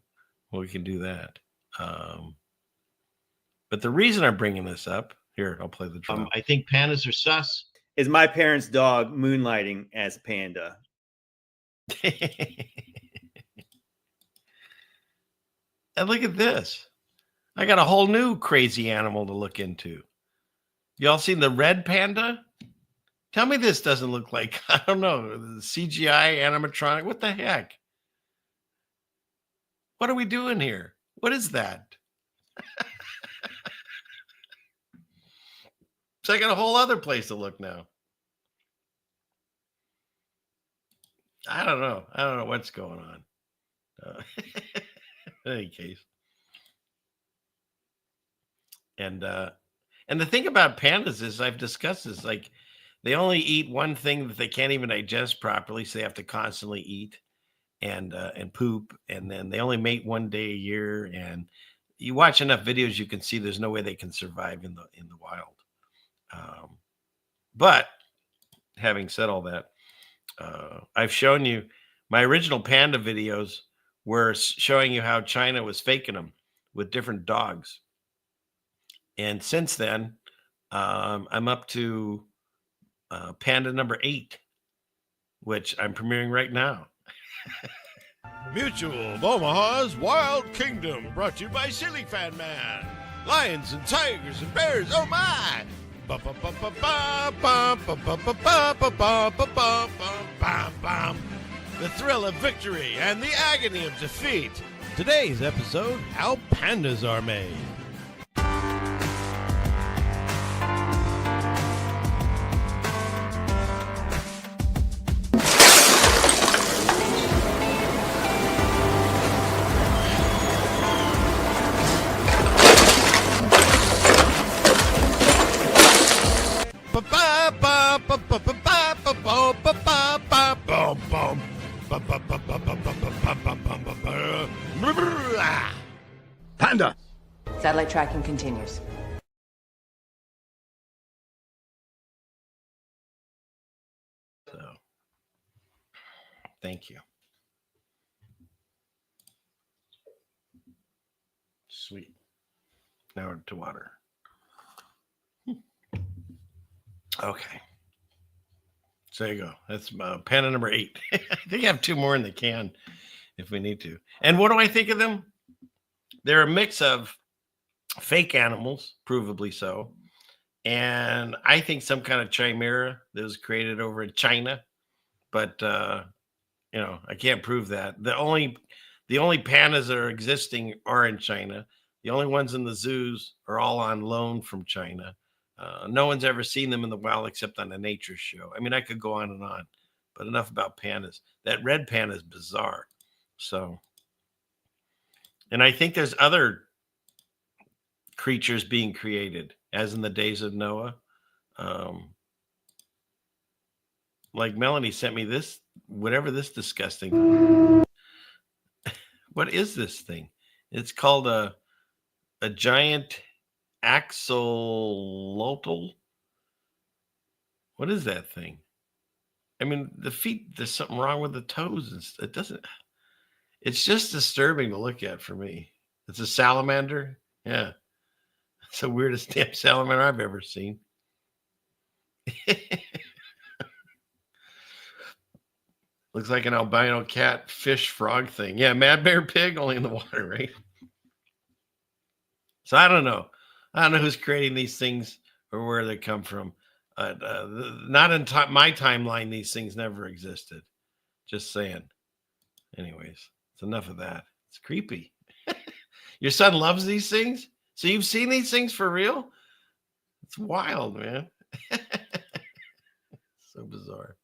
Well, we can do that. But the reason I'm bringing this up, here, I'll play the drop. I think pandas are sus. Is my parents' dog moonlighting as panda? And look at this. I got a whole new crazy animal to look into. Y'all seen the red panda? Tell me this doesn't look like, I don't know, the CGI animatronic. What the heck? What are we doing here? What is that? So I got a whole other place to look now. I don't know. I don't know what's going on. In any case. And the thing about pandas is, I've discussed this, like they only eat one thing that they can't even digest properly, so they have to constantly eat and poop, and then they only mate one day a year. And you watch enough videos, you can see there's no way they can survive in the wild. But having said all that, I've shown you my original panda videos were showing you how China was faking them with different dogs. And since then, I'm up to panda number 8, which I'm premiering right now. Mutual of Omaha's Wild Kingdom, brought to you by Silly Fan Man. Lions and tigers and bears, oh my! The thrill of victory and the agony of defeat. Today's episode, how pandas are made. Panda. Satellite tracking continues. So, thank you. Sweet. Now to water. Okay. So there you go. That's panda number 8. I think I have 2 more in the can if we need to. And what do I think of them? They're a mix of fake animals, provably so, and I think some kind of chimera that was created over in China. But I can't prove that. The only pandas that are existing are in China. The only ones in the zoos are all on loan from China. No one's ever seen them in the wild except on a nature show. I mean, I could go on, but enough about pandas. That red panda is bizarre. So, and I think there's other creatures being created, as in the days of Noah. Like Melanie sent me this, whatever this disgusting. What is this thing? It's called a giant axolotl. What is that thing? I mean, the feet, there's something wrong with the toes. It doesn't, it's just disturbing to look at for me. It's a salamander. Yeah. It's the weirdest damn salamander I've ever seen. Looks like an albino cat fish frog thing. Yeah, Mad Bear Pig, only in the water, right? So I don't know. I don't know who's creating these things or where they come from. Not in my timeline, these things never existed. Just saying. Anyways, it's enough of that. It's creepy. Your son loves these things? So you've seen these things for real? It's wild, man. So bizarre.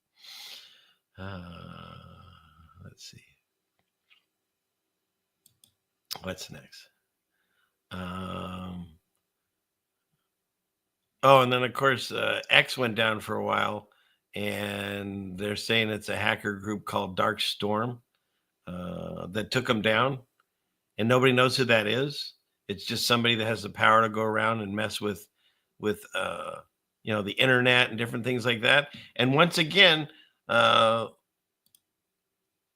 Let's see. What's next? Oh, and then of course X went down for a while, and they're saying it's a hacker group called Dark Storm that took them down, and nobody knows who that is. It's just somebody that has the power to go around and mess with the internet and different things like that. And once again,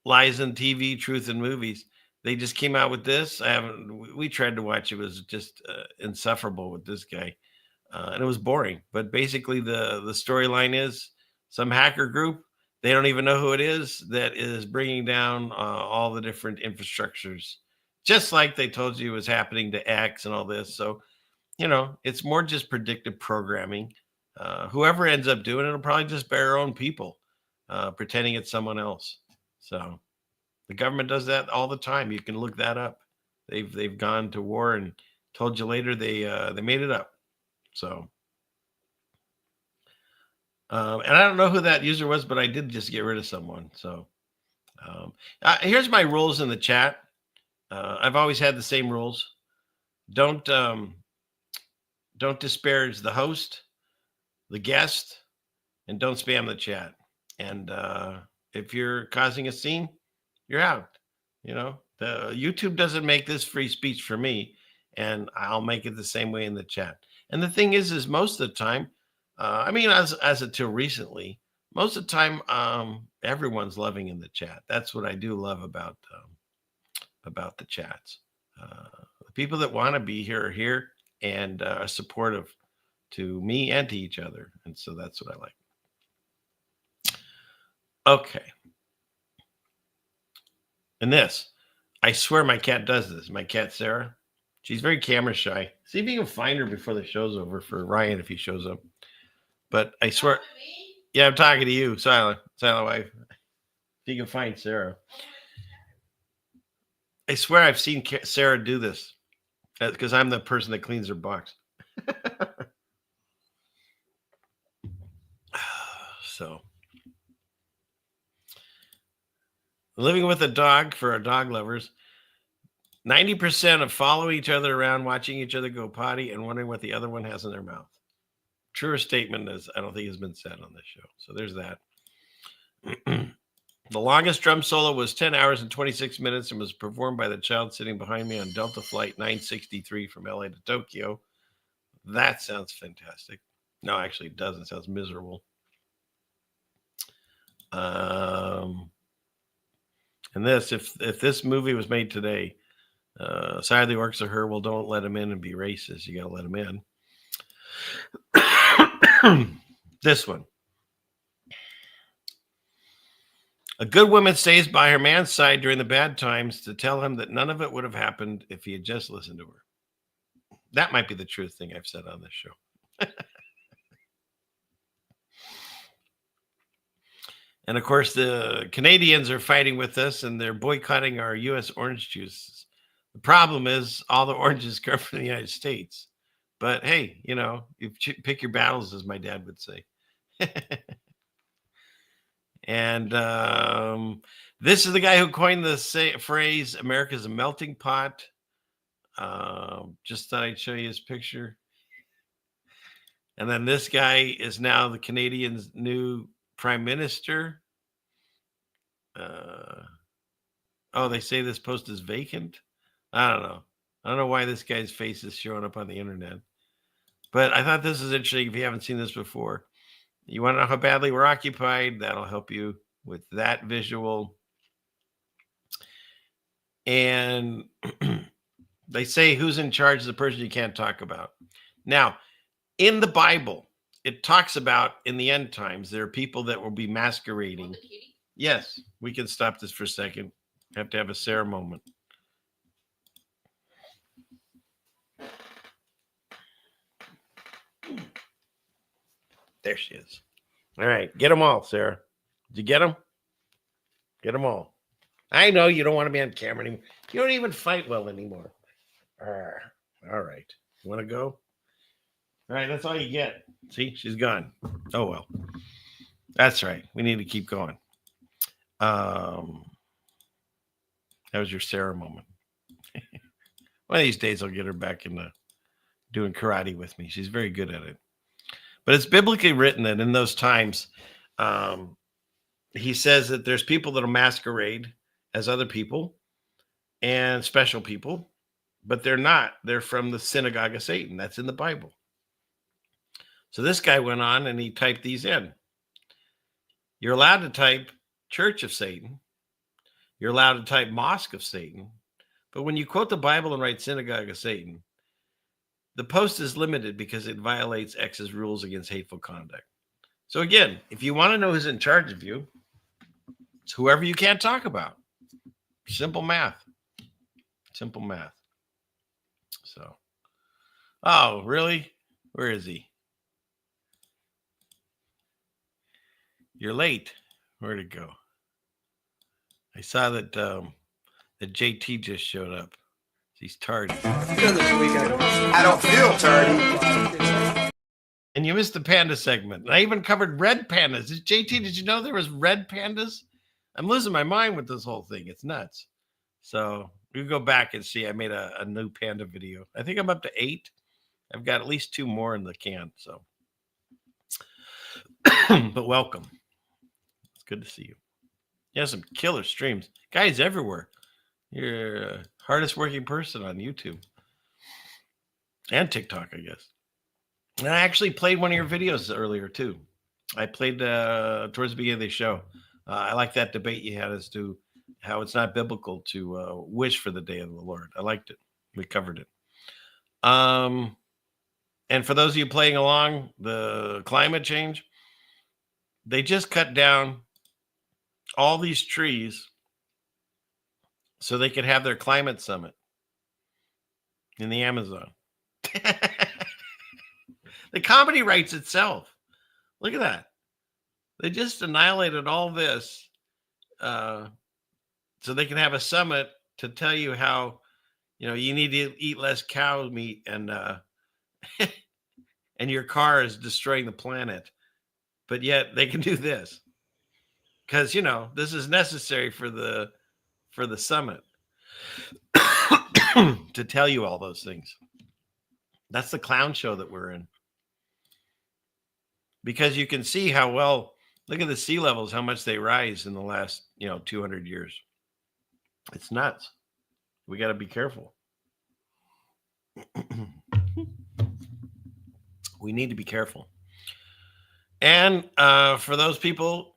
lies in TV, truth in movies. They just came out with this. We tried to watch. It was just insufferable with this guy. And it was boring. But basically the storyline is some hacker group, they don't even know who it is, that is bringing down all the different infrastructures, just like they told you was happening to X and all this. So, it's more just predictive programming. Whoever ends up doing it will probably just be our own people pretending it's someone else. So the government does that all the time. You can look that up. They've gone to war and told you later they made it up. So And I don't know who that user was, but I did just get rid of someone. So here's my rules in the chat. I've always had the same rules. Don't disparage the host, the guest, and don't spam the chat. And if you're causing a scene, you're out. You know, the YouTube doesn't make this free speech for me, and I'll make it the same way in the chat. And the thing is most of the time, I mean, as until recently, most of the time, everyone's loving in the chat. That's what I do love about the chats. The people that want to be here are here and are supportive to me and to each other. And so that's what I like. Okay. And this, I swear my cat does this. My cat, Sarah, she's very camera shy. See if you can find her before the show's over for Ryan if he shows up. But I swear, yeah, I'm talking to you, silent wife. If you can find Sarah. I swear I've seen Sarah do this because I'm the person that cleans her box. So, living with a dog for our dog lovers. 90% of follow each other around, watching each other go potty, and wondering what the other one has in their mouth. Truer statement is I don't think has been said on this show. So there's that. The longest drum solo was 10 hours and 26 minutes and was performed by the child sitting behind me on Delta Flight 963 from LA to Tokyo. That sounds fantastic. No, actually it doesn't. It sounds miserable. And this, if this movie was made today, Side of the Orcs are her, well, don't let him in and be racist. You got to let him in. This one. A good woman stays by her man's side during the bad times to tell him that none of it would have happened if he had just listened to her. That might be the truest thing I've said on this show. And, of course, the Canadians are fighting with us, and they're boycotting our U.S. orange juices. The problem is all the oranges come from the United States. But, hey, you know, you pick your battles, as my dad would say. And this is the guy who coined the phrase, America's a melting pot. Just thought I'd show you his picture. And then this guy is now the Canadians' new prime minister. Oh, they say this post is vacant. I don't know. I don't know why this guy's face is showing up on the internet. But I thought this is interesting if you haven't seen this before. You want to know how badly we're occupied? That'll help you with that visual. And they say who's in charge is the person you can't talk about. Now, in the Bible, it talks about in the end times, there are people that will be masquerading. Yes, we can stop this for a second. Have to have a Sarah moment. There she is. All right, get them all, Sarah. Did you get them? Get them all. I know you don't want to be on camera anymore. You don't even fight well anymore. All right. You want to go? All right, that's all you get. See, she's gone. Oh, well. That's right. We need to keep going. That was your Sarah moment. One of these days I'll get her back into doing karate with me. She's very good at it. But it's biblically written that in those times, he says that there's people that will masquerade as other people and special people, but they're not. They're from the synagogue of Satan. That's in the Bible. So this guy went on and he typed these in. You're allowed to type Church of Satan. You're allowed to type Mosque of Satan. But when you quote the Bible and write Synagogue of Satan, the post is limited because it violates X's rules against hateful conduct. So again, if you want to know who's in charge of you, it's whoever you can't talk about. Simple math. Simple math. So, oh, really? Where is he? You're late. Where'd it go? I saw that that JT just showed up. He's tardy. I don't feel tardy. And you missed the panda segment. I even covered red pandas. JT, did you know there was red pandas? I'm losing my mind with this whole thing. It's nuts. So you go back and see. I made a new panda video. I think I'm up to 8. I've got at least 2 more in the can. So, but welcome. It's good to see you. You have some killer streams. Guys everywhere. You're the hardest working person on YouTube. And TikTok, I guess. And I actually played one of your videos earlier, too. I played towards the beginning of the show. I like that debate you had as to how it's not biblical to wish for the day of the Lord. I liked it. We covered it. And for those of you playing along, the climate change, they just cut down all these trees so they could have their climate summit in the Amazon. The comedy writes itself. Look at that. They just annihilated all this so they can have a summit to tell you how, you need to eat less cow meat and and your car is destroying the planet. But yet they can do this because, this is necessary for the summit to tell you all those things. That's the clown show that we're in. Because you can see how well, look at the sea levels, how much they rise in the last, 200 years. It's nuts. We got to be careful. We need to be careful. And for those people,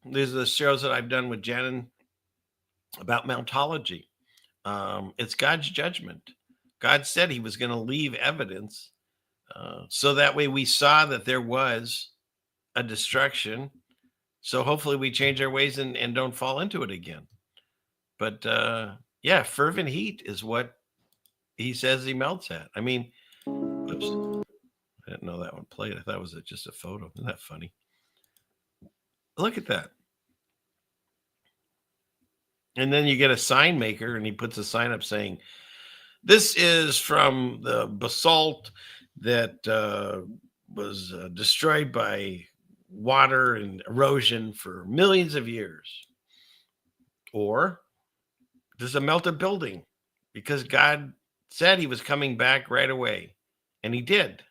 these are the shows that I've done with Jen about mountology. It's God's judgment. God said he was going to leave evidence. So that way we saw that there was a destruction. So hopefully we change our ways and don't fall into it again. But fervent heat is what he says he melts at. I mean, oops, I didn't know that one played. I thought it was just a photo. Isn't that funny? Look at that. And then you get a sign maker and he puts a sign up saying, this is from the basalt that was destroyed by water and erosion for millions of years. Or this is a melted building because God said he was coming back right away. And he did.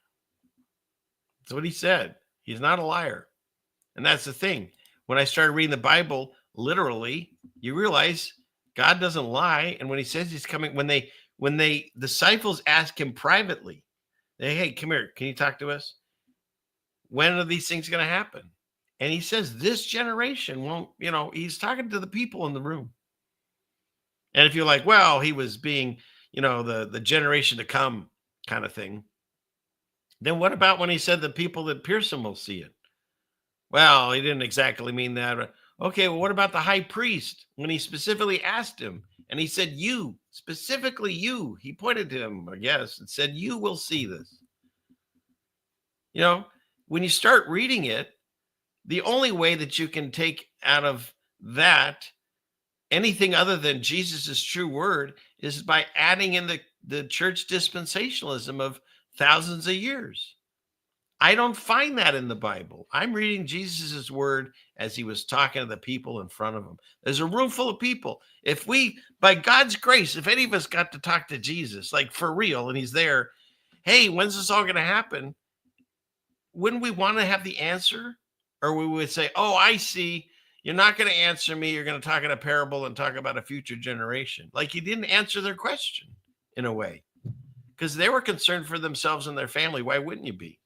That's what he said. He's not a liar. And that's the thing. When I started reading the Bible, literally, you realize God doesn't lie. And when he says he's coming, when the disciples ask him privately, hey, come here, can you talk to us? When are these things going to happen? And he says, this generation won't, he's talking to the people in the room. And if you're like, well, he was being, the generation to come kind of thing. Then what about when he said the people that pierce him will see it? Well, he didn't exactly mean that. Okay, well, what about the high priest when he specifically asked him? And he said, you, specifically you, he pointed to him, I guess, and said, you will see this. When you start reading it, the only way that you can take out of that anything other than Jesus' true word is by adding in the church dispensationalism of thousands of years. I don't find that in the Bible. I'm reading Jesus' word as he was talking to the people in front of him. There's a room full of people. If we, by God's grace, if any of us got to talk to Jesus, like for real, and he's there, hey, when's this all going to happen? Wouldn't we want to have the answer? Or we would say, oh, I see. You're not going to answer me. You're going to talk in a parable and talk about a future generation. Like you didn't answer their question in a way. Because they were concerned for themselves and their family. Why wouldn't you be?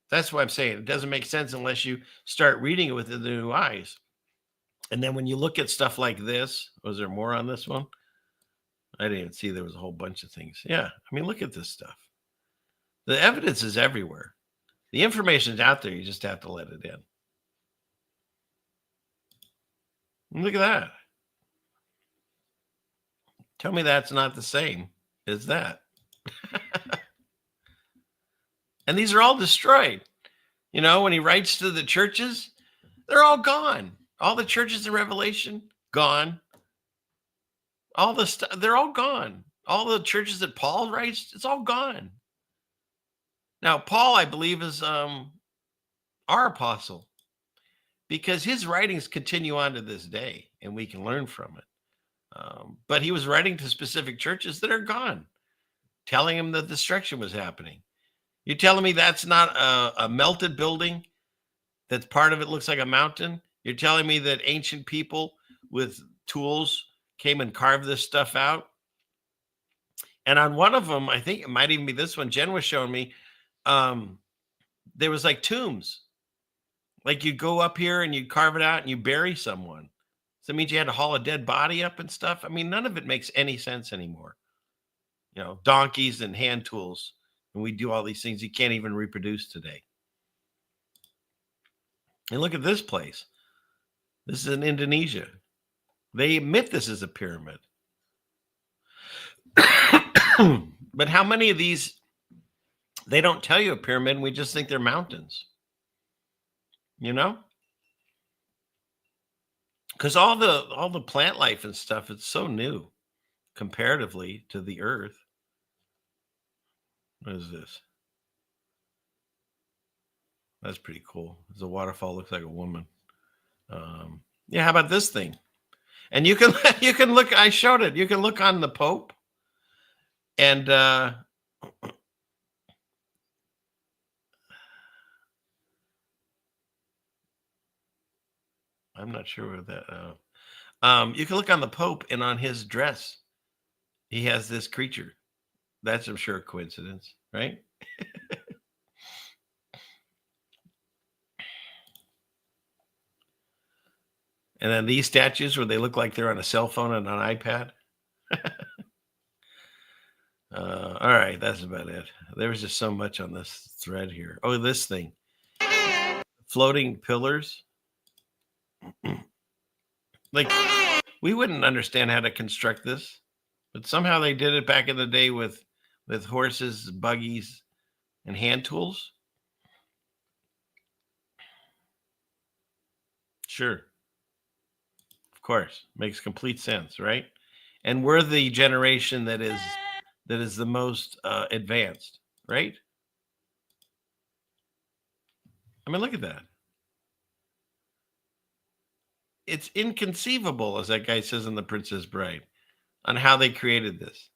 That's what I'm saying. It doesn't make sense unless you start reading it with the new eyes. And then when you look at stuff like this, was there more on this one? I didn't even see there was a whole bunch of things. Yeah, I mean, look at this stuff. The evidence is everywhere. The information's out there. You just have to let it in. And look at that. Tell me that's not the same as that. And these are all destroyed. When he writes to the churches, they're all gone. All the churches in Revelation, gone. All the stuff, they're all gone. All the churches that Paul writes, it's all gone. Now, Paul, I believe, is our apostle, because his writings continue on to this day, and we can learn from it. But he was writing to specific churches that are gone, telling them that destruction was happening. You're telling me that's not a melted building, that's part of it looks like a mountain? You're telling me that ancient people with tools came and carved this stuff out? And on one of them, I think it might even be this one, Jen was showing me, there was like tombs. Like you go up here and you carve it out and you bury someone. So that means you had to haul a dead body up and stuff. I mean, none of it makes any sense anymore. You know, donkeys and hand tools. And we do all these things you can't even reproduce today. And look at this place. This is in Indonesia. They admit this is a pyramid. But how many of these, they don't tell you a pyramid, and we just think they're mountains. You know? Because all the plant life and stuff, it's so new comparatively to the earth. What is this? That's pretty cool. The waterfall looks like a woman. Yeah, how about this thing? And you can look, I showed it. You can look on the Pope, and I'm not sure where that. You can look on the Pope, and on his dress, he has this creature. That's, I'm sure, a coincidence, right? And then these statues where they look like they're on a cell phone and an iPad. All right, that's about it. There was just so much on this thread here. Oh, this thing. Floating pillars. Like, we wouldn't understand how to construct this, but somehow they did it back in the day with horses, buggies, and hand tools. Sure. Of course. Makes complete sense, right? And we're the generation that is the most advanced, right? I mean, look at that. It's inconceivable, as that guy says in The Princess Bride, on how they created this.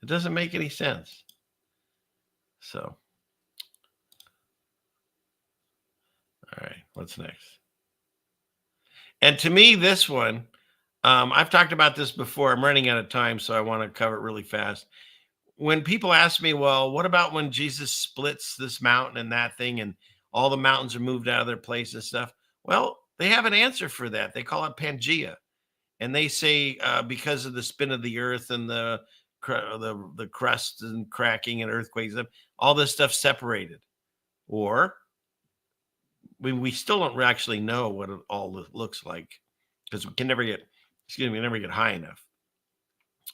It doesn't make any sense. So, all right, what's next? And to me, this one, I've talked about this before. I'm running out of time, so I want to cover it really fast. When people ask me, well, what about when Jesus splits this mountain and that thing, and all the mountains are moved out of their place and stuff? Well, they have an answer for that. They call it Pangea. And they say because of the spin of the earth and the crust and cracking and earthquakes, all this stuff separated. Or we still don't actually know what it all looks like, because we can never get, never get high enough.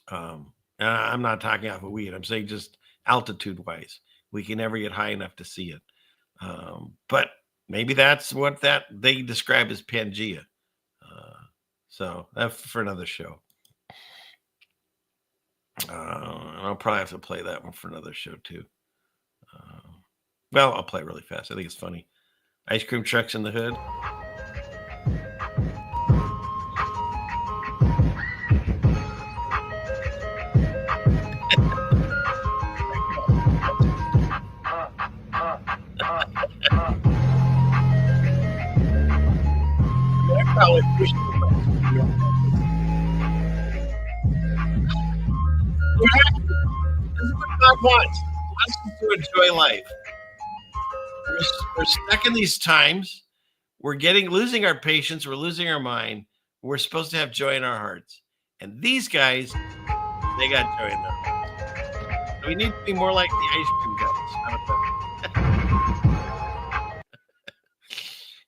I'm not talking off of weed. I'm saying just altitude wise, we can never get high enough to see it. But maybe that's what that they describe as Pangea. So that's for another show. I'll probably have to play that one for another show too. Well, I'll play it really fast. I think it's funny. Ice cream trucks in the hood. Probably pushed it. This is what God wants. He wants us to enjoy life. We're stuck in these times. We're losing our patience. We're losing our mind. We're supposed to have joy in our hearts. And these guys, they got joy in their hearts. So we need to be more like the ice cream guys.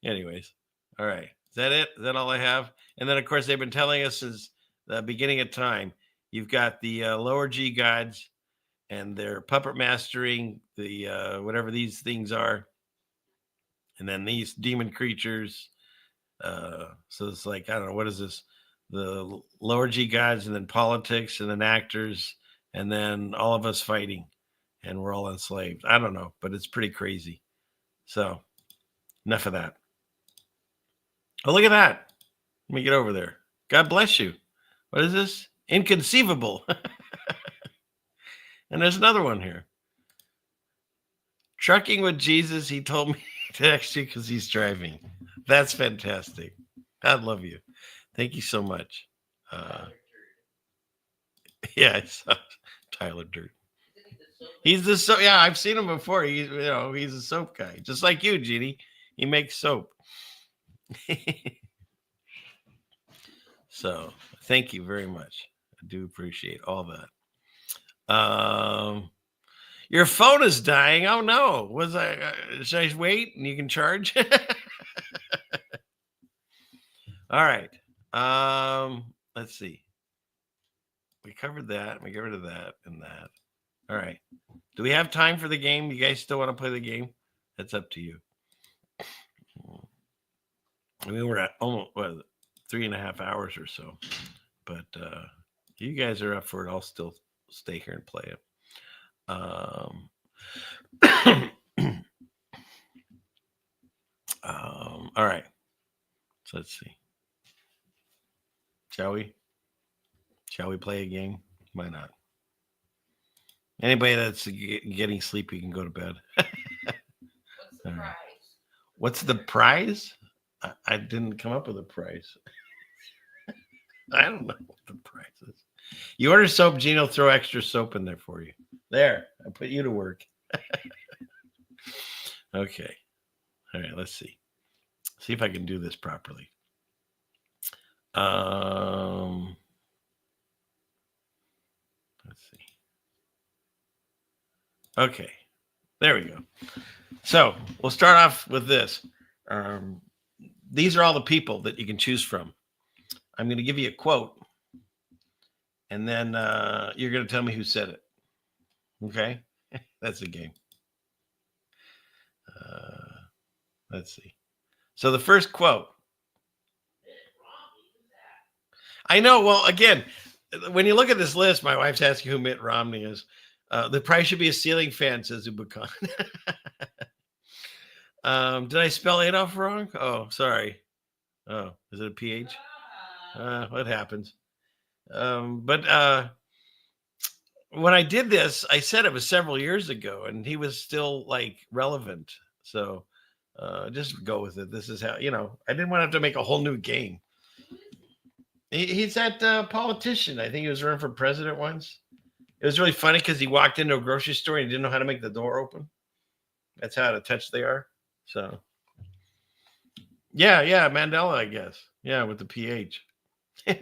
Anyways, all right. Is that it? Is that all I have? And then, of course, they've been telling us since the beginning of time, you've got the lower G gods, and they're puppet mastering the whatever these things are. And then these demon creatures. So it's like, I don't know, what is this? The lower G gods, and then politics, and then actors, and then all of us fighting. and we're all enslaved. I don't know, but it's pretty crazy. So enough of that. Oh, look at that. Let me get over there. God bless you. What is this? Inconceivable. And there's another one here. Trucking with Jesus, he told me to text you because he's driving. That's fantastic. I love you. Thank you so much. Yeah, I saw Tyler Dirt. He's the soap. Yeah, I've seen him before. He's a soap guy, just like you, Jeannie. He makes soap. So thank you very much. I do appreciate all that. Your phone is dying. Oh no! Should I wait and you can charge? All right. Let's see. We covered that. We got rid of that and that. All right. Do we have time for the game? You guys still want to play the game? That's up to you. I mean, we're at almost 3.5 hours or so, but you guys are up for it. I'll still stay here and play it. All right. So let's see. Shall we play a game? Why not? Anybody that's getting sleepy can go to bed. What's the prize? What's the prize? I didn't come up with a prize. I don't know what the prize is. You order soap, Gene will throw extra soap in there for you. There, I put you to work. Okay. All right, let's see. See if I can do this properly. Let's see. Okay, there we go. So we'll start off with this. These are all the people that you can choose from. I'm going to give you a quote, and then you're going to tell me who said it. Okay? That's the game. Let's see. So the first quote. I know. Well, again, when you look at this list, my wife's asking who Mitt Romney is. The price should be a ceiling fan, says Ubacan. Did I spell Adolf wrong? Oh, sorry. Oh, is it a PH? What happens? But when I did this, I said it was several years ago, and he was still like relevant. So just go with it. This is how, I didn't want to have to make a whole new game. He's that politician. I think he was running for president once. It was really funny because he walked into a grocery store and he didn't know how to make the door open. That's how out of touch they are. So, yeah, Mandela, I guess. Yeah, with the PH. Isn't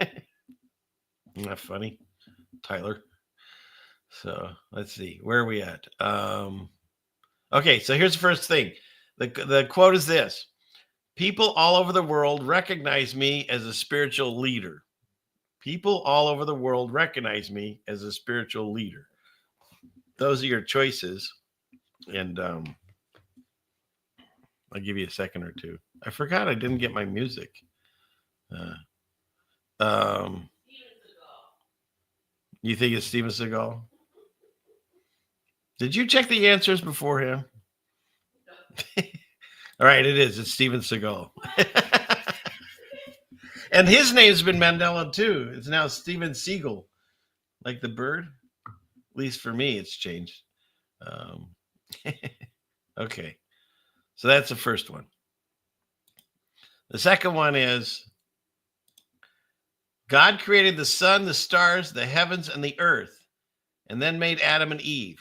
that funny, Tyler? So let's see. Where are we at? Okay, so here's the first thing. The quote is this. People all over the world recognize me as a spiritual leader. People all over the world recognize me as a spiritual leader. Those are your choices. And I'll give you a second or two. I forgot I didn't get my music. You think it's Steven Seagal? Did you check the answers before him? All right, it is. It's Steven Seagal. And his name's been Mandela too. It's now Steven Seagal, like the bird. At least for me, it's changed. Okay, so that's the first one. The second one is God created the sun, the stars, the heavens, and the earth, and then made Adam and Eve.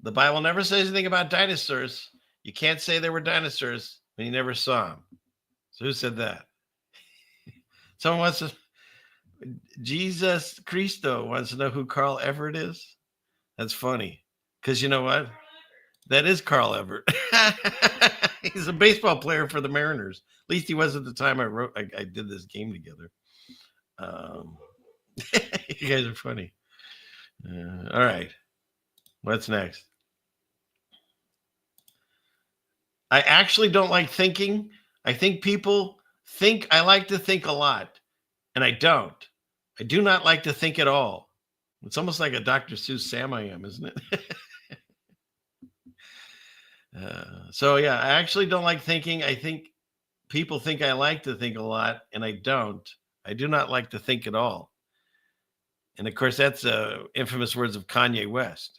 The Bible never says anything about dinosaurs. You can't say there were dinosaurs when you never saw them. So who said that? Someone wants to, Jesus Cristo wants to know who Carl Everett is. That's funny. Because you know what? That is Carl Everett. He's a baseball player for the Mariners. At least he was at the time I did this game together. You guys are funny. All right. What's next? I actually don't like thinking. I think people think I like to think a lot, and I don't. I do not like to think at all. It's almost like a Dr. Seuss Sam I am, isn't it? So yeah, I actually don't like thinking. I think people think I like to think a lot, and I don't. I do not like to think at all. And of course, that's infamous words of Kanye West.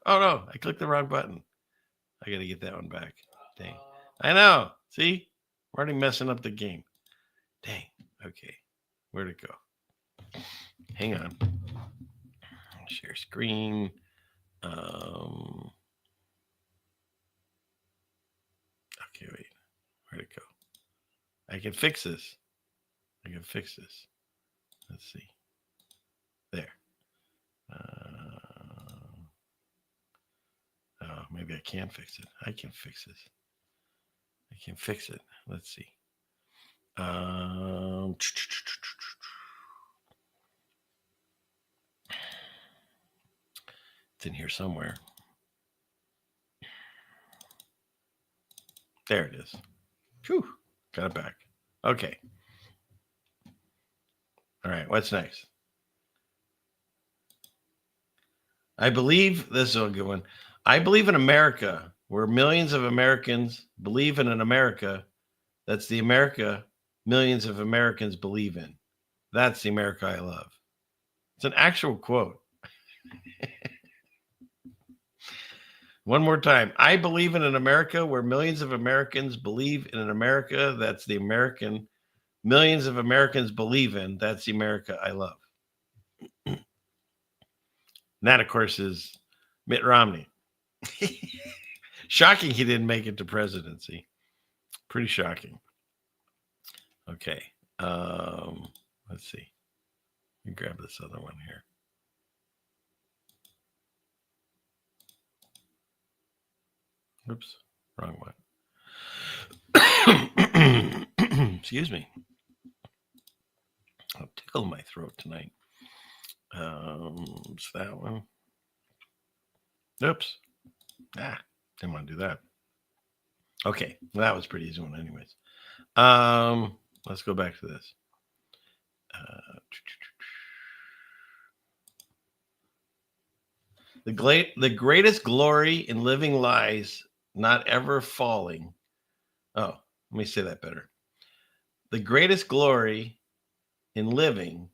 Oh no, I clicked the wrong button. I got to get that one back. Dang. I know. See? I'm already messing up the game. Dang. Okay. Where'd it go? Hang on. Share screen. Okay, wait. Where'd it go? I can fix this. Let's see. There. Oh, maybe I can fix it. I can fix this. I can fix it. Let's see. It's in here somewhere. There it is. Phew. Got it back. Okay. All right. What's next? I believe this is a good one. I believe in America, where millions of Americans believe in an America that's the America millions of Americans believe in. That's the America I love. It's an actual quote. One more time. I believe in an America where millions of Americans believe in an America that's the American millions of Americans believe in. That's the America I love. And that, of course, is Mitt Romney. Shocking he didn't make it to presidency. Pretty shocking. Okay. Let's see. Let me grab this other one here. Oops, wrong one. Excuse me. I'll tickle my throat tonight. It's that one. Oops. Didn't want to do that. Okay, well, that was a pretty easy one anyways. Let's go back to this. The greatest glory in living lies not ever falling. Oh, let me say that better. The greatest glory in living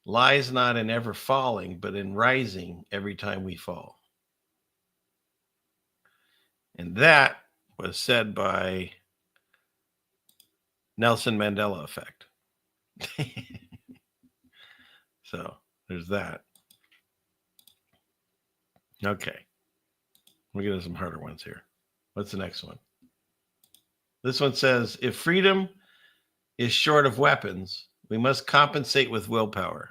lies not in ever falling, but in rising every time we fall. And that was said by Nelson Mandela effect. So there's that. Okay. We'll get into some harder ones here. What's the next one? This one says, if freedom is short of weapons, we must compensate with willpower.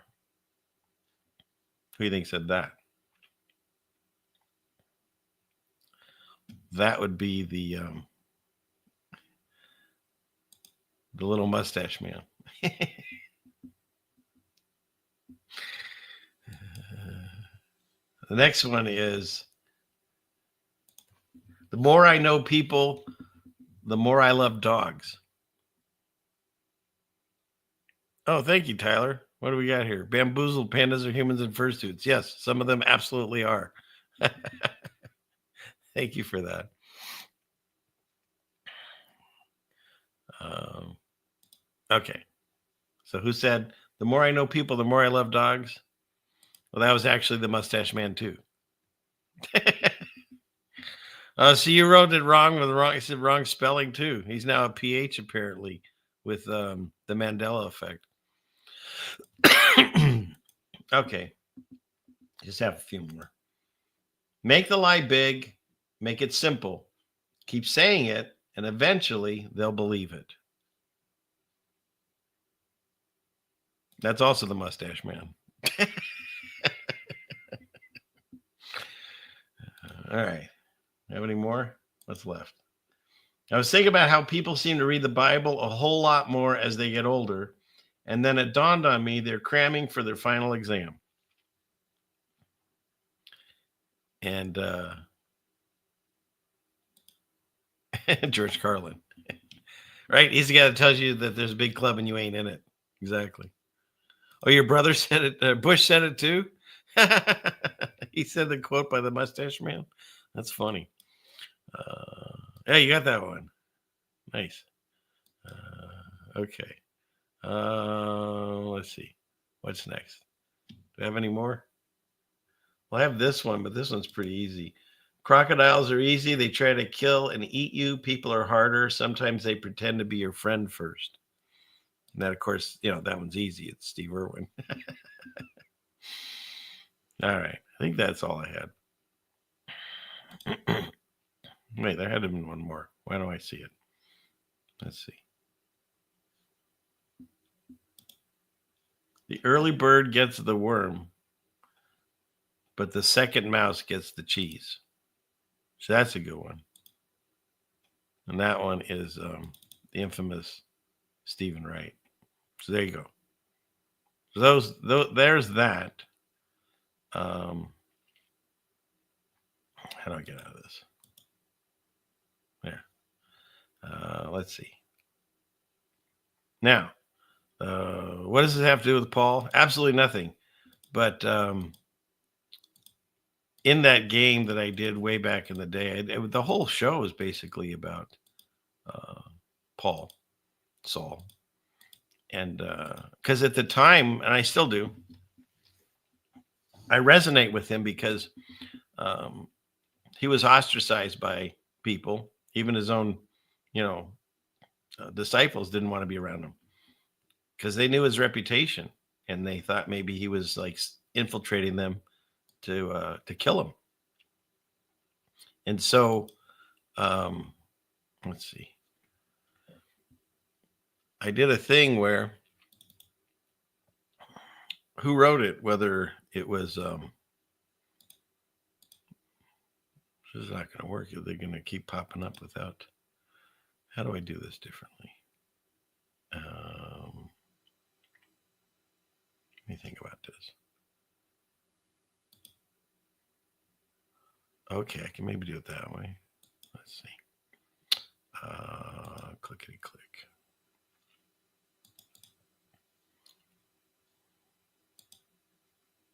Who do you think said that? That would be the little mustache man. The next one is, the more I know people, the more I love dogs. Oh, thank you, Tyler. What do we got here? Bamboozled pandas are humans in fursuits. Yes, some of them absolutely are. Thank you for that. Okay. So who said, the more I know people, the more I love dogs? Well, that was actually the mustache man too. So you wrote it wrong with wrong. He said wrong spelling too. He's now a PH apparently with the Mandela effect. Okay. Just have a few more. Make the lie big. Make it simple. Keep saying it, and eventually they'll believe it. That's also the mustache man. All right. Have any more? What's left? I was thinking about how people seem to read the Bible a whole lot more as they get older. And then it dawned on me they're cramming for their final exam. And George Carlin. Right? He's the guy that tells you that there's a big club and you ain't in it. Exactly. Oh, your brother said it. Bush said it too? He said the quote by the mustache man. That's funny. Yeah, you got that one. Nice. Okay. Let's see. What's next? Do I have any more? Well, I have this one, but this one's pretty easy. Crocodiles are easy. They try to kill and eat you. People are harder. Sometimes they pretend to be your friend first. And that, of course, that one's easy. It's Steve Irwin. All right. I think that's all I had. Wait, there had to be one more. Why don't I see it? Let's see. The early bird gets the worm, but the second mouse gets the cheese. So that's a good one. And that one is the infamous Stephen Wright. So there you go. So there's that. How do I get out of this? There. Let's see. Now, what does this have to do with Paul? Absolutely nothing. But in that game that I did way back in the day, the whole show is basically about Saul. And because at the time, and I still do, I resonate with him because he was ostracized by people. Even his own, disciples didn't want to be around him because they knew his reputation, and they thought maybe he was like infiltrating them to kill him. And so, let's see. I did a thing where who wrote it, whether it was this is not going to work. They're going to keep popping up without. How do I do this differently? Let me think about this. Okay, I can maybe do it that way. Let's see. Clickety click.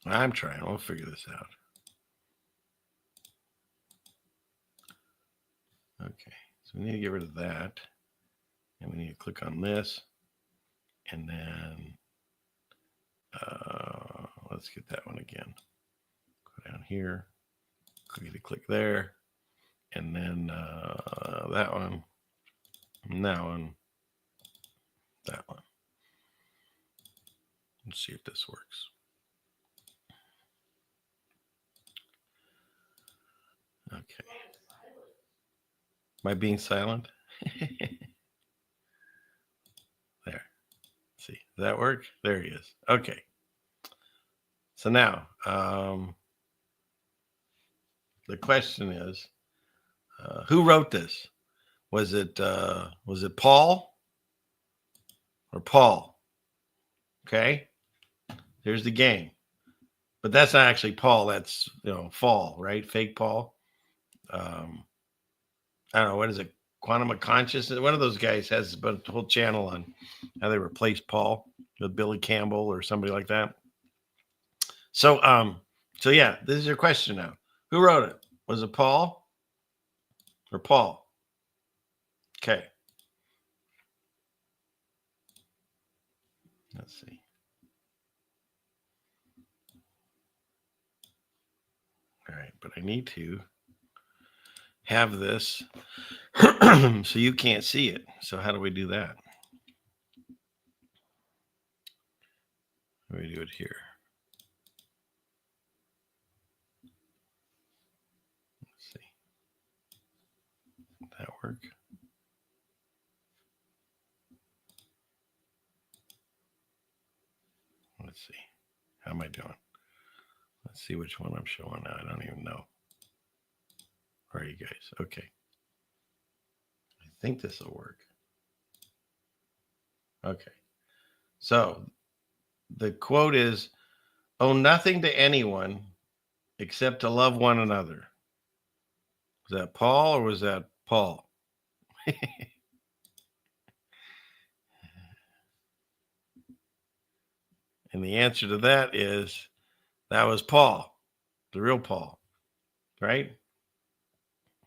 I'm trying. We'll figure this out. Okay, so we need to get rid of that. And we need to click on this. And then let's get that one again. Go down here. Click there. And then that one. And that one. That one. Let's see if this works. Okay. Am I being silent? There. See, does that work? There he is. Okay. So now, the question is, who wrote this? Was it Paul or Paul? Okay. There's the game. But that's not actually Paul. That's, Fall, right? Fake Paul. I don't know. What is it? Quantum of Consciousness. One of those guys has a whole channel on how they replaced Paul with Billy Campbell or somebody like that. So yeah, this is your question now. Who wrote it? Was it Paul or Paul? Okay. Let's see. All right, but I need to have this so you can't see it. So how do we do that? Let me do it here. Let's see. Did that work? Let's see. How am I doing? Let's see which one I'm showing now. I don't even know. Where are you guys? Okay. I think this will work. Okay. So the quote is, owe nothing to anyone except to love one another. Was that Paul or was that Paul? And the answer to that is That was Paul, the real Paul, right?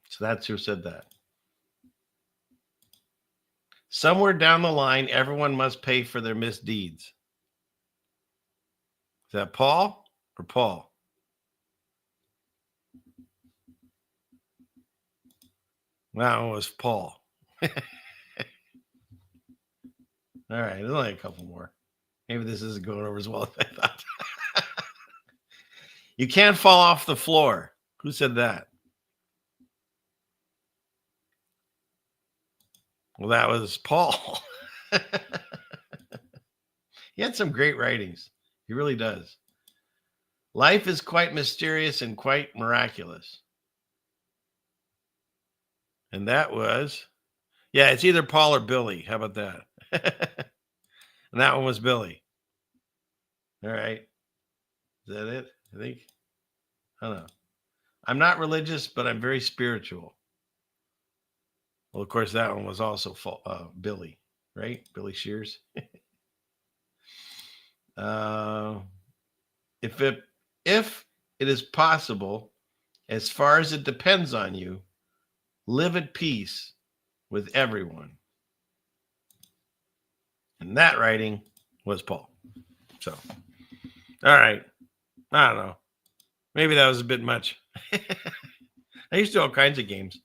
So that's who said that. Somewhere down the line, everyone must pay for their misdeeds. Is that Paul or Paul? That was Paul. All right, there's only a couple more. Maybe this isn't going over as well as I thought. You can't fall off the floor. Who said that? Well, that was Paul. He had some great writings. He really does. Life is quite mysterious and quite miraculous. And that was, yeah, it's either Paul or Billy. How about that? And that one was Billy. All right. Is that it? I think. I don't know. I'm not religious, but I'm very spiritual. Well, of course, that one was also Billy, right? Billy Shears. If it is possible, as far as it depends on you, live at peace with everyone. And that writing was Paul. So, all right. I don't know. Maybe that was a bit much. I used to do all kinds of games.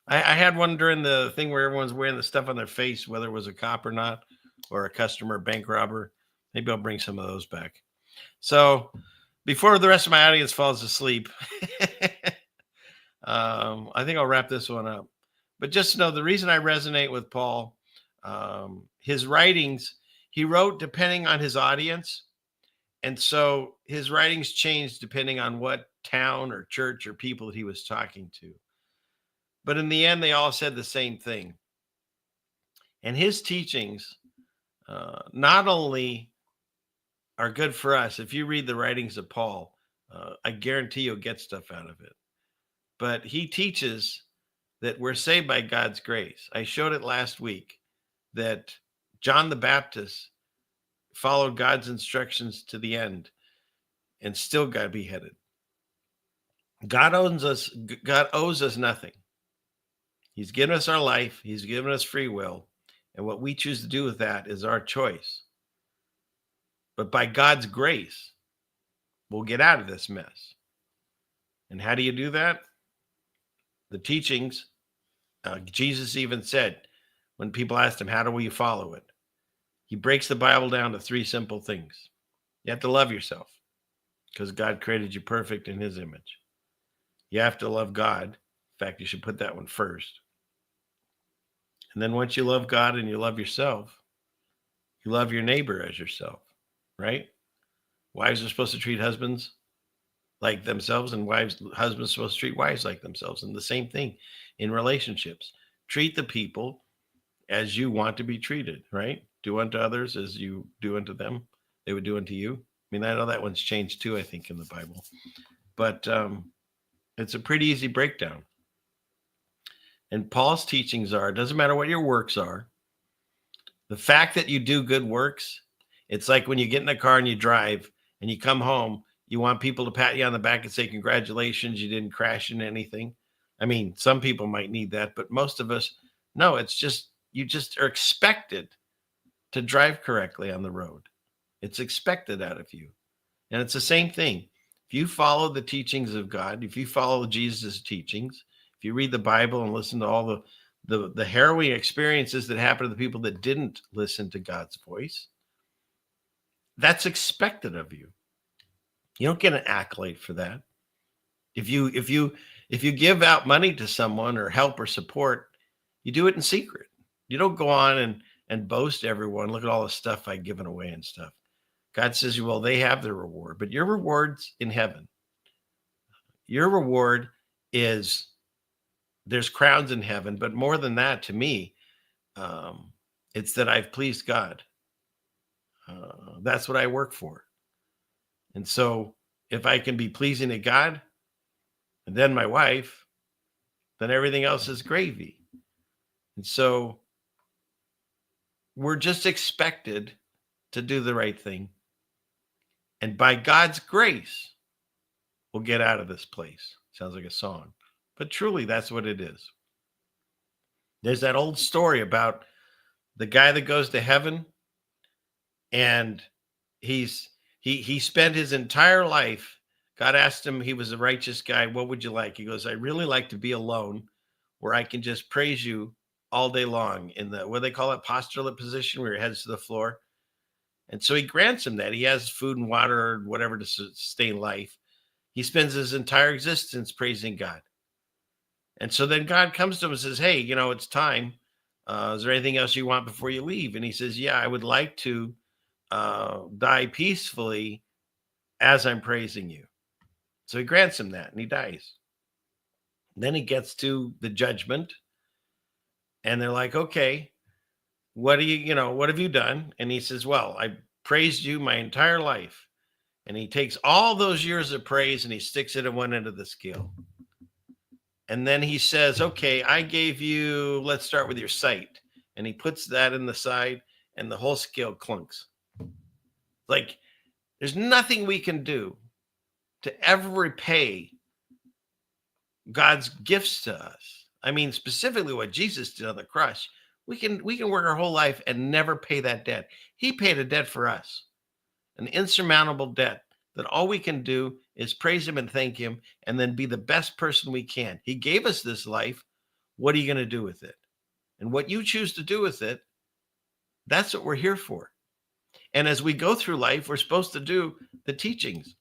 I had one during the thing where everyone's wearing the stuff on their face, whether it was a cop or not, or a customer bank robber. Maybe I'll bring some of those back. So before the rest of my audience falls asleep, I think I'll wrap this one up. But just know the reason I resonate with Paul, his writings, he wrote depending on his audience. And so his writings changed depending on what town or church or people that he was talking to. But in the end, they all said the same thing. And his teachings not only are good for us. If you read the writings of Paul, I guarantee you'll get stuff out of it. But he teaches that we're saved by God's grace. I showed it last week that John the Baptist followed God's instructions to the end and still got beheaded. God owes us nothing. He's given us our life. He's given us free will. And what we choose to do with that is our choice. But by God's grace, we'll get out of this mess. And how do you do that? The teachings, Jesus even said, when people asked him, how do we follow it? He breaks the Bible down to 3 simple things. You have to love yourself because God created you perfect in his image. You have to love God. In fact, you should put that one first. And then once you love God and you love yourself, you love your neighbor as yourself, right? Wives are supposed to treat husbands like themselves, and husbands are supposed to treat wives like themselves. And the same thing in relationships. Treat the people as you want to be treated, right? Do unto others as you do unto them. They would do unto you. I mean, I know that one's changed too, I think, in the Bible. But it's a pretty easy breakdown. And Paul's teachings are, it doesn't matter what your works are. The fact that you do good works, it's like when you get in a car and you drive and you come home, you want people to pat you on the back and say, congratulations, you didn't crash into anything. I mean, some people might need that, but most of us, no, it's just, you just are expected to drive correctly on the road. It's expected out of you. And it's the same thing. If you follow the teachings of God, if you follow Jesus' teachings, if you read the Bible and listen to all the harrowing experiences that happened to the people that didn't listen to God's voice, that's expected of you. You don't get an accolade for that. If you give out money to someone or help or support, you do it in secret. You don't go on and boast to everyone, look at all the stuff I've given away and stuff. God says, well, they have their reward, but your reward's in heaven. Your reward is, there's crowns in heaven, but more than that, to me, it's that I've pleased God. That's what I work for. And so if I can be pleasing to God and then my wife, then everything else is gravy. And so we're just expected to do the right thing. And by God's grace, we'll get out of this place. Sounds like a song, but truly that's what it is. There's that old story about the guy that goes to heaven, and he spent his entire life. God asked him, he was a righteous guy, what would you like? He goes, I really like to be alone where I can just praise you all day long in the, what do they call it, postulate position, where your head's to the floor. And so he grants him that. He has food and water or whatever to sustain life. He spends his entire existence praising God. And so then God comes to him and says, hey, you know, it's time. Is there anything else you want before you leave? And he says, yeah, I would like to die peacefully as I'm praising you. So he grants him that, and he dies. Then he gets to the judgment, and they're like, okay, what do what have you done? And he says, well, I praised you my entire life. And he takes all those years of praise and he sticks it at one end of the scale. And then he says, okay, I gave you, let's start with your sight. And he puts that in the side, and the whole scale clunks. Like, there's nothing we can do to ever repay God's gifts to us. I mean, specifically what Jesus did on the cross. We can work our whole life and never pay that debt. He paid a debt for us, an insurmountable debt that all we can do is praise him and thank him and then be the best person we can. He gave us this life. What are you going to do with it? And what you choose to do with it, that's what we're here for. And as we go through life, we're supposed to do the teachings.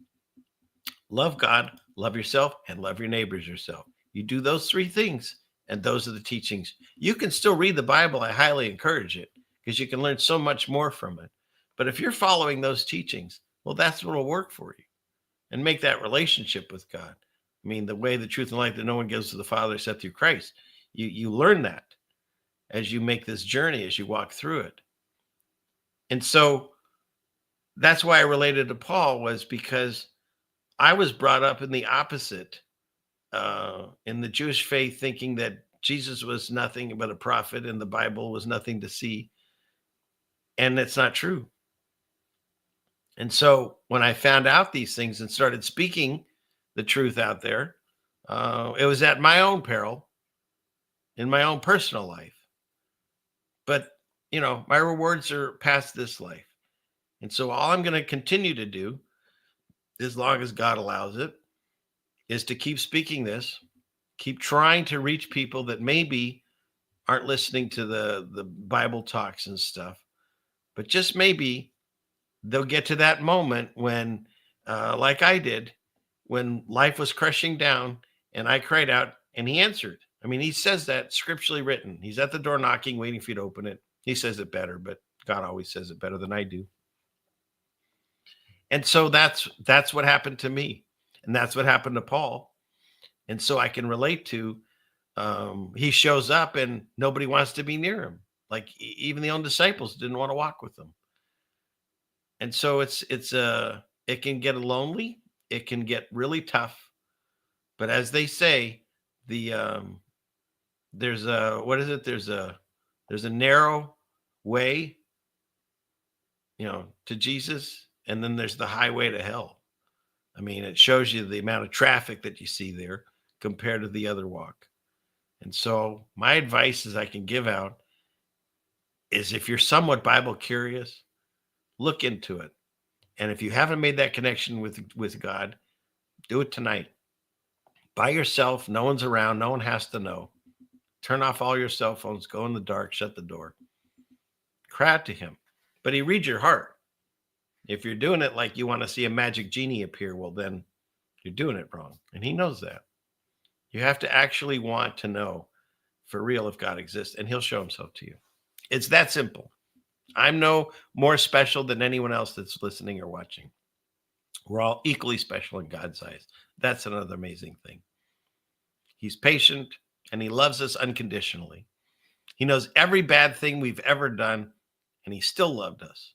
Love God, love yourself, and love your neighbors yourself. You do those three things, and those are the teachings. You can still read the Bible. I highly encourage it because you can learn so much more from it. But if you're following those teachings, well, that's what will work for you and make that relationship with God. I mean, the way, the truth, and life that no one gives to the Father except through Christ. You learn that as you make this journey, as you walk through it. And so that's why I related to Paul, was because I was brought up in the opposite, in the Jewish faith, thinking that Jesus was nothing but a prophet and the Bible was nothing to see. And that's not true. And so when I found out these things and started speaking the truth out there, it was at my own peril in my own personal life. But, my rewards are past this life. And so all I'm going to continue to do, as long as God allows it, is to keep speaking this, keep trying to reach people that maybe aren't listening to the Bible talks and stuff, but just maybe they'll get to that moment when, like I did, when life was crushing down and I cried out and he answered. I mean, he says that scripturally written. He's at the door knocking, waiting for you to open it. He says it better, but God always says it better than I do. And so that's what happened to me. And that's what happened to Paul. And so I can relate to, he shows up and nobody wants to be near him. Like even the own disciples didn't want to walk with him. And so it can get lonely. It can get really tough. But as they say, there's a narrow way, to Jesus, and then there's the highway to hell. I mean, it shows you the amount of traffic that you see there compared to the other walk. And so my advice is I can give out is, if you're somewhat Bible curious, look into it. And if you haven't made that connection with God, do it tonight. By yourself, no one's around, no one has to know. Turn off all your cell phones, go in the dark, shut the door. Cry out to him. But he reads your heart. If you're doing it like you want to see a magic genie appear, well, then you're doing it wrong. And he knows that. You have to actually want to know for real if God exists, and he'll show himself to you. It's that simple. I'm no more special than anyone else that's listening or watching. We're all equally special in God's eyes. That's another amazing thing. He's patient and he loves us unconditionally. He knows every bad thing we've ever done, and he still loved us.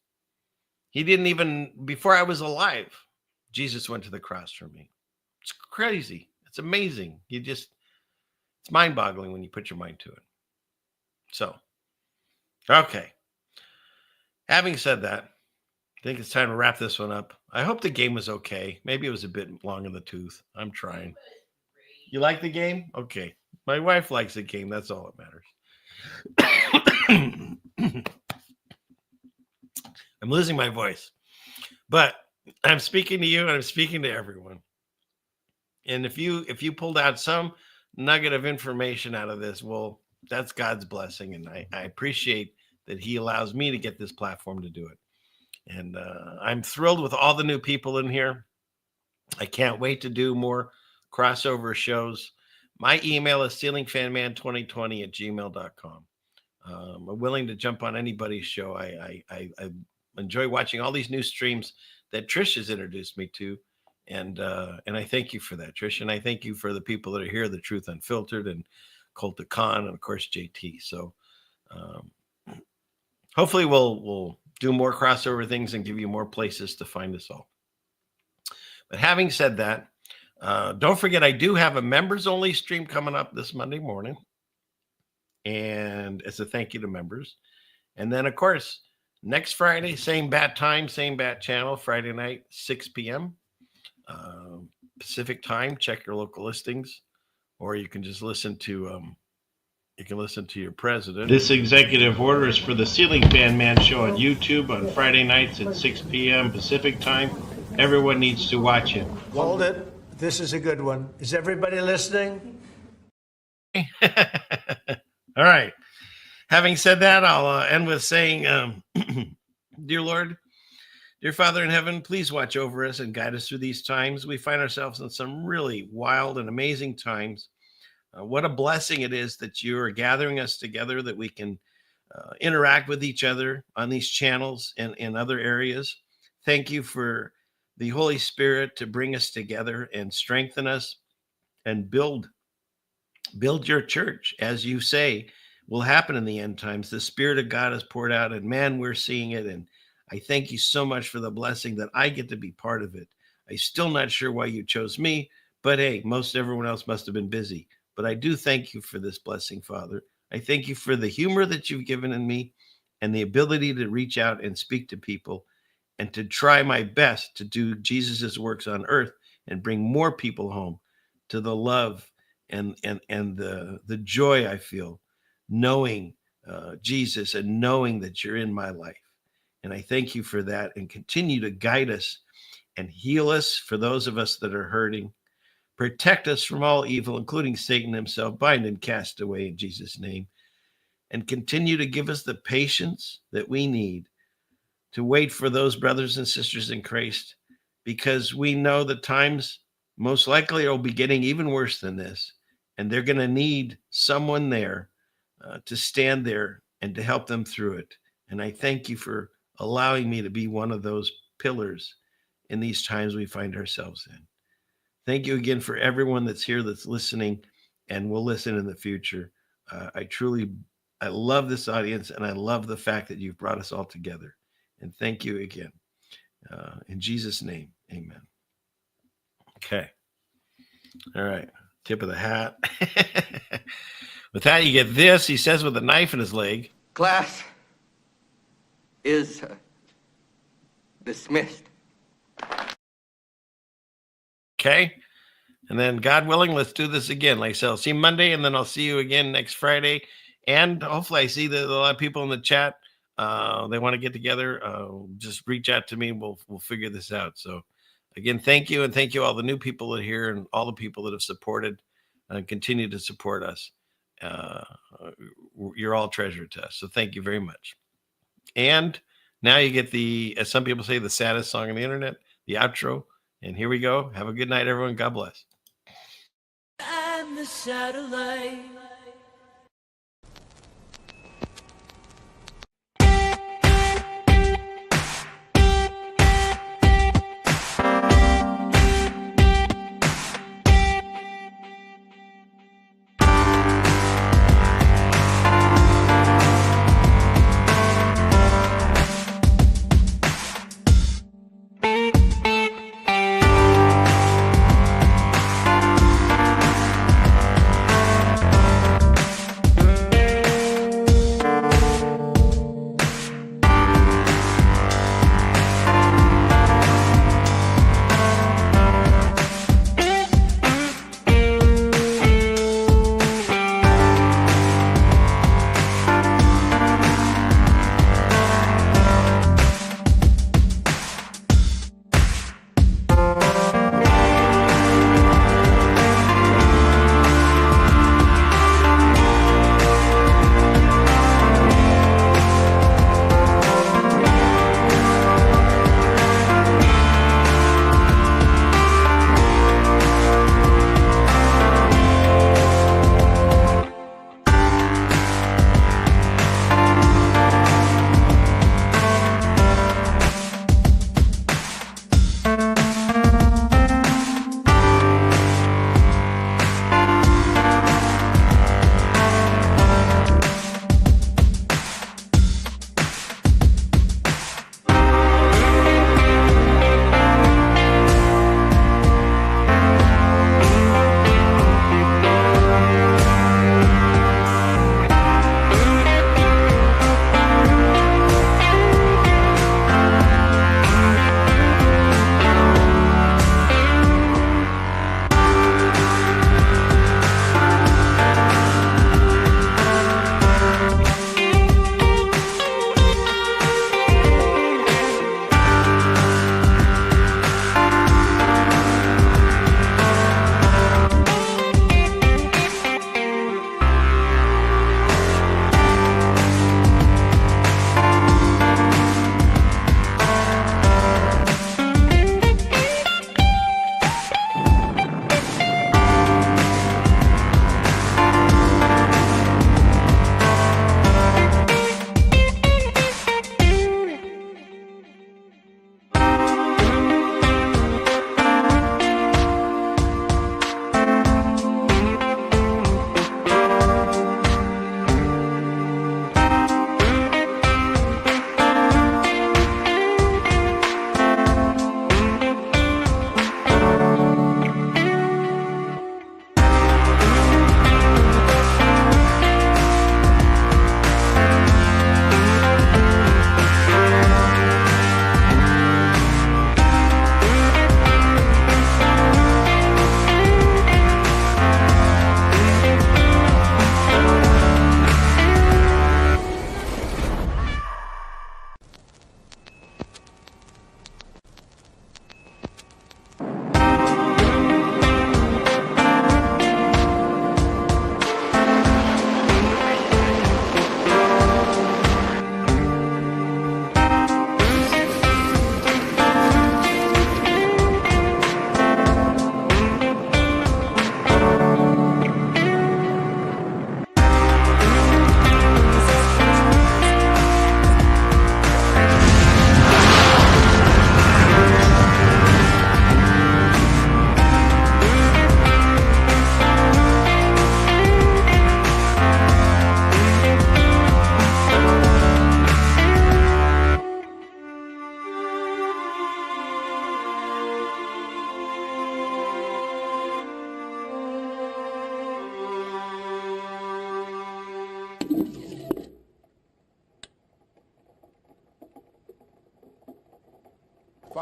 He didn't even, before I was alive, Jesus went to the cross for me. It's crazy. It's amazing. It's mind-boggling when you put your mind to it. So, okay. Having said that, think it's time to wrap this one up. I hope the game was okay. Maybe it was a bit long in the tooth. I'm trying. You like the game? Okay. My wife likes the game. That's all that matters. I'm losing my voice. But I'm speaking to you and I'm speaking to everyone. And if you pulled out some nugget of information out of this, well, that's God's blessing. And I appreciate that he allows me to get this platform to do it. And I'm thrilled with all the new people in here. I can't wait to do more crossover shows. My email is ceilingfanman2020@gmail.com. I'm willing to jump on anybody's show. I enjoy watching all these new streams that Trish has introduced me to. And I thank you for that, Trish. And I thank you for the people that are here, The Truth Unfiltered and Colt Khan and, of course, JT. So hopefully we'll do more crossover things and give you more places to find us all. But having said that, don't forget, I do have a members-only stream coming up this Monday morning. And it's a thank you to members. And then, of course, next Friday, same bat time, same bat channel, Friday night, 6 p.m. Pacific time. Check your local listings. Or you can just listen to your president. This executive order is for the Ceiling Fan Man show on YouTube on Friday nights at 6 p.m. Pacific time. Everyone needs to watch it. Hold it. This is a good one. Is everybody listening? All right. Having said that, I'll end with saying, dear Lord, dear Father in heaven, please watch over us and guide us through these times. We find ourselves in some really wild and amazing times. What a blessing it is that you are gathering us together, that we can interact with each other on these channels and in other areas. Thank you for the Holy Spirit to bring us together and strengthen us and build your church, as you say will happen in the end times. The Spirit of God is poured out, and man, we're seeing it. And I thank you so much for the blessing that I get to be part of it. I'm still not sure why you chose me, but hey, most everyone else must have been busy. But I do thank you for this blessing, Father. I thank you for the humor that you've given in me and the ability to reach out and speak to people and to try my best to do Jesus's works on earth and bring more people home to the love and the joy I feel knowing Jesus and knowing that you're in my life. And I thank you for that, and continue to guide us and heal us for those of us that are hurting. Protect us from all evil, including Satan himself. Bind and cast away in Jesus' name. And continue to give us the patience that we need to wait for those brothers and sisters in Christ, because we know the times most likely will be getting even worse than this. And they're going to need someone there to stand there and to help them through it. And I thank you for allowing me to be one of those pillars in these times we find ourselves in. Thank you again for everyone that's here, that's listening, and will listen in the future. I love this audience, and I love the fact that you've brought us all together. And thank you again. In Jesus' name, amen. Okay. All right. Tip of the hat. With that, you get this. He says with a knife in his leg. Class is dismissed. Okay. And then, God willing, let's do this again. Like I said, I'll see you Monday, and then I'll see you again next Friday. And hopefully I see that a lot of people in the chat, they want to get together. Just reach out to me. We'll figure this out. So again, thank you. And thank you all the new people that are here and all the people that have supported and continue to support us. You're all treasure to us. So thank you very much. And now you get the, as some people say, the saddest song on the internet, the outro. And here we go. Have a good night, everyone. God bless. I'm the satellite.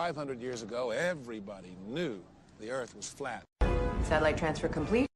500 years ago, everybody knew the Earth was flat. Satellite transfer complete.